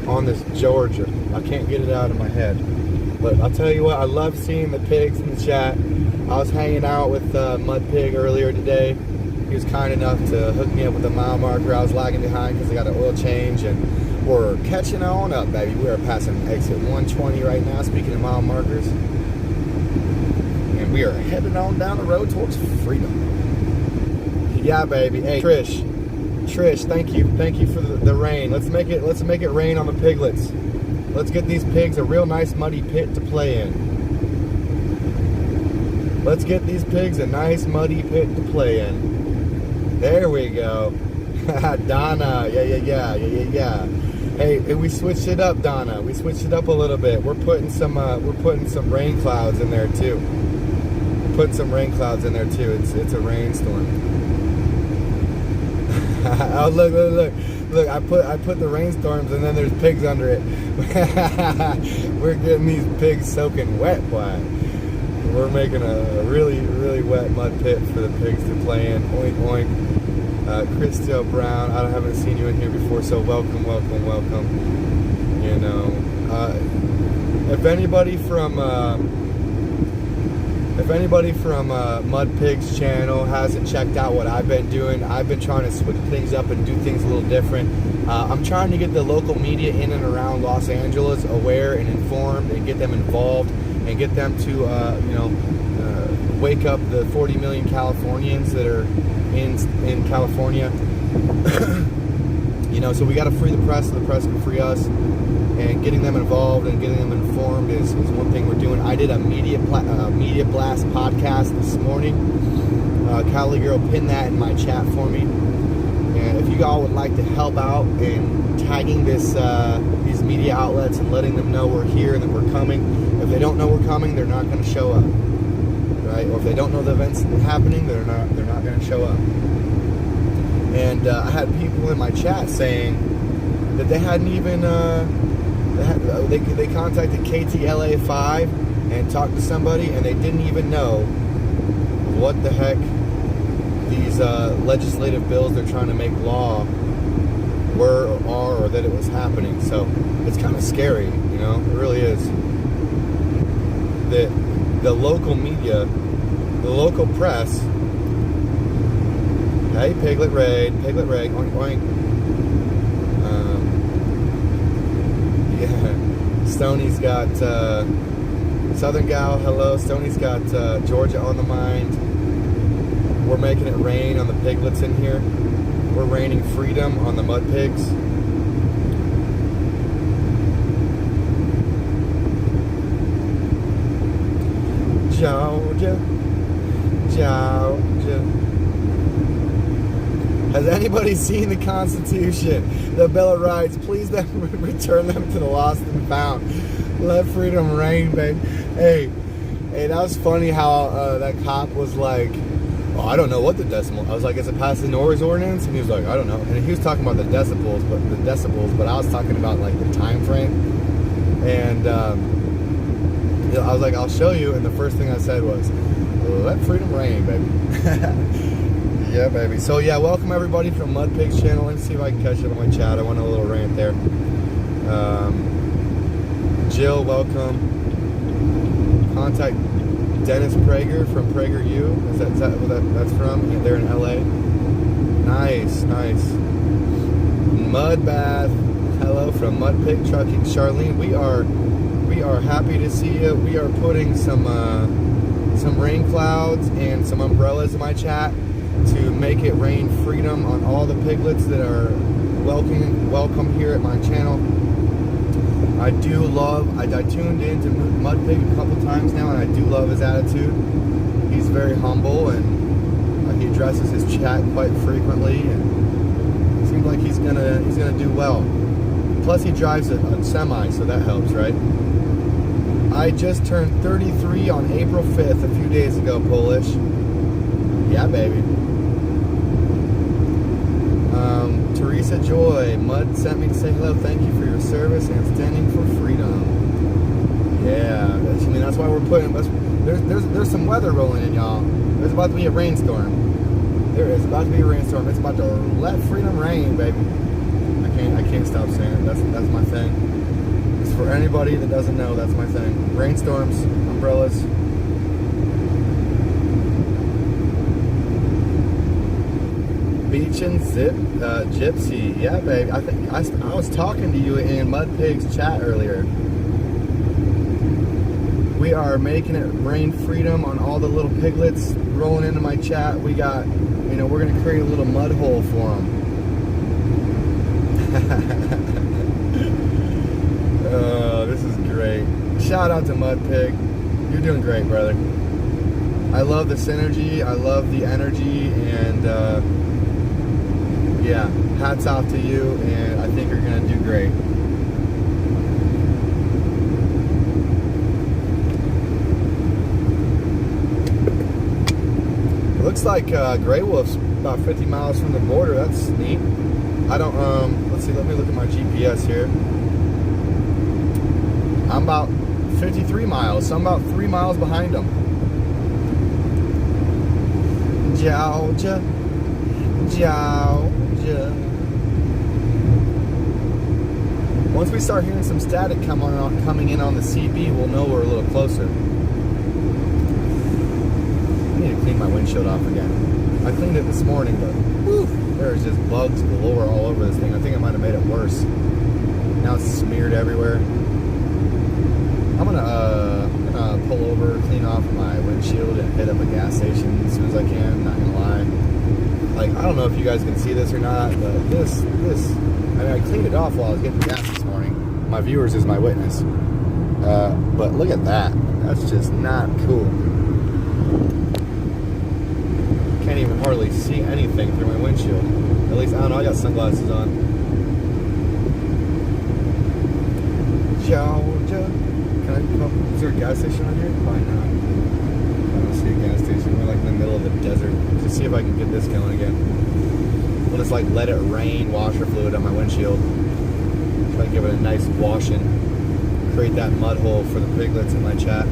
on this Georgia. I can't get it out of my head. But I'll tell you what, I love seeing the pigs in the chat. I was hanging out with Mud Pig earlier today. He was kind enough to hook me up with a mile marker. I was lagging behind because I got an oil change, and we're catching on up, baby. We are passing exit 120 right now, speaking of mile markers. And we are heading on down the road towards freedom. Yeah, baby. Hey, Trish, thank you for the rain. Let's make it rain on the piglets. Let's get these pigs a real nice muddy pit to play in. Let's get these pigs a nice muddy pit to play in. There we go. Donna, yeah. Hey, we switched it up, Donna. We switched it up a little bit. We're putting some rain clouds in there too. It's a rainstorm. Oh, look! I put the rainstorms, and then there's pigs under it. We're getting these pigs soaking wet, boy. We're making a really, really wet mud pit for the pigs to play in. Oink, oink. Christo Brown, I haven't seen you in here before, so welcome. You know, if anybody from Mud Pig's channel hasn't checked out what I've been doing, I've been trying to switch things up and do things a little different. I'm trying to get the local media in and around Los Angeles aware and informed, and get them involved, and get them to wake up the 40 million Californians that are in California. You know, so we got to free the press, so the press can free us. And getting them involved and getting them informed is one thing we're doing. I did a Media Blast podcast this morning. Cali Girl pinned that in my chat for me. And if you all would like to help out in tagging these media outlets and letting them know we're here and that we're coming. If they don't know we're coming, they're not going to show up, right? Or if they don't know the events happening, they're not going to show up. And I had people in my chat saying that they hadn't even they contacted KTLA5 and talked to somebody, and they didn't even know what the heck these legislative bills they're trying to make law were or are, or that it was happening. So it's kind of scary, you know, it really is. That the local media, the local press, hey, Piglet Raid, oink, oink. Stoney's got Southern Gal, hello. Stoney's got Georgia on the mind. We're making it rain on the piglets in here. We're raining freedom on the mud pigs. Georgia. Has anybody seen the Constitution, the Bill of Rights? Please return them to the lost and found. Let freedom reign, baby. Hey, that was funny how that cop was like, oh, I don't know what the decimal. I was like, is it past the noise ordinance? And he was like, I don't know. And he was talking about the decibels, but I was talking about like the time frame. And I was like, I'll show you. And the first thing I said was, let freedom reign, baby. Yeah, baby. So yeah, welcome everybody from Mud Pig's channel. Let me see if I can catch it on my chat. I went a little rant there. Jill, welcome. Contact Dennis Prager from PragerU. Is that where that's from? Yeah, they're in LA. Nice. Mud Bath. Hello from Mud Pig Trucking. Charlene, we are happy to see you. We are putting some rain clouds and some umbrellas in my chat to make it rain freedom on all the piglets that are welcome here at my channel. I tuned into Mud Pig a couple times now, and I do love his attitude. He's very humble, and he addresses his chat quite frequently, and it seems like he's gonna do well. Plus he drives a semi, so that helps, right? I just turned 33 on April 5th, a few days ago, Polish. Yeah, baby. Teresa Joy, Mud sent me to say hello. Thank you for your service and standing for freedom. Yeah, I mean that's why we're putting. There's some weather rolling in, y'all. There's about to be a rainstorm. There is about to be a rainstorm. It's about to let freedom rain, baby. I can't stop saying it. That's my thing. It's For anybody that doesn't know, that's my thing. Rainstorms, umbrellas. Beach and Gypsy. Yeah, babe. I think I was talking to you in Mud Pig's chat earlier. We are making it rain freedom on all the little piglets rolling into my chat. We got, we're going to create a little mud hole for them. Oh, this is great. Shout out to Mud Pig. You're doing great, brother. I love the synergy. I love the energy. And, yeah, hats off to you. And I think you're going to do great. Looks like Grey Wolf's about 50 miles from the border. That's neat. I don't, let's see, let me look at my GPS here. I'm about 53 miles, so I'm about 3 miles behind them. Georgia, Georgia. Once we start hearing some static coming in on the CB, we'll know we're a little closer. I need to clean my windshield off again. I cleaned it this morning, but whew, there's just bugs galore all over this thing. I think I might have made it worse. Now it's smeared everywhere. I'm gonna pull over, clean off my windshield, and hit up a gas station as soon as I can. Not gonna lie. Like, I don't know if you guys can see this or not, but this, I mean, I cleaned it off while I was getting gas this morning. My viewers is my witness. But look at that. That's just not cool. Can't even hardly see anything through my windshield. At least, I don't know, I got sunglasses on. Georgia. Can I come? Is there a gas station on here? Probably not. I don't see a gas station. We're like in the middle of the desert. Just see if I can get this going again. We'll just like let it rain washer fluid on my windshield. Try to give it a nice washing. Create that mud hole for the piglets in my chat.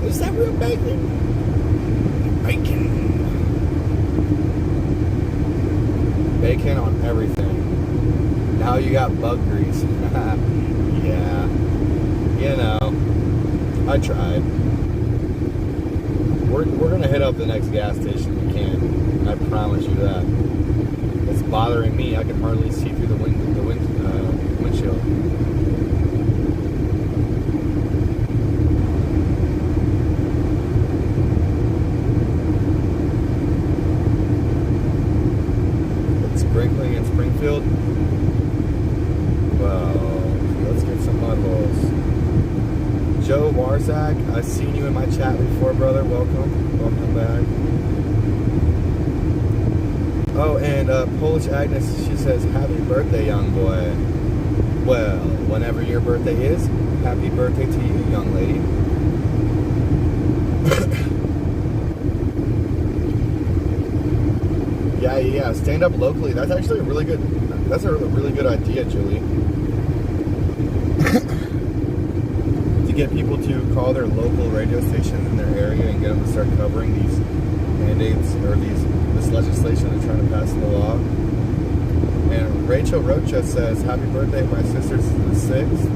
Is that real bacon? Bacon. Bacon on everything. Now you got bug grease. Yeah. I tried. We're gonna hit up the next gas station we can. I promise you that. It's bothering me. I can hardly see through the windshield. Sprinkling in Springfield. Well, let's get some mud holes. Joe Warzak, I've seen you in my chat before, brother. Welcome back. Oh, and Polish Agnes, she says, happy birthday, young boy. Well, whenever your birthday is, happy birthday to you, young lady. Yeah. Stand up locally. That's actually a really good idea, Julie. To get people to call their local radio station in their area and get them to start covering these mandates or this legislation they're trying to pass in the law. And Rachel Rocha says, happy birthday, my sister's the 6th.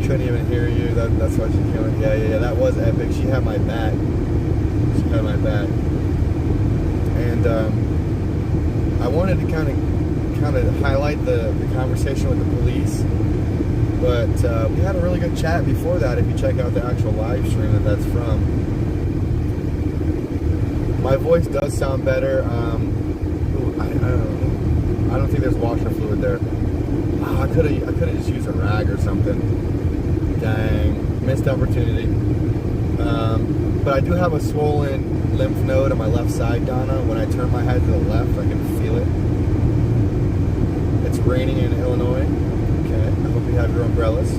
Couldn't even hear you. That's why she came. Yeah. That was epic. She had my back. And I wanted to kind of highlight the conversation with the police, but we had a really good chat before that. If you check out the actual live stream that's from, my voice does sound better. I don't think there's washer fluid there. Oh, I could have just used a rag or something. Dang, missed opportunity. But I do have a swollen lymph node on my left side, Donna. When I turn my head to the left, I can feel it. It's raining in Illinois. Okay, I hope you have your umbrellas.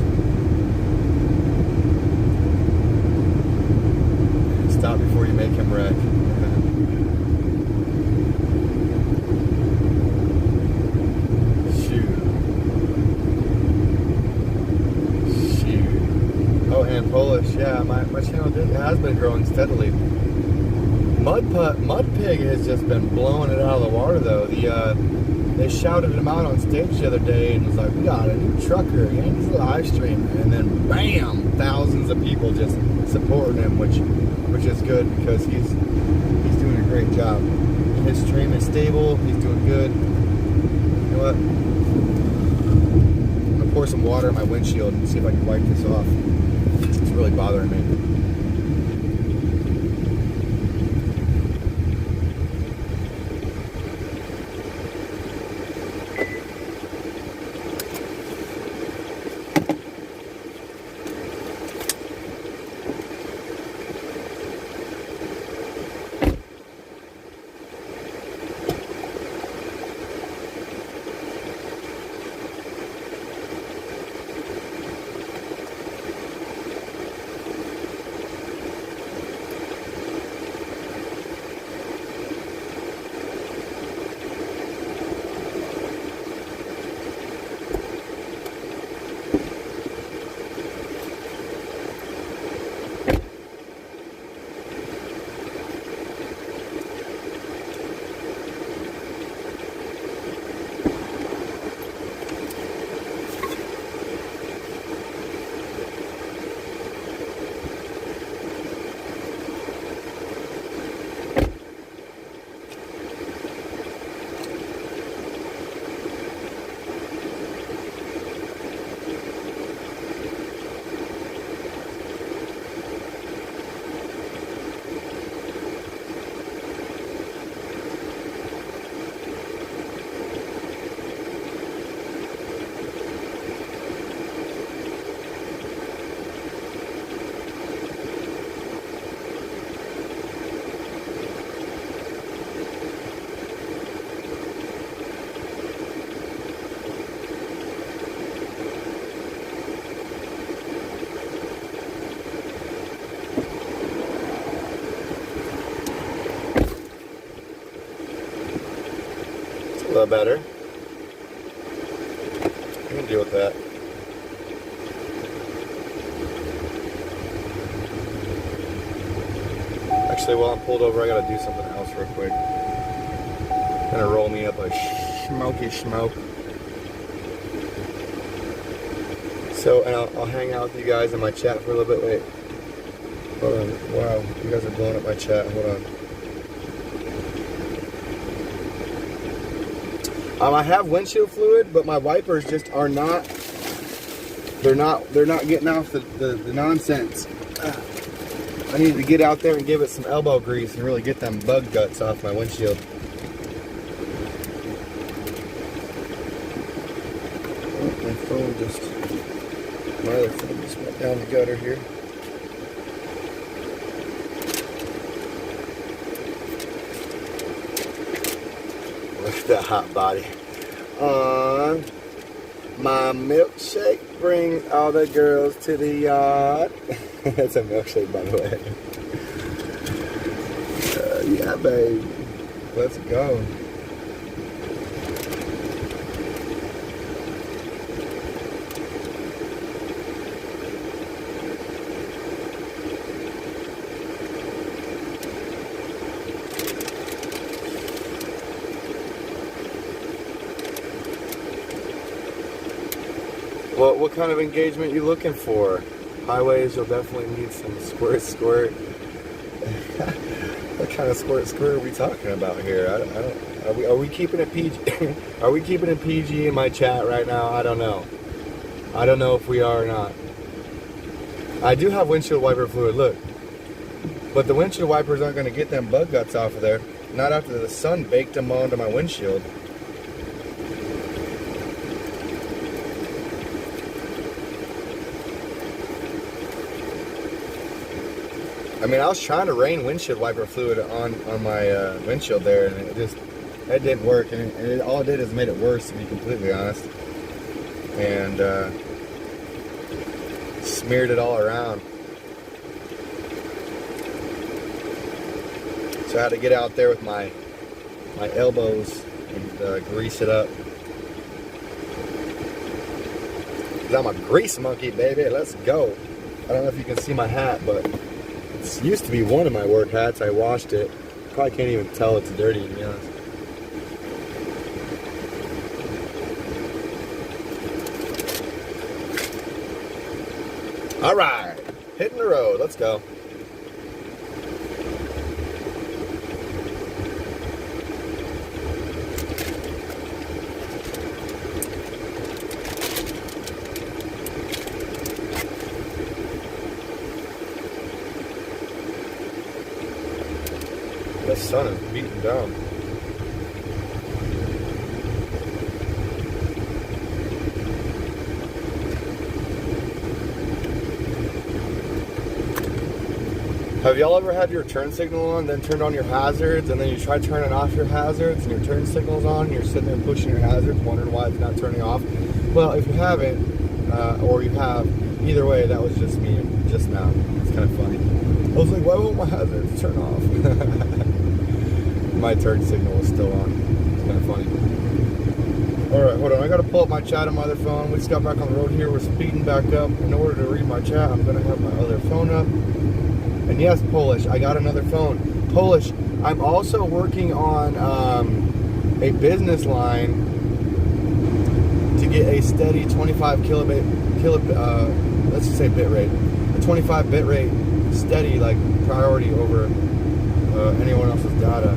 Stop before you make him wreck. Polish. Yeah, my channel has been growing steadily. Mud Pig has just been blowing it out of the water though. They shouted him out on stage the other day and was like, "We got a new trucker, Yankees live stream," and then bam, thousands of people just supporting him, which is good because he's doing a great job. His stream is stable. He's doing good. You know what? I'm gonna pour some water in my windshield and see if I can wipe this off. It's really bothering me. A little better. I can deal with that. Actually, while I'm pulled over, I gotta do something else real quick. Gonna roll me up a smoky smoke. So, and I'll hang out with you guys in my chat for a little bit. Wait. Hold on. Wow, you guys are blowing up my chat. Hold on. I have windshield fluid, but my wipers just are not. They're not getting off the nonsense. I need to get out there and give it some elbow grease and really get them bug guts off my windshield. Oh, my other phone just went down the gutter here. Look at that hot body. My milkshake brings all the girls to the yard. That's a milkshake, by the way. Yeah, babe. Let's go. What kind of engagement you looking for? Highways, you'll definitely need some squirt. What kind of squirt are we talking about here? I don't. Are we keeping it PG? Are we keeping it PG in my chat right now? I don't know. I don't know if we are or not. I do have windshield wiper fluid. Look, but the windshield wipers aren't going to get them bug guts off of there. Not after the sun baked them onto my windshield. I mean, I was trying to rain windshield wiper fluid on my windshield there, and it didn't work. And all it did is made it worse, to be completely honest. And smeared it all around. So I had to get out there with my elbows and grease it up. 'Cause I'm a grease monkey, baby. Let's go. I don't know if you can see my hat, but it used to be one of my work hats. I washed it. Probably can't even tell it's dirty, to be honest. All right, hitting the road. Let's go. The sun is beating down. Have y'all ever had your turn signal on, then turned on your hazards, and then you try turning off your hazards, and your turn signal's on, and you're sitting there pushing your hazards, wondering why it's not turning off? Well, if you haven't, or you have, either way, that was just me just now. It's kind of funny. I was like, why won't my hazards turn off? My turn signal is still on. It's kind of funny. Alright, hold on. I gotta pull up my chat on my other phone. We just got back on the road here. We're speeding back up. In order to read my chat, I'm gonna have my other phone up. And yes, Polish, I got another phone. Polish, I'm also working on a business line to get a steady 25 let's just say bit rate. A 25 bit rate steady, like, priority over anyone else's data.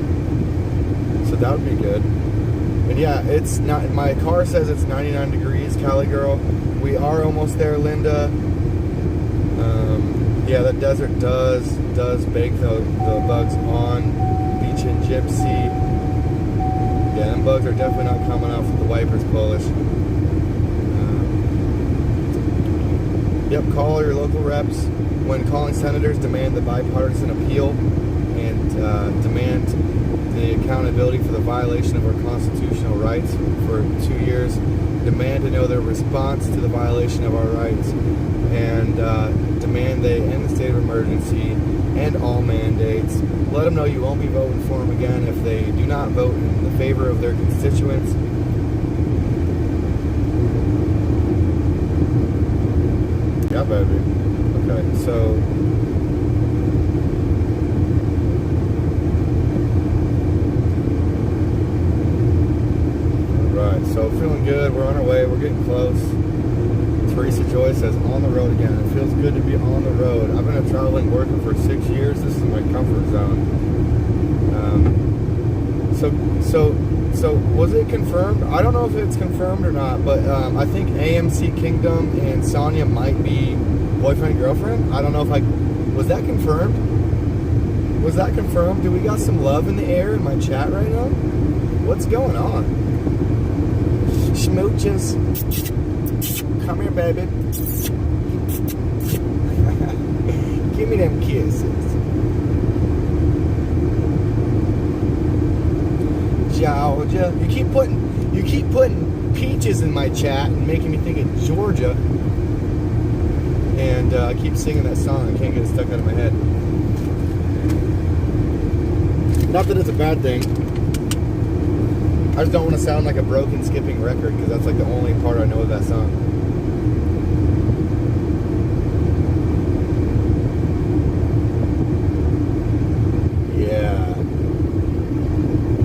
So that would be good. And yeah, it's not, my car says it's 99 degrees, Cali girl. We are almost there, Linda. Yeah, the desert does bake the bugs on. Beach and Gypsy. Yeah, them bugs are definitely not coming off with the wipers, Polish. Yep, call your local reps. When calling senators, demand the bipartisan appeal and demand the accountability for the violation of our constitutional rights for 2 years. Demand to know their response to the violation of our rights. And demand they end the state of emergency and all mandates. Let them know you won't be voting for them again if they do not vote in the favor of their constituents. Yeah, baby. Okay, so alright, so feeling good. We're on our way. We're getting close. Teresa Joy says, on the road again. It feels good to be on the road. I've been a traveling worker for 6 years. This is my comfort zone. So was it confirmed? I don't know if it's confirmed or not, but I think AMC Kingdom and Sonya might be boyfriend, girlfriend. I don't know if was that confirmed? Was that confirmed? Do we got some love in the air in my chat right now? What's going on? Smooches. Come here, baby. Give me them kisses. Georgia. You keep putting peaches in my chat and making me think of Georgia. And I keep singing that song. I can't get it stuck out of my head. Not that it's a bad thing. I just don't want to sound like a broken skipping record because that's like the only part I know of that song. Yeah.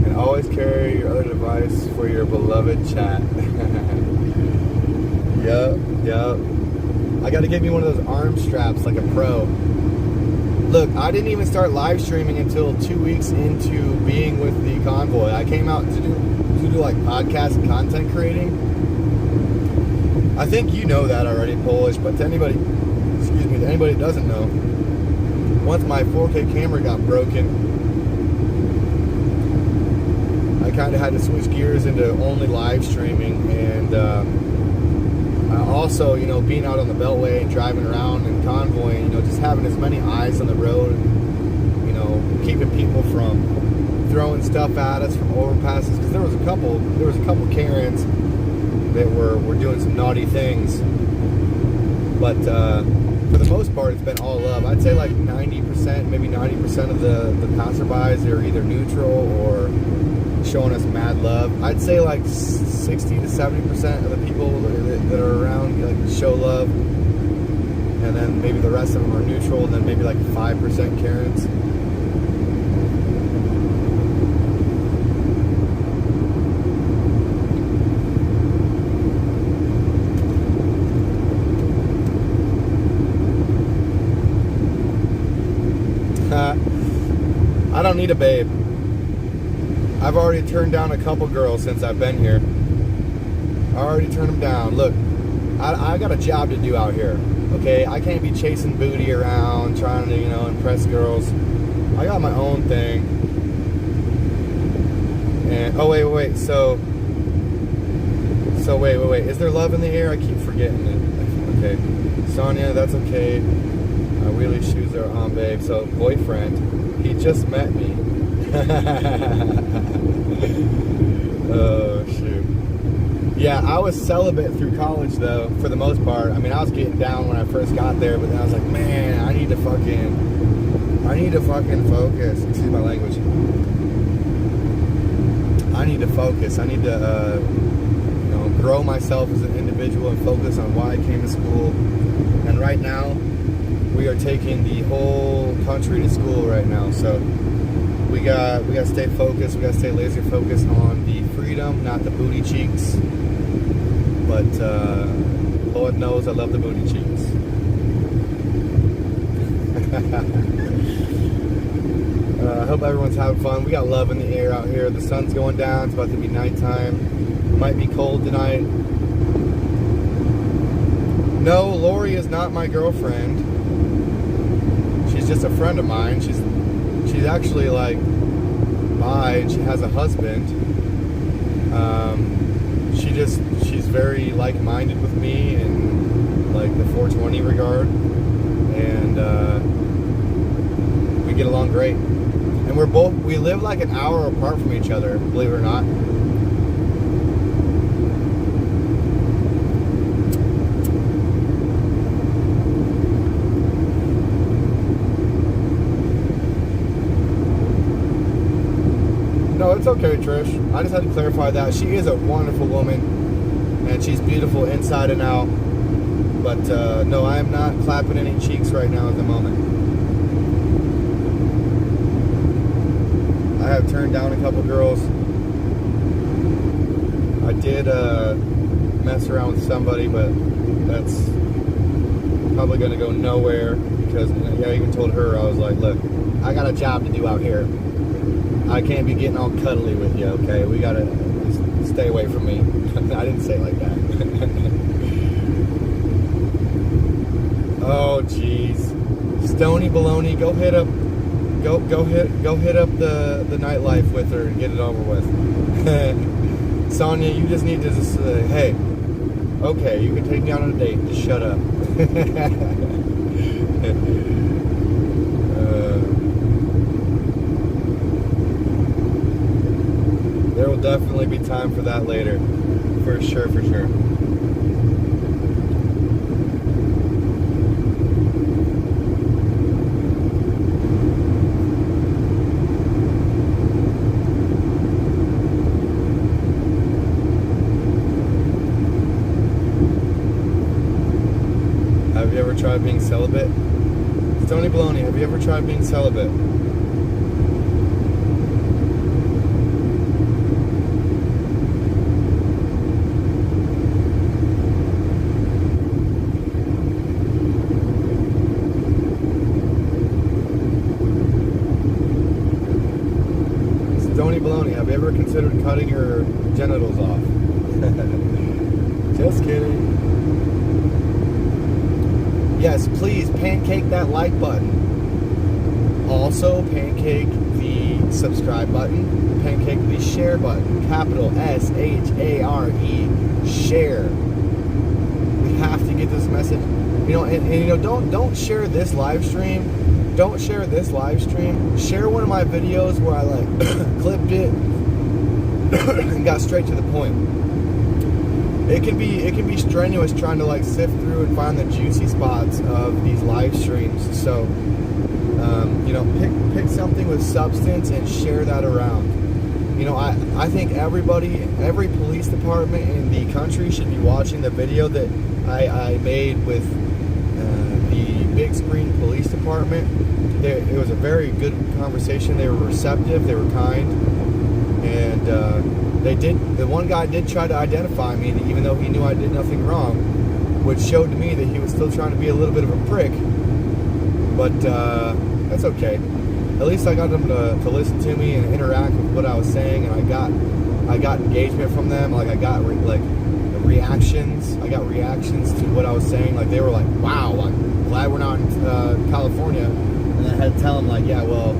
And always carry your other device for your beloved chat. Yup. I gotta get me one of those arm straps like a pro. Look, I didn't even start live streaming until 2 weeks into being with the Convoy. I came out to do like podcast and content creating. I think you know that already, Polish, but to anybody that doesn't know, once my 4K camera got broken, I kind of had to switch gears into only live streaming, and also, being out on the Beltway and driving around and convoying, just having as many eyes on the road, keeping people from throwing stuff at us from overpasses, because there was a couple Karens that were doing some naughty things, but for the most part it's been all love. I'd say like 90%, maybe 90% of the passerbys are either neutral or showing us mad love. I'd say like 60 to 70% of the people that are around like show love, and then maybe the rest of them are neutral, and then maybe like 5% Karens. I don't need a babe. I've already turned down a couple girls since I've been here. I already turned them down. Look, I got a job to do out here, okay? I can't be chasing booty around, trying to, impress girls. I got my own thing. And, oh, wait. So wait. Is there love in the air? I keep forgetting it. Okay. Sonia, that's okay. Wheelie shoes are on, babe. So, boyfriend, he just met me. Oh, shoot. Yeah, I was celibate through college, though, for the most part. I mean, I was getting down when I first got there, but then I was like, man, I need to fucking focus. Excuse my language. I need to focus. I need to, grow myself as an individual and focus on why I came to school. And right now, we are taking the whole country to school right now, so we got to stay focused. We got to stay laser focused on the freedom, not the booty cheeks. But Lord knows I love the booty cheeks. I hope everyone's having fun. We got love in the air out here. The sun's going down. It's about to be nighttime. Might be cold tonight. No, Lori is not my girlfriend. She's just a friend of mine. She's actually like bi, and she has a husband. She's very like-minded with me in like the 420 regard, and we get along great. And we live like an hour apart from each other, believe it or not. No, it's okay, Trish. I just had to clarify that. She is a wonderful woman, and she's beautiful inside and out. But no, I am not clapping any cheeks right now at the moment. I have turned down a couple girls. I did mess around with somebody, but that's probably going to go nowhere because I even told her, I was like, look, I got a job to do out here. I can't be getting all cuddly with you, okay? We gotta stay away from me. I didn't say it like that. Oh, jeez. Stony Baloney, go hit up the nightlife with her and get it over with. Sonia, you just need to just say, hey, okay, you can take me out on a date. Just shut up. There will definitely be time for that later. For sure. Have you ever tried being celibate? Stony Baloney, have you ever tried being celibate? Stony Baloney, have you ever considered cutting your genitals off? Just kidding. Yes, please pancake that like button. Also pancake the subscribe button. Pancake the share button. Capital S-H-A-R-E. Share. We have to get this message. Don't share this live stream. Don't share this live stream. Share one of my videos where I clipped it and got straight to the point. It can be strenuous trying to sift through and find the juicy spots of these live streams. So pick something with substance and share that around. I think every police department in the country should be watching the video that I made with the big screen police department. It was a very good conversation. They were receptive, they were kind, and the one guy did try to identify me, even though he knew I did nothing wrong, which showed to me that he was still trying to be a little bit of a prick. But that's okay. At least I got them to listen to me and interact with what I was saying, and I got engagement from them. Like I got reactions. I got reactions to what I was saying. Like they were like, "Wow, I'm glad we're not in California." And I had to tell them like, "Yeah, well,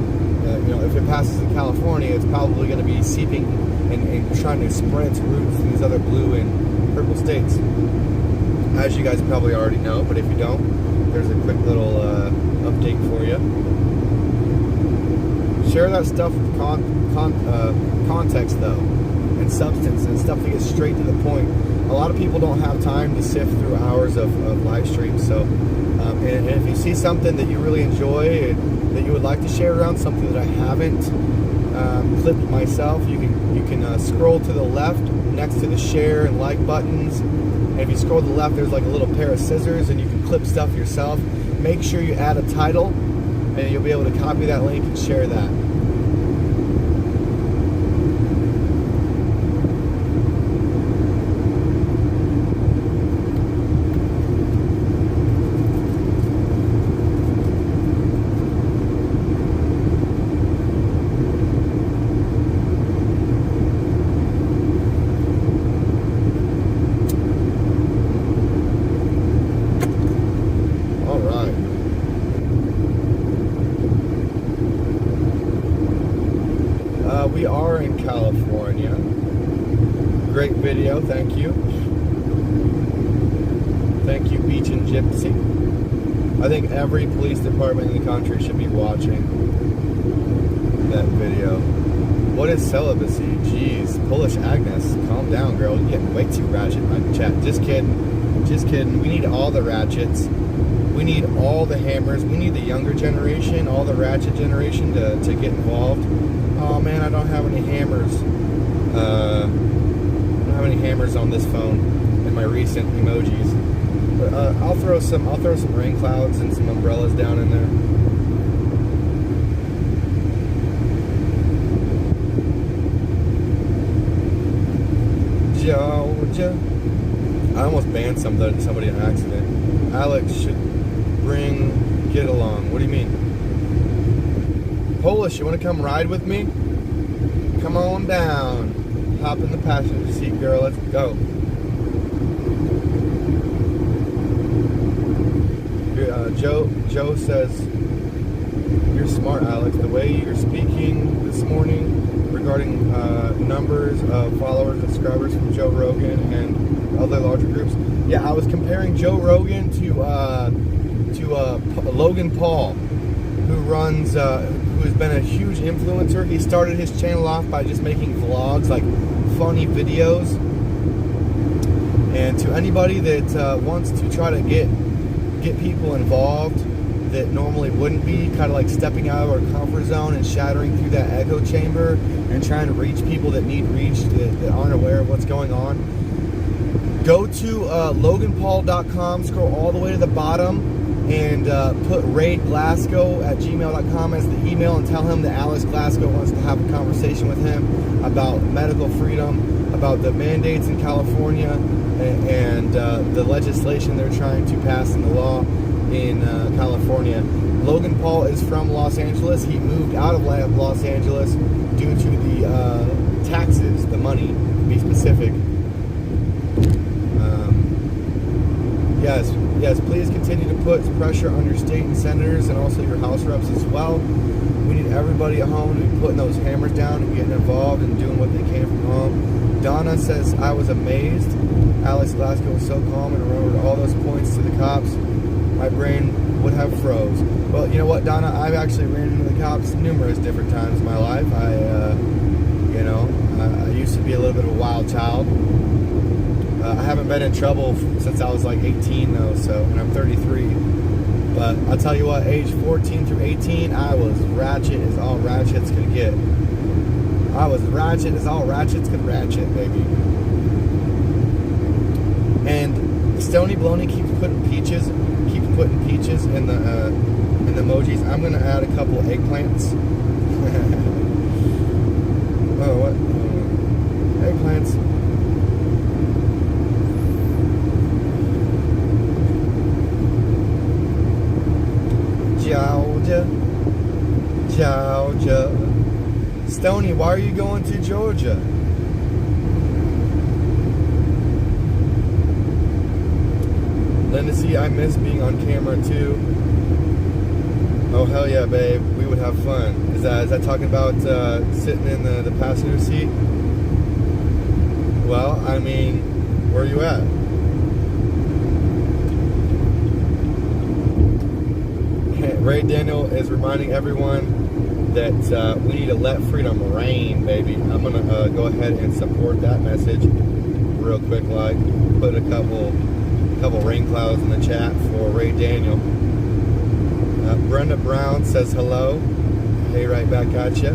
if it passes in California, it's probably going to be seeping and trying to spread its roots to these other blue and purple states." As you guys probably already know, but if you don't, there's a quick little update for you. Share that stuff with context though, and substance, and stuff that gets straight to the point. A lot of people don't have time to sift through hours of live streams. So, and if you see something that you really enjoy and that you would like to share around, something that I haven't clipped myself, you can scroll to the left next to the share and like buttons. And if you scroll to the left, there's like a little pair of scissors, and you can clip stuff yourself. Make sure you add a title, and you'll be able to copy that link and share that. We are in California. Great video, thank you. Thank you, Beach and Gypsy. I think every police department in the country should be watching that video. What is celibacy? Jeez, Polish Agnes, calm down, girl. You're getting way too ratchet in my chat. Just kidding. Just kidding. We need all the ratchets. We need all the hammers. We need the younger generation, all the ratchet generation to get involved. Oh man, I don't have any hammers. I don't have any hammers on this phone in my recent emojis. But I'll throw some rain clouds and some umbrellas down in there. Georgia. I almost banned somebody on accident. Alex should get along. What do you mean? Polish, you want to come ride with me? Come on down. Hop in the passenger seat, girl. Let's go. Joe says, you're smart, Alex. The way you're speaking this morning regarding numbers of followers and subscribers from Joe Rogan and other larger groups. Yeah, I was comparing Joe Rogan to Logan Paul, who's been a huge influencer. He started his channel off by just making vlogs, like funny videos. And to anybody that wants to try to get people involved that normally wouldn't be, kind of like stepping out of our comfort zone and shattering through that echo chamber and trying to reach people that need reached, that aren't aware of what's going on, go to loganpaul.com, scroll all the way to the bottom, and put raidglasgow@gmail.com as the email, and tell him that Alex Glasgow wants to have a conversation with him about medical freedom, about the mandates in California, and the legislation they're trying to pass in the law in California. Logan Paul is from Los Angeles. He moved out of Los Angeles due to the taxes, the money, to be specific. Yes, please continue to put pressure on your state and senators and also your House reps as well. We need everybody at home to be putting those hammers down and getting involved and doing what they can from home. Donna says, I was amazed. Alex Glasgow was so calm and remembered all those points to the cops. My brain would have froze. Well, you know what, Donna? I've actually ran into the cops numerous different times in my life. I used to be a little bit of a wild child. I haven't been in trouble since I was like 18 though, and I'm 33. But I'll tell you what, age 14 through 18, I was ratchet as all ratchets could get. I was ratchet as all ratchets could ratchet, baby. And Stony Bloney keeps putting peaches in the emojis. I'm gonna add a couple eggplants. Oh, what? Eggplants. Georgia. Stoney, why are you going to Georgia? Linda C, I miss being on camera too. Oh hell yeah, babe. We would have fun. Is that talking about sitting in the passenger seat? Well, I mean, where are you at? Ray Daniel is reminding everyone that we need to let freedom reign, baby. I'm gonna go ahead and support that message real quick. Like, put a couple rain clouds in the chat for Ray Daniel. Brenda Brown says hello. Hey, right back at you.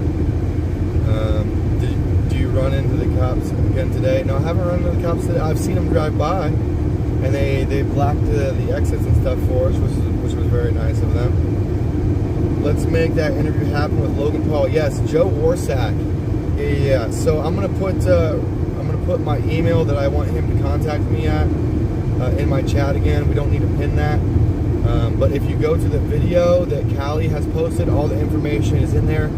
Do you run into the cops again today? No, I haven't run into the cops today. I've seen them drive by, and they blocked the exits and stuff for us, which was very nice of them. Let's make that interview happen with Logan Paul. Yes, Joe Warsack. Yeah. So I'm gonna put my email that I want him to contact me at in my chat again. We don't need to pin that. But if you go to the video that Callie has posted, all the information is in there.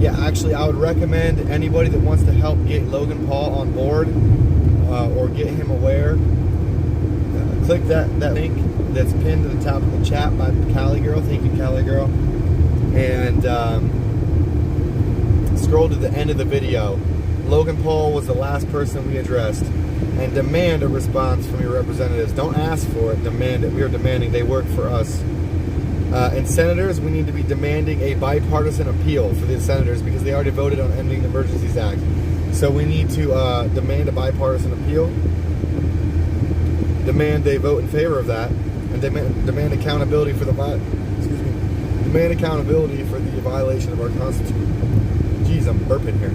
Yeah, actually, I would recommend anybody that wants to help get Logan Paul on board or get him aware, click that link that's pinned to the top of the chat by Callie Girl. Thank you, Callie Girl. And scroll to the end of the video. Logan Paul was the last person we addressed. And demand a response from your representatives. Don't ask for it, demand it. We are demanding. They work for us. And senators, we need to be demanding a bipartisan appeal for the senators because they already voted on ending the Emergencies Act. So we need to demand a bipartisan appeal, demand they vote in favor of that, and demand accountability for the demand accountability for the violation of our Constitution. Jeez, I'm burping here.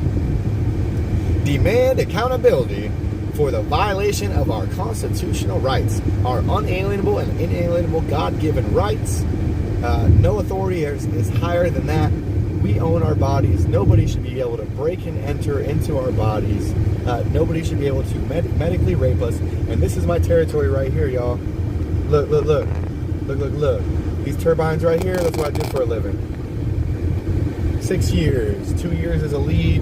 Demand accountability for the violation of our constitutional rights, our unalienable and inalienable God-given rights. No authority is higher than that. We own our bodies. Nobody should be able to break and enter into our bodies. Nobody should be able to medically rape us. And this is my territory right here, y'all. Look. These turbines right here, that's what I do for a living. 6 years, 2 years as a lead.